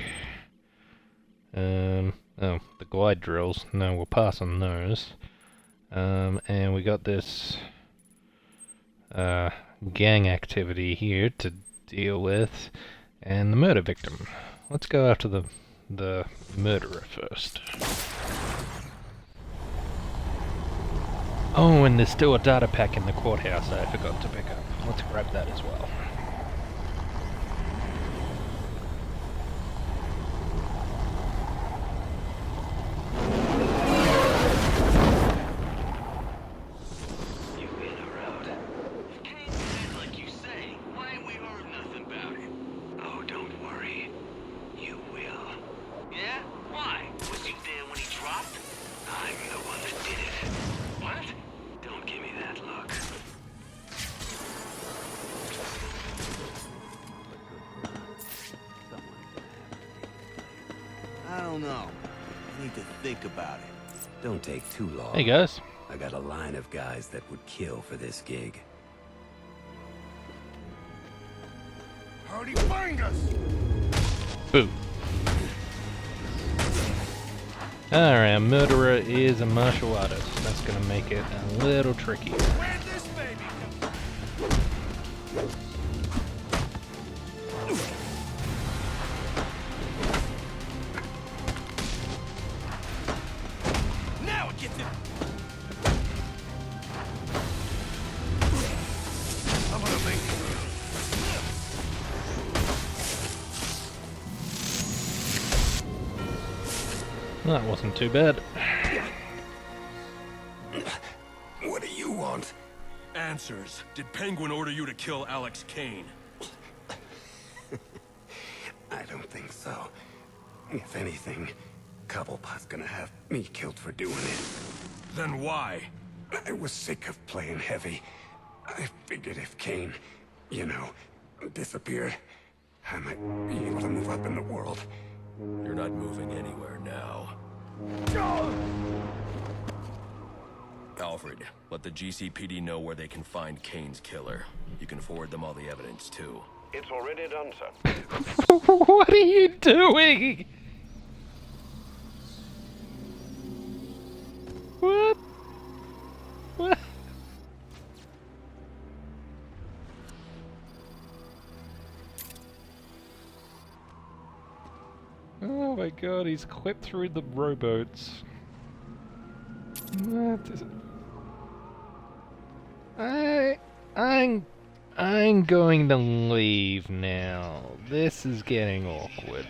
Oh, the glide drills. No, we'll pass on those. And we got this gang activity here to deal with, and the murder victim. Let's go after the murderer first. Oh, and there's still a data pack in the courthouse that I forgot to pick up. Let's grab that as well. I don't know. I need to think about it. Don't take too long. Hey guys. I got a line of guys that would kill for this gig. How'd he find us? Boo. Alright, a murderer is a martial artist. That's gonna make it a little tricky. Where'd this baby come? Now it gets it. I'm gonna make it. That wasn't too bad. What do you want? Answers. Did Penguin order you to kill Alex Kane? I don't think so. If anything, Cobblepot's gonna have me killed for doing it. Then why? I was sick of playing heavy. I figured if Kane, you know, disappeared, I might be able to move up in the world. You're not moving anywhere now. Alfred, let the GCPD know where they can find Kane's killer. You can forward them all the evidence, too. It's already done, sir. What are you doing? What? What? Oh my god, he's clipped through the rowboats. What is it? I'm going to leave now. This is getting awkward.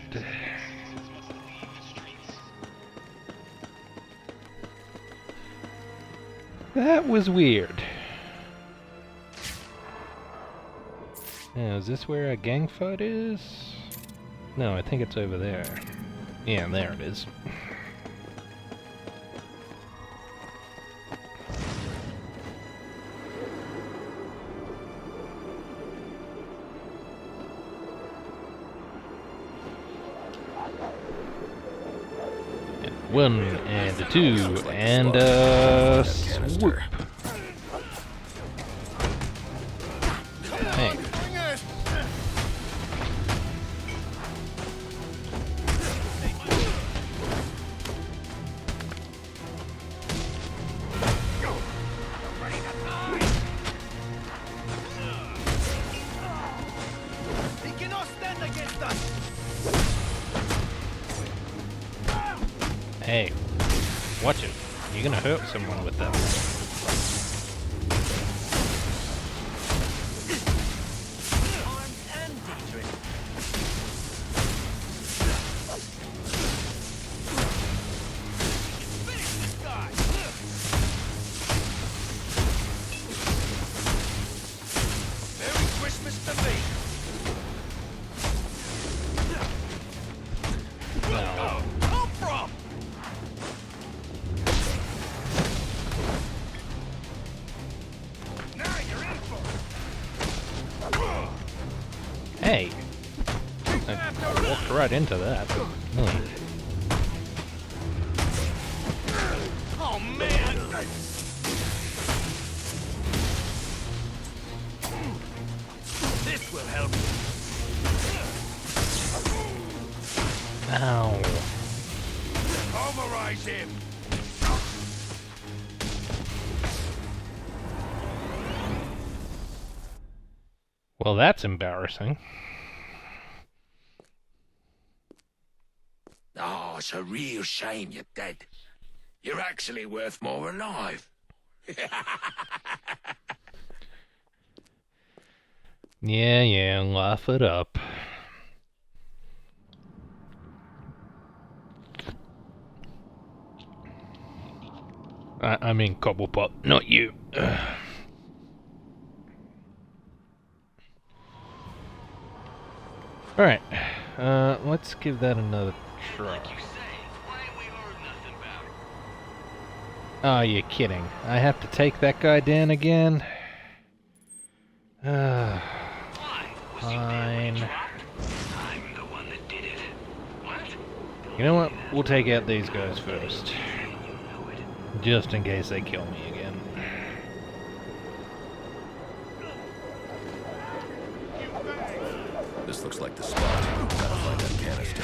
That was weird. Now, is this where our gang fight is? No, I think it's over there. Yeah, there it is. One and a two and a swoop. Hey. He cannot stand against us. Hey, watch it. You're gonna hurt someone with that. Merry Christmas to me. No. Come from? Now you're in for it. Hey. I walked right into that. Oh man! This will help. Ow. Pulverize him. Well, that's embarrassing. Oh, it's a real shame you're dead. You're actually worth more alive. Yeah, laugh it up. I mean Cobblepot, not you. Alright, let's give that another try. Oh, you're kidding. I have to take that guy down again? Fine. You know what? We'll take out these guys first. Just in case they kill me again. This looks like the spot. Gotta find that canister.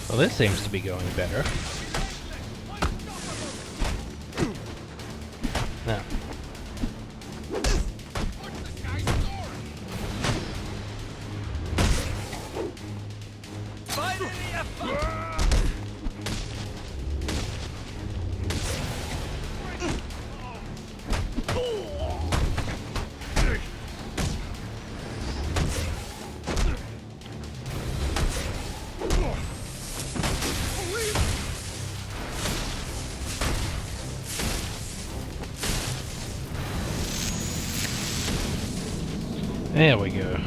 Well, this seems to be going better. Now. There we go.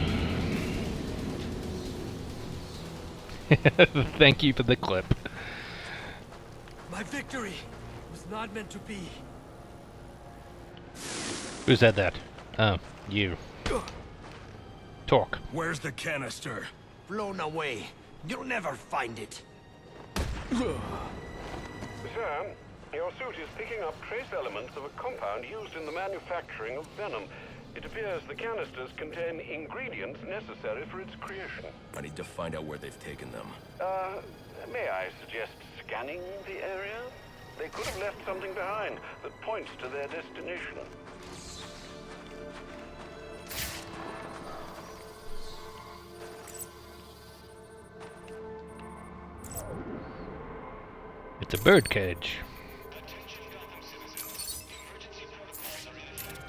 Thank you for the clip. My victory was not meant to be. Who said that? Oh, you. Talk. Where's the canister? Blown away. You'll never find it. Sir, your suit is picking up trace elements of a compound used in the manufacturing of venom. It appears the canisters contain ingredients necessary for its creation. I need to find out where they've taken them. May I suggest scanning the area? They could have left something behind that points to their destination. It's a birdcage.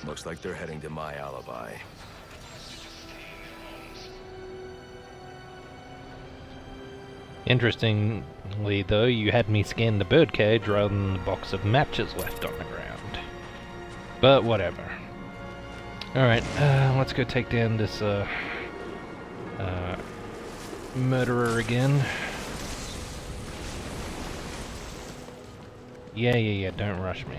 Looks like they're heading to my alibi. Interestingly, though, you had me scan the birdcage rather than the box of matches left on the ground. But whatever. Alright, let's go take down this murderer again. Yeah, don't rush me.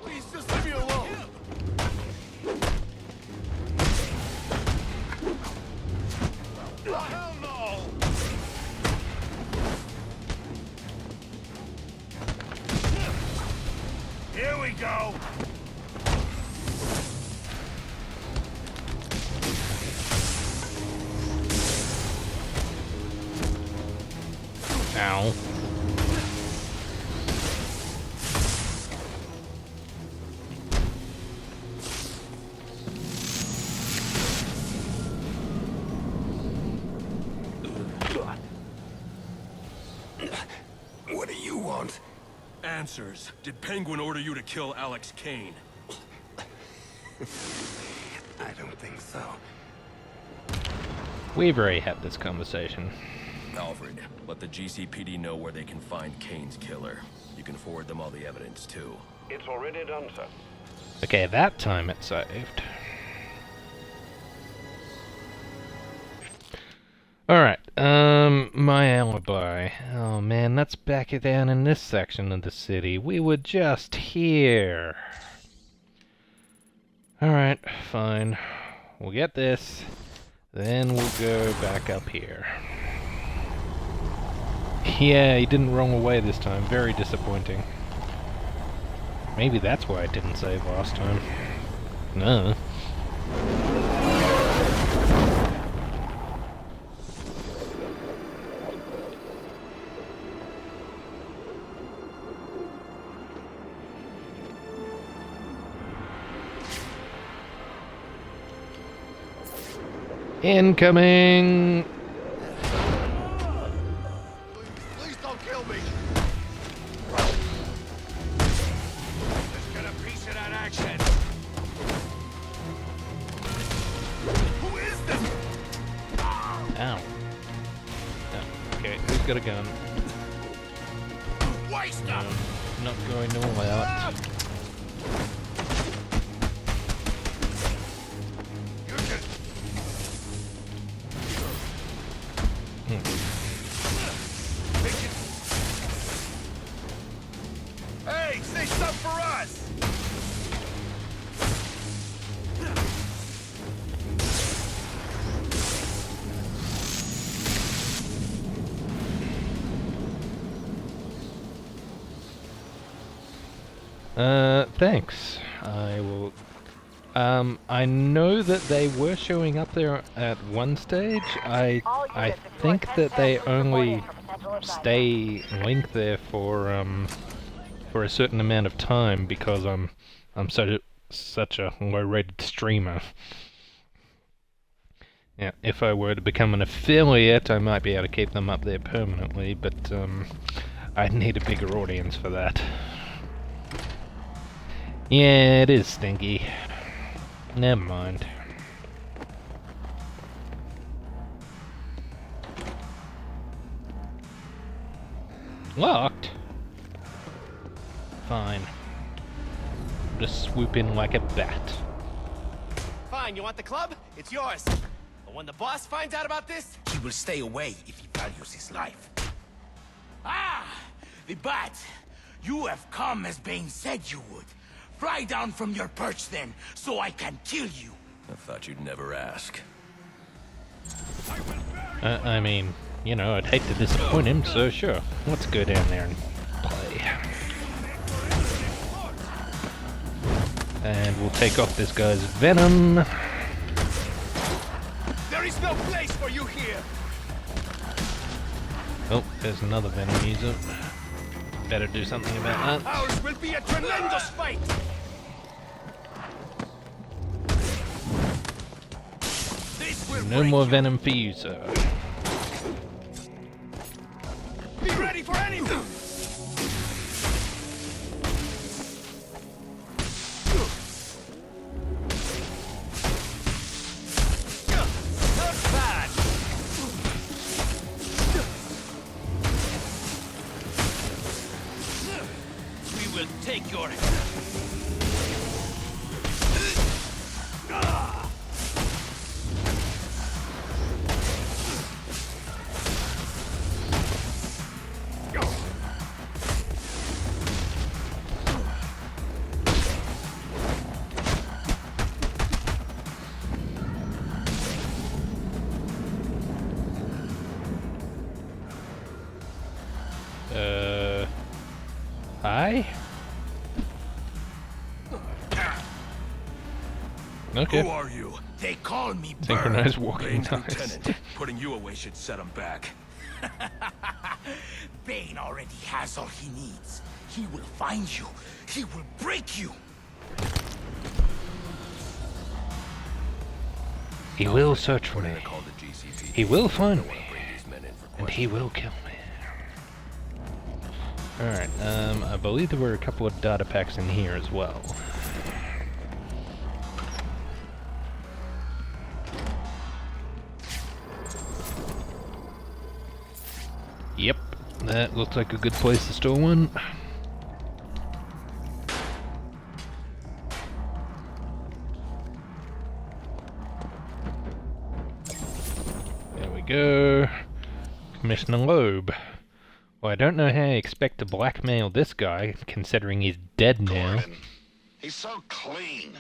Please just leave me alone. Hell no! Here we go. Ow. What do you want? Answers. Did Penguin order you to kill Alex Kane? I don't think so. We've already had this conversation. Alfred, let the GCPD know where they can find Kane's killer. You can forward them all the evidence, too. It's already done, sir. Okay, that time it saved. Alright, my alibi. Oh man, let's back it down in this section of the city. We were just here. Alright, fine. We'll get this, then we'll go back up here. Yeah, he didn't run away this time. Very disappointing. Maybe that's why I didn't save last time. No. Incoming! Please don't kill me. Let's get a piece of that action. Who is this? Ow. Oh, okay, who's got a gun? Waste them. Not going to allow it. Hey, say something for us! Thanks. I will... I know that they were showing up there at one stage. I think that they only stay linked there for a certain amount of time because I'm such a low-rated streamer. Yeah, if I were to become an affiliate, I might be able to keep them up there permanently, but I'd need a bigger audience for that. Yeah, it is stinky. Never mind. Locked? Fine. Just swoop in like a bat. Fine, you want the club? It's yours. But when the boss finds out about this, He will stay away if he values his life. ah, The Bat! You have come as Bane said you would. Fly down from your perch then, so I can kill you. I thought you'd never ask. I mean, you know, I'd hate to disappoint him, so sure. Let's go down there and play. And we'll take off this guy's venom. there is no place for you here. Oh, there's another venom user. Better do something about that. Ours will be a tremendous fight. This will No more venom for you, sir. be ready for anything. Not bad. We will take your Hi? Okay. Who are you? They call me Synchronized Bird. walking Bane's knives. lieutenant. Putting you away should set him back. Bane already has all he needs. He will find you. He will break you. He will search for me. He will find me. And he will kill me. Alright, I believe there were a couple of data packs in here as well. Yep, that looks like a good place to store one. There we go. Commissioner Loeb. Well, I don't know how you expect to blackmail this guy, considering he's dead now. Gordon, he's so clean.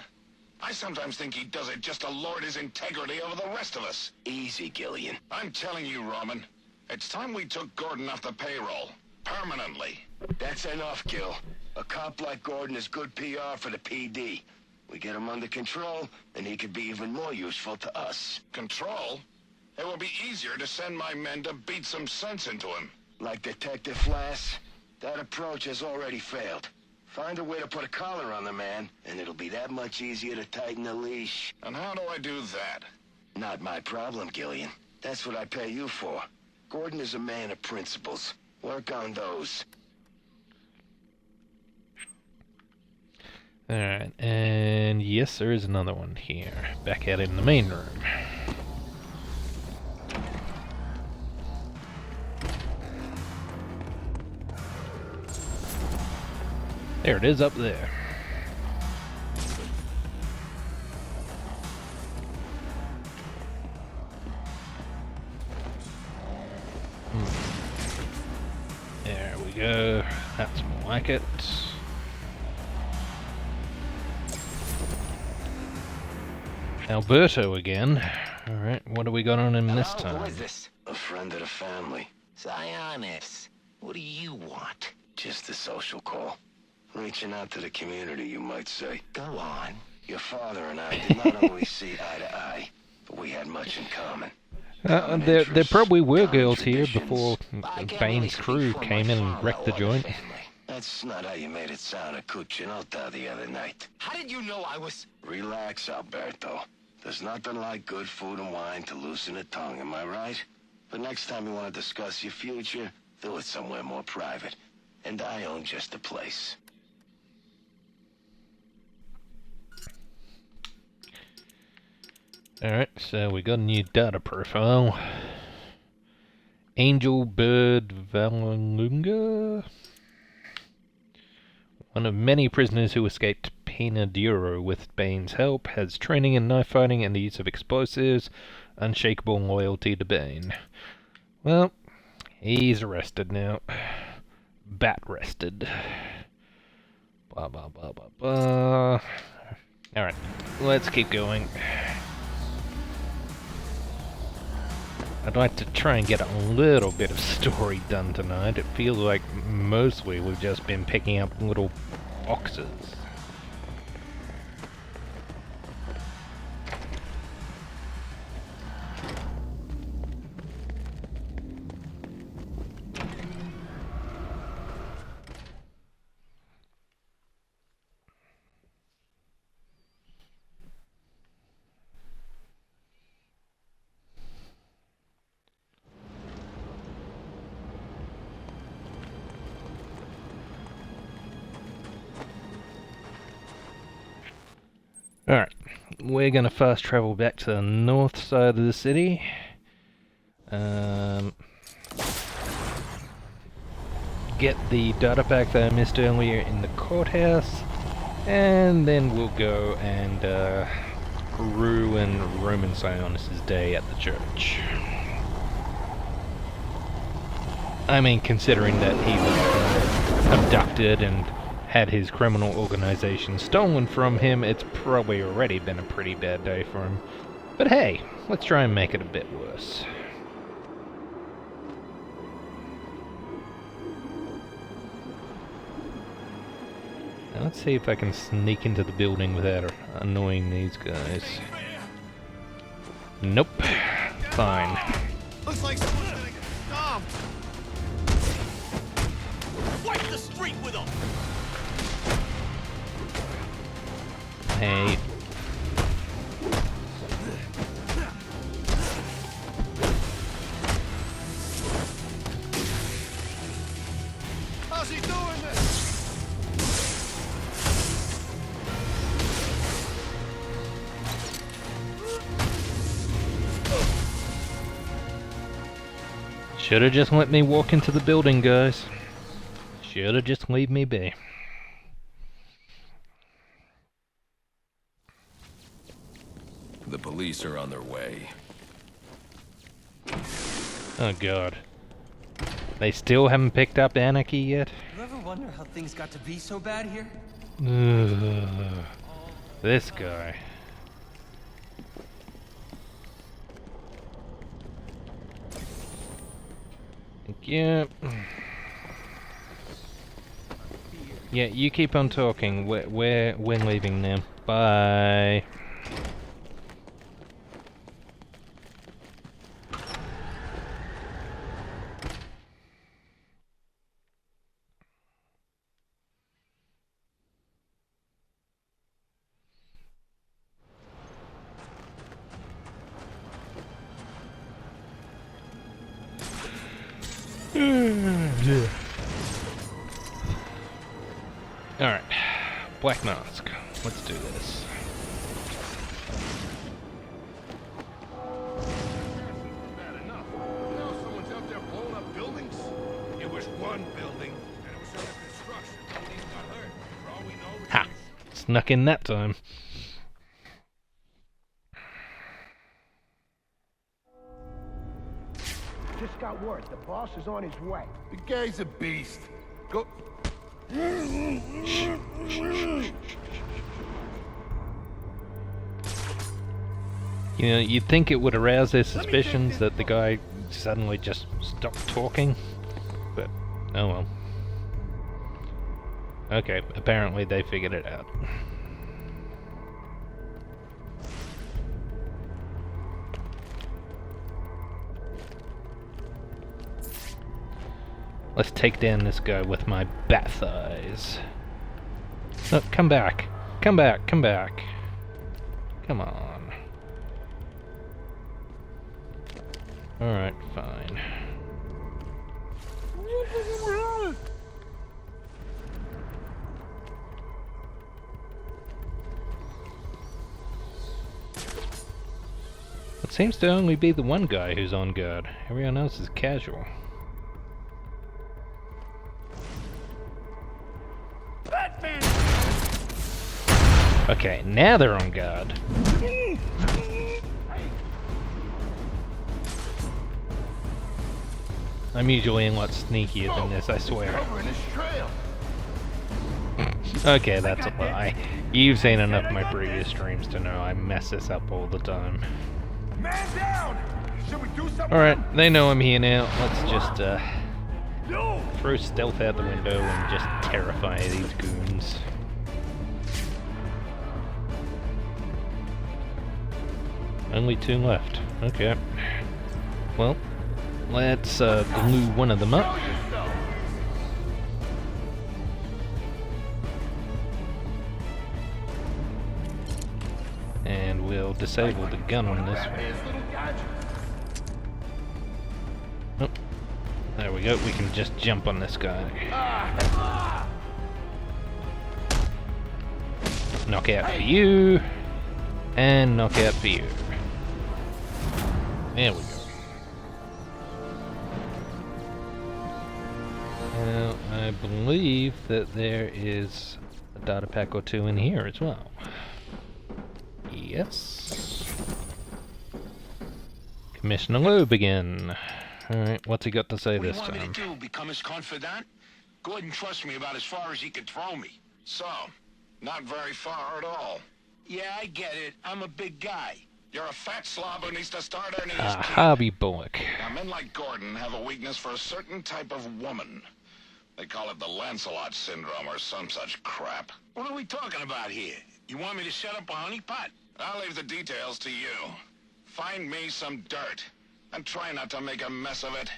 I sometimes think he does it just to lord his integrity over the rest of us. Easy, Gillian. I'm telling you, Roman, it's time we took Gordon off the payroll. Permanently. That's enough, Gil. A cop like Gordon is good PR for the PD. We get him under control, and he could be even more useful to us. Control? It will be easier to send my men to beat some sense into him. Like Detective Flass, that approach has already failed. Find a way to put a collar on the man, and it'll be that much easier to tighten the leash. And how do I do that? Not my problem, Gillian. That's what I pay you for. Gordon is a man of principles. Work on those. Alright, and yes, there is another one here. Back out in the main room. There it is up there. There we go. That's more like it. Alberto again. Alright, what do we got on him this time? Who is this? A friend of the family. Sionis. What do you want? Just a social call. Reaching out to the community, you might say. Go on. Your father and I did not always see eye to eye, but we had much in common. There probably were girls here before Bane's crew came in and wrecked the joint. That's not how you made it sound at Cuccinota the other night. How did you know I was... Relax, Alberto. There's nothing like good food and wine to loosen a tongue, am I right? But next time you want to discuss your future, do it somewhere more private. And I own just the place. Alright, so we got a new data profile. Angel Bird Valunga? One of many prisoners who escaped Pena Duro with Bane's help, has training in knife fighting and the use of explosives, unshakable loyalty to Bane. Well, he's arrested now. Bat rested. Blah blah blah blah blah. Alright, let's keep going. I'd like to try and get a little bit of story done tonight. It feels like mostly we've just been picking up little boxes. Alright, we're gonna fast travel back to the north side of the city. Get the data pack that I missed earlier in the courthouse, and then we'll go and ruin Roman Sionis' day at the church. I mean, considering that he was abducted and had his criminal organization stolen from him, it's probably already been a pretty bad day for him. But hey, let's try and make it a bit worse. Now let's see if I can sneak into the building without annoying these guys. Nope. Fine. Looks like someone's gonna get stomped. Wipe the street with them. Hey. How's he doing this? Should've just let me walk into the building, guys. Should've just leave me be. The police are on their way. Oh god. They still haven't picked up Anarchy yet? You ever wonder how things got to be so bad here? Ugh. This guy. Yeah. Yeah, you keep on talking. We're leaving now. Bye. Alright, Black Mask. Let's do this. Bad enough. Now someone's out there blowing up buildings. It was one building, and it was under construction. Nobody got hurt. For all we know, Ha! Snuck in that time. Just got word. The boss is on his way. the guy's a beast. Go. You know, you'd think it would arouse their suspicions that the guy suddenly just stopped talking, but oh well. Okay, apparently they figured it out. Let's take down this guy with my bat thighs. No, come back. Come back, come back. Come on. Alright, fine. seems to only be the one guy who's on guard. Everyone else is casual. Okay, now they're on guard. I'm usually a lot sneakier than this, I swear. Okay, that's a lie. You've seen enough of my previous streams to know I mess this up all the time. Man down! Should we do something? Alright, they know I'm here now. Let's just throw stealth out the window and just terrify these goons. Only 2 left. Okay. Well, let's glue one of them up. And we'll disable the gun on this one. Oh, there we go. We can just jump on this guy. Knockout for you. And knockout for you. There we go. Now, I believe that there is a data pack or 2 in here as well. Yes. Commissioner Loeb again. Alright, what's he got to say this time? What do you want me to do? Become his confidant? Gordon trusts me about as far as he could throw me. So, not very far at all. Yeah, I get it. I'm a big guy. You're a fat slob who needs to start earning his keep. Harvey Bullock. Now, men like Gordon have a weakness for a certain type of woman. They call it the Lancelot syndrome or some such crap. What are we talking about here? You want me to set up a honeypot? I'll leave the details to you. Find me some dirt, and try not to make a mess of it.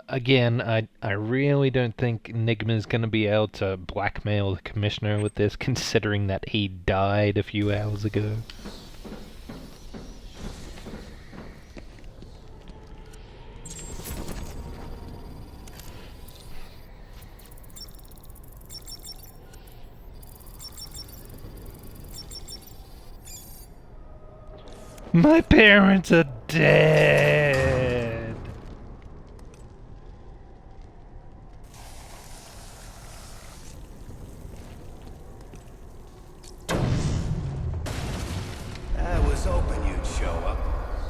Again, I really don't think Enigma's gonna be able to blackmail the Commissioner with this, considering that he died a few hours ago. My parents are dead. I was hoping you'd show up.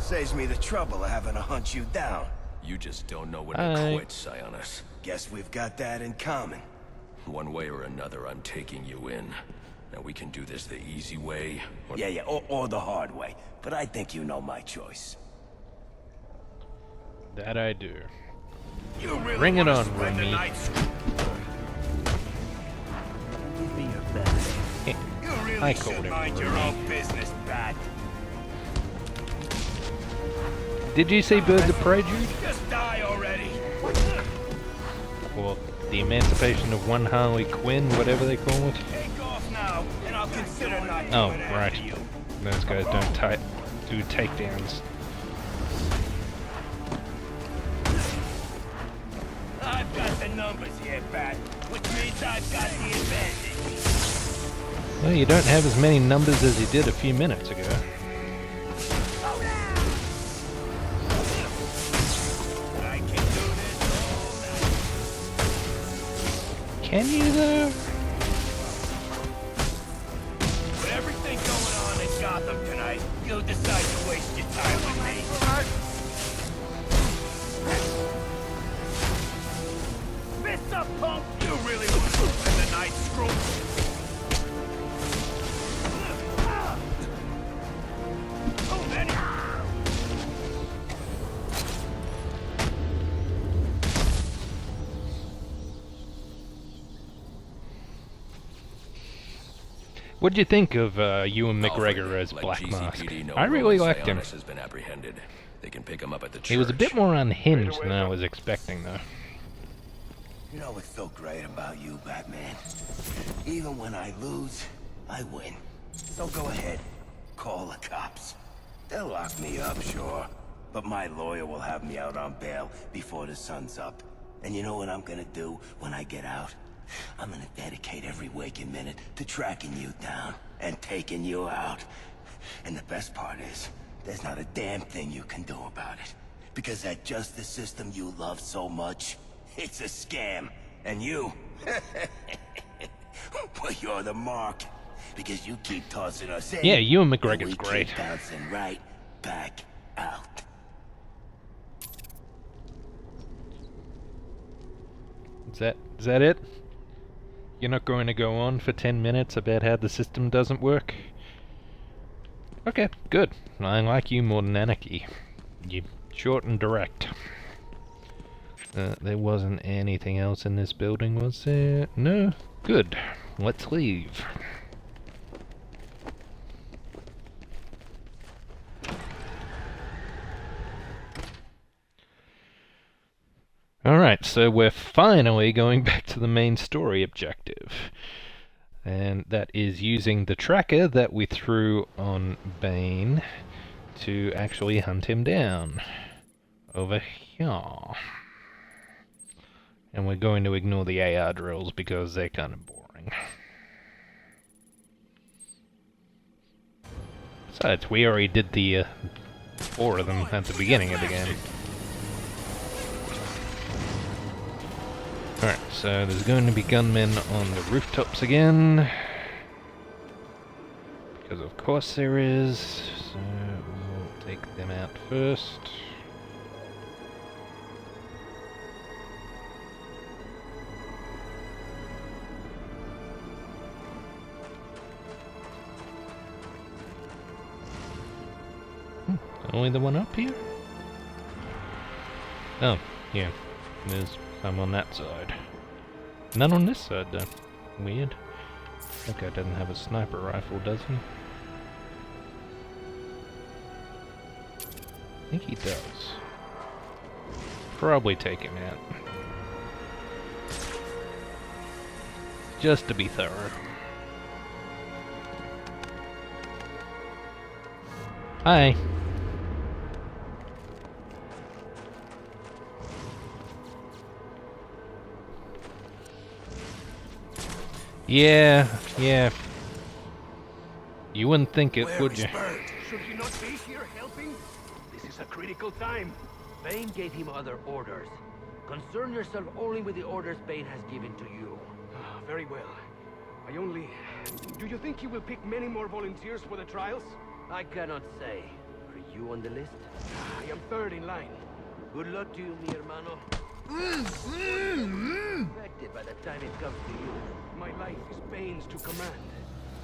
Saves me the trouble of having to hunt you down. You just don't know when to quit, Sionis. Guess we've got that in common. One way or another, I'm taking you in. Now we can do this the easy way, or... Yeah, or the hard way. But I think you know my choice. That I do. You really Bring it on, spend the Remy. night Give me your best. You really I called should him mind your Remy. own business, Bat. Did you see Birds of Prey, Jude? Just die already. Or the Emancipation of One Harley Quinn, whatever they call it? Take off now, and I'll consider not Oh, doing it right. after you. Those guys don't do takedowns. I've got the numbers here, Bat, which means I've got the advantage. Well, you don't have as many numbers as you did a few minutes ago. I can do this all night. Can you, though? With everything going on in Gotham tonight, you'll decide to waste your time with me. Fist up, punk! You really want to spend the night screwing? Oh, man! What'd you think of Ewan McGregor as Black Mask? I really liked him. Has been apprehended. They can pick him up at the church. He was a bit more unhinged than I was expecting, though. You know what's so great about you, Batman? Even when I lose, I win. So go ahead, call the cops. They'll lock me up, sure. But my lawyer will have me out on bail before the sun's up. And you know what I'm gonna do when I get out? I'm gonna dedicate every waking minute to tracking you down and taking you out. And the best part is, there's not a damn thing you can do about it. Because that justice system you love so much, it's a scam. And you, well, you're the mark. Because you keep tossing us in. Yeah, Ewan McGregor's and we great. Keep bouncing right back out. Is that it? You're not going to go on for 10 minutes about how the system doesn't work? Okay, good. I like you more than Anarchy. You're short and direct. There wasn't anything else in this building, was there? No? Good. Let's leave. Alright, so we're finally going back to the main story objective. And that is using the tracker that we threw on Bane to actually hunt him down. Over here. And we're going to ignore the AR drills because they're kind of boring. Besides, we already did the 4 of them at the beginning of the game. Alright, so there's going to be gunmen on the rooftops again. Because of course there is. So we'll take them out first. Only the one up here? Oh, yeah. There's some on that side. None on this side, though. Weird. That guy doesn't have a sniper rifle, does he? I think he does. Probably take him out. Just to be thorough. Hi. Yeah. You wouldn't think it, would you? Should he not be here helping? This is a critical time. Bane gave him other orders. Concern yourself only with the orders Bane has given to you. Very well. Do you think he will pick many more volunteers for the trials? I cannot say. Are you on the list? I am third in line. Good luck to you, mi hermano. Affected by the time it comes to you. My life is Bane's to command.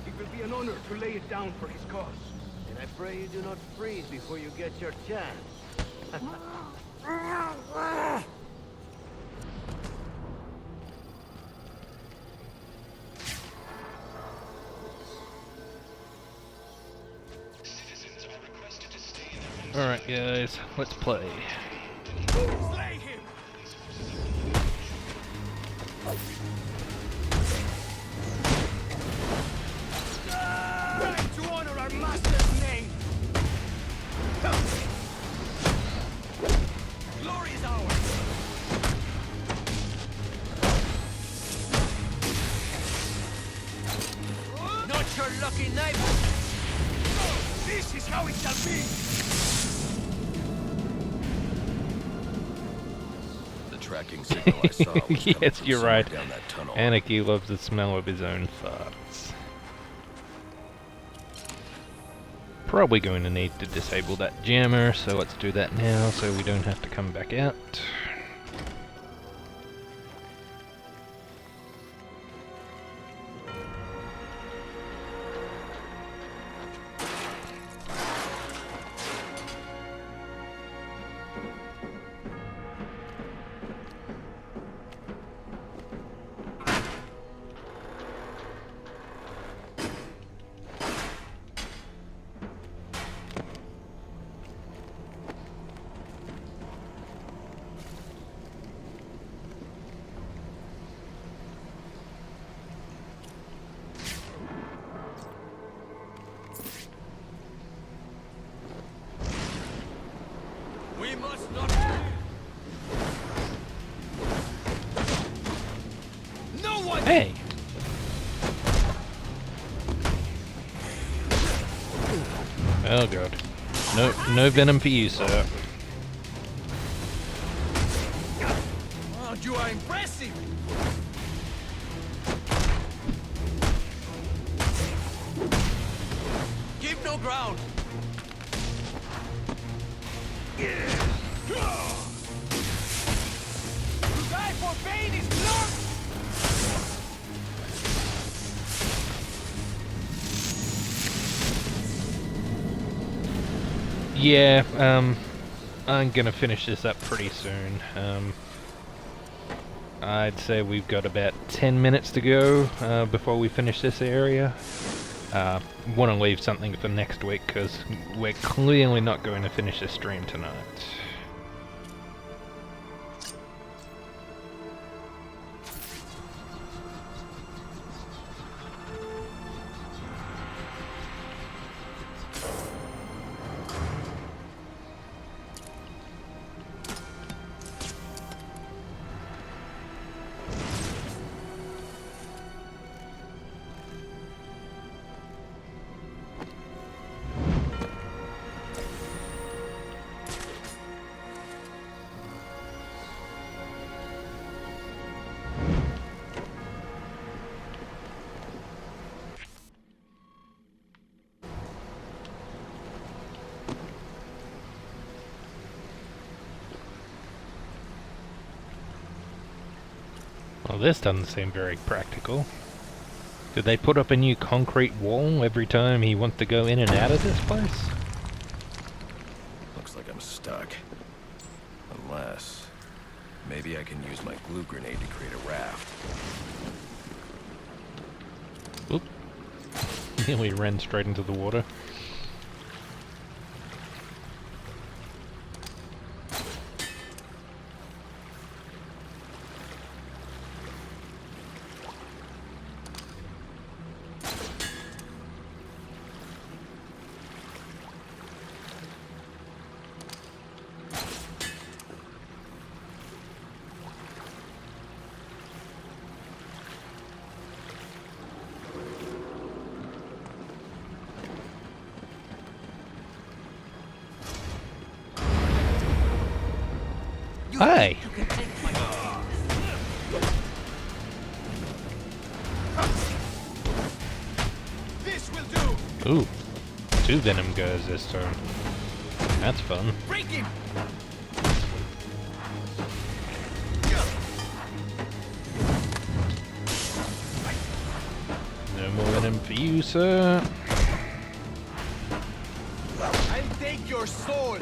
It will be an honor to lay it down for his cause. And I pray you do not freeze before you get your chance. Alright guys, let's play. Slay him! Ready to honor our master's name! Glory is ours! Not your lucky night! This is how it shall be! Tracking signal I saw was yes, you're right. down that tunnel. Anarchy loves the smell of his own farts. Probably going to need to disable that jammer, so let's do that now so we don't have to come back out. Oh god. No venom for you, sir. Oh, you are impressive! Give no ground! To die for Bane is blood! Yeah, I'm gonna finish this up pretty soon. I'd say we've got about 10 minutes to go before we finish this area. Want to leave something for next week because we're clearly not going to finish this stream tonight. Well, this doesn't seem very practical. Did they put up a new concrete wall every time he wants to go in and out of this place? Looks like I'm stuck. Unless... maybe I can use my glue grenade to create a raft. Oop. Nearly ran straight into the water. Hi! This will do! Ooh. 2 venom goes this turn. That's fun. Break him! No more venom for you, sir. I'll take your soul!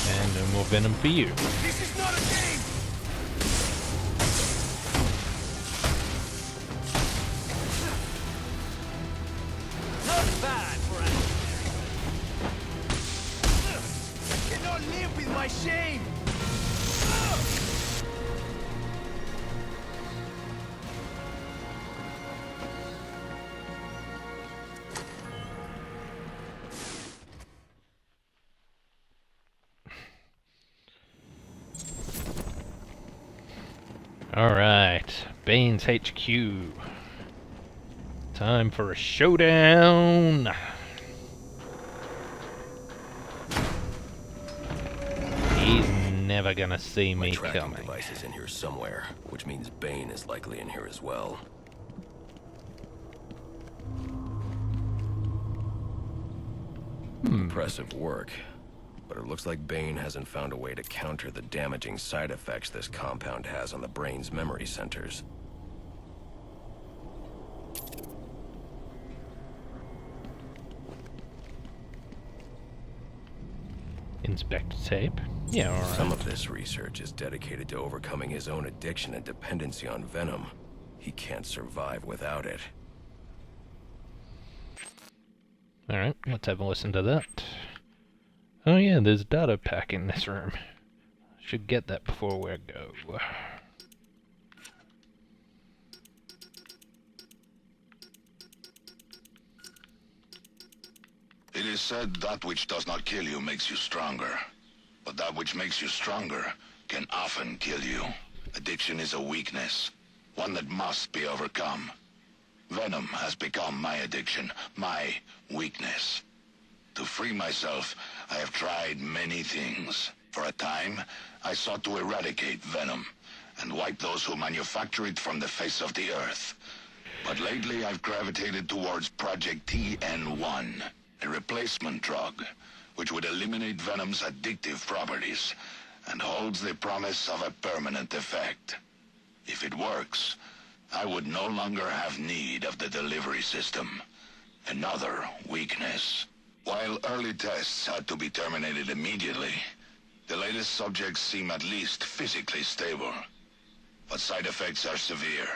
And no more venom for you. This is not a game! Not bad for us. I cannot live with my shame! Alright, Bane's HQ. Time for a showdown! He's never gonna see me tracking coming. device is in here somewhere, which means Bane is likely in here as well. Impressive work. But it looks like Bane hasn't found a way to counter the damaging side effects this compound has on the brain's memory centers. Inspect tape? Yeah, alright. Some of this research is dedicated to overcoming his own addiction and dependency on venom. He can't survive without it. Alright, let's have a listen to that. Oh yeah, there's a data pack in this room. Should get that before we go. It is said that which does not kill you makes you stronger. But that which makes you stronger can often kill you. Addiction is a weakness, one that must be overcome. Venom has become my addiction, my weakness. To free myself, I have tried many things. For a time, I sought to eradicate Venom and wipe those who manufacture it from the face of the earth. But lately, I've gravitated towards Project TN1, a replacement drug, which would eliminate Venom's addictive properties and holds the promise of a permanent effect. If it works, I would no longer have need of the delivery system. Another weakness. While early tests had to be terminated immediately, the latest subjects seem at least physically stable. But side effects are severe.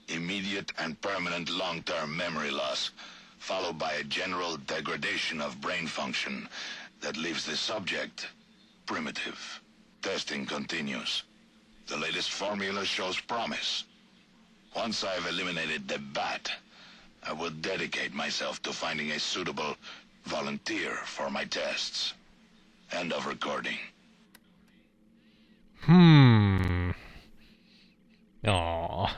Immediate and permanent long-term memory loss, followed by a general degradation of brain function that leaves the subject primitive. Testing continues. The latest formula shows promise. Once I've eliminated the bat, I will dedicate myself to finding a suitable volunteer for my tests. End of recording. Aww.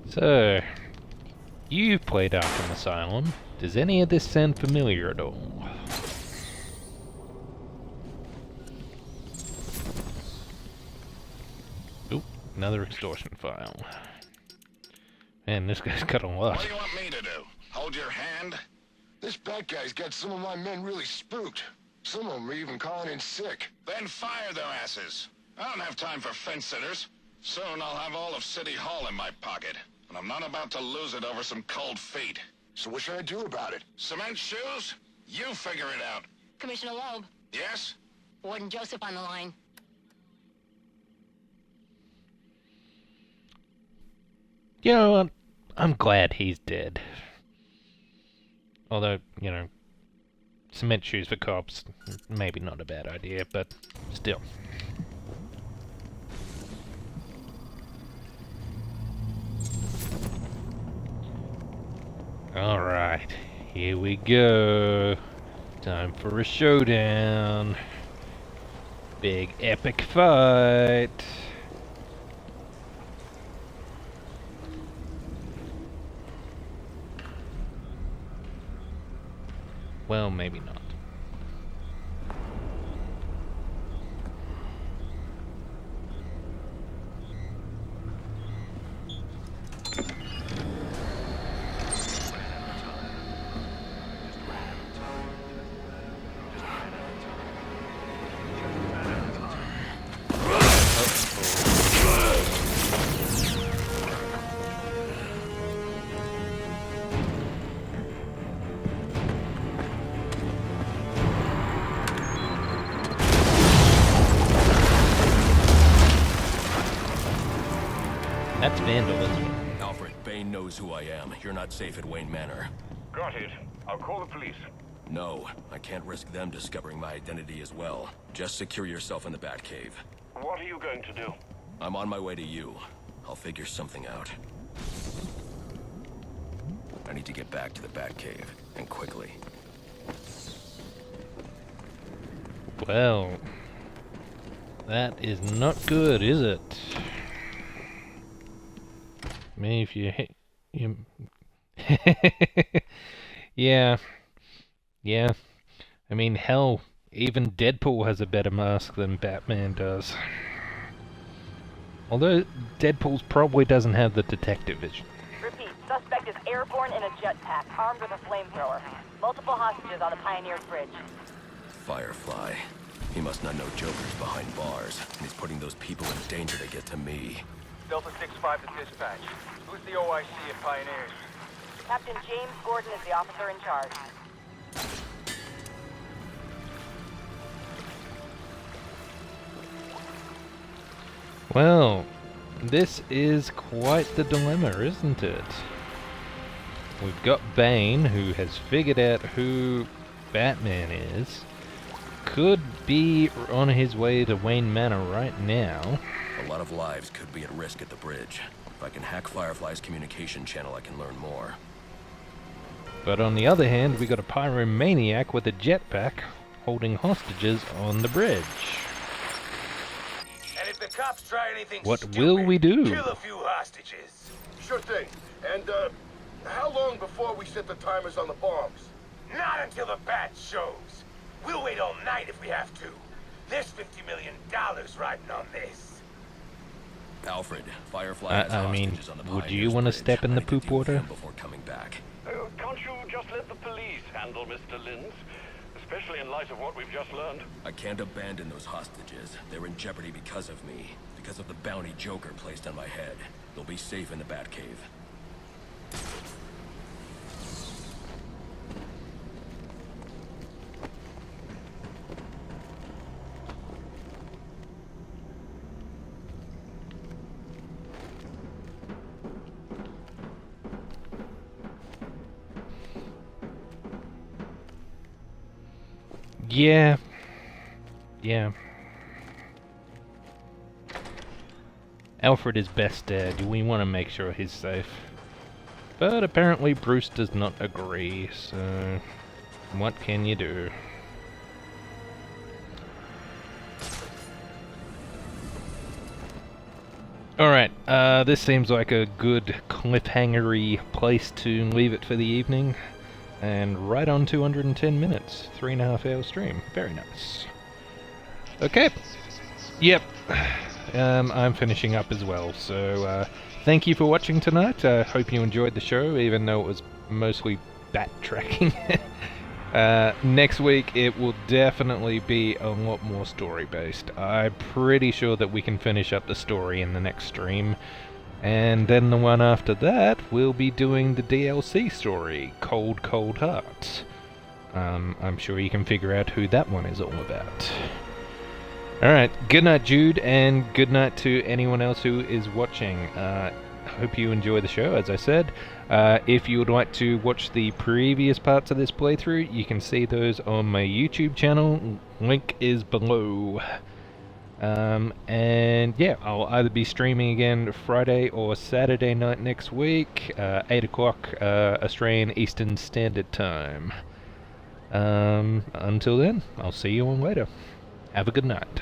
So, you've played Arkham Asylum. Does any of this sound familiar at all? Oop, another extortion file. Man, this guy's got a lot. What do you want me to do? Hold your hand? This bad guy's got some of my men really spooked. Some of them are even calling in sick. Then fire their asses. I don't have time for fence sitters. Soon I'll have all of City Hall in my pocket. And I'm not about to lose it over some cold feet. So what should I do about it? Cement shoes? You figure it out. Commissioner Loeb. Yes? Warden Joseph on the line. You know what? I'm glad he's dead. Although, you know, cement shoes for cops, maybe not a bad idea, but still. Alright, here we go. Time for a showdown. Big epic fight. Well, maybe not. That's vandalism. Alfred, Bane knows who I am. You're not safe at Wayne Manor. Got it. I'll call the police. No, I can't risk them discovering my identity as well. Just secure yourself in the Batcave. What are you going to do? I'm on my way to you. I'll figure something out. I need to get back to the Batcave, and quickly. Well, that is not good, is it? I mean, if you hit... Yeah. I mean, hell, even Deadpool has a better mask than Batman does. Although, Deadpool's probably doesn't have the detective vision. Repeat, suspect is airborne in a jetpack, armed with a flamethrower. Multiple hostages on the Pioneers Bridge. Firefly. He must not know Joker's behind bars, and he's putting those people in danger to get to me. Delta 6-5 to dispatch. Who's the OIC at Pioneers? Captain James Gordon is the officer in charge. Well, this is quite the dilemma, isn't it? We've got Bane, who has figured out who Batman is. Could be on his way to Wayne Manor right now. A lot of lives could be at risk at the bridge. If I can hack Firefly's communication channel, I can learn more. But on the other hand, we got a pyromaniac with a jetpack holding hostages on the bridge. And if the cops cops try anything What stupid, will we do? kill a few hostages. Sure thing. And, how long before we set the timers on the bombs? Not until the bat shows. We'll wait all night if we have to. There's $50 million riding on this. Alfred, Firefly has I mean, hostages on the would Pioneers you want to Bridge. step in I the need to poop deal with water? him before coming back. Can't you just let the police handle Mr. Linz? Especially in light of what we've just learned. I can't abandon those hostages. They're in jeopardy because of me. Because of the bounty Joker placed on my head. They'll be safe in the Batcave. Yeah. Yeah. Alfred is best dead. We want to make sure he's safe. But apparently Bruce does not agree, so what can you do? Alright, this seems like a good cliffhangery place to leave it for the evening. And right on 210 minutes. 3.5 hour stream. Very nice. Okay. Yep. I'm finishing up as well, so thank you for watching tonight. I hope you enjoyed the show, even though it was mostly bat tracking. Next week it will definitely be a lot more story based. I'm pretty sure that we can finish up the story in the next stream. And then the one after that, we'll be doing the DLC story, Cold Cold Hearts. I'm sure you can figure out who that one is all about. Alright, good night Jude, and good night to anyone else who is watching. Hope you enjoy the show, as I said. If you would like to watch the previous parts of this playthrough, you can see those on my YouTube channel. Link is below. And yeah, I'll either be streaming again Friday or Saturday night next week, 8 o'clock Australian Eastern Standard Time. Until then, I'll see you all later. Have a good night.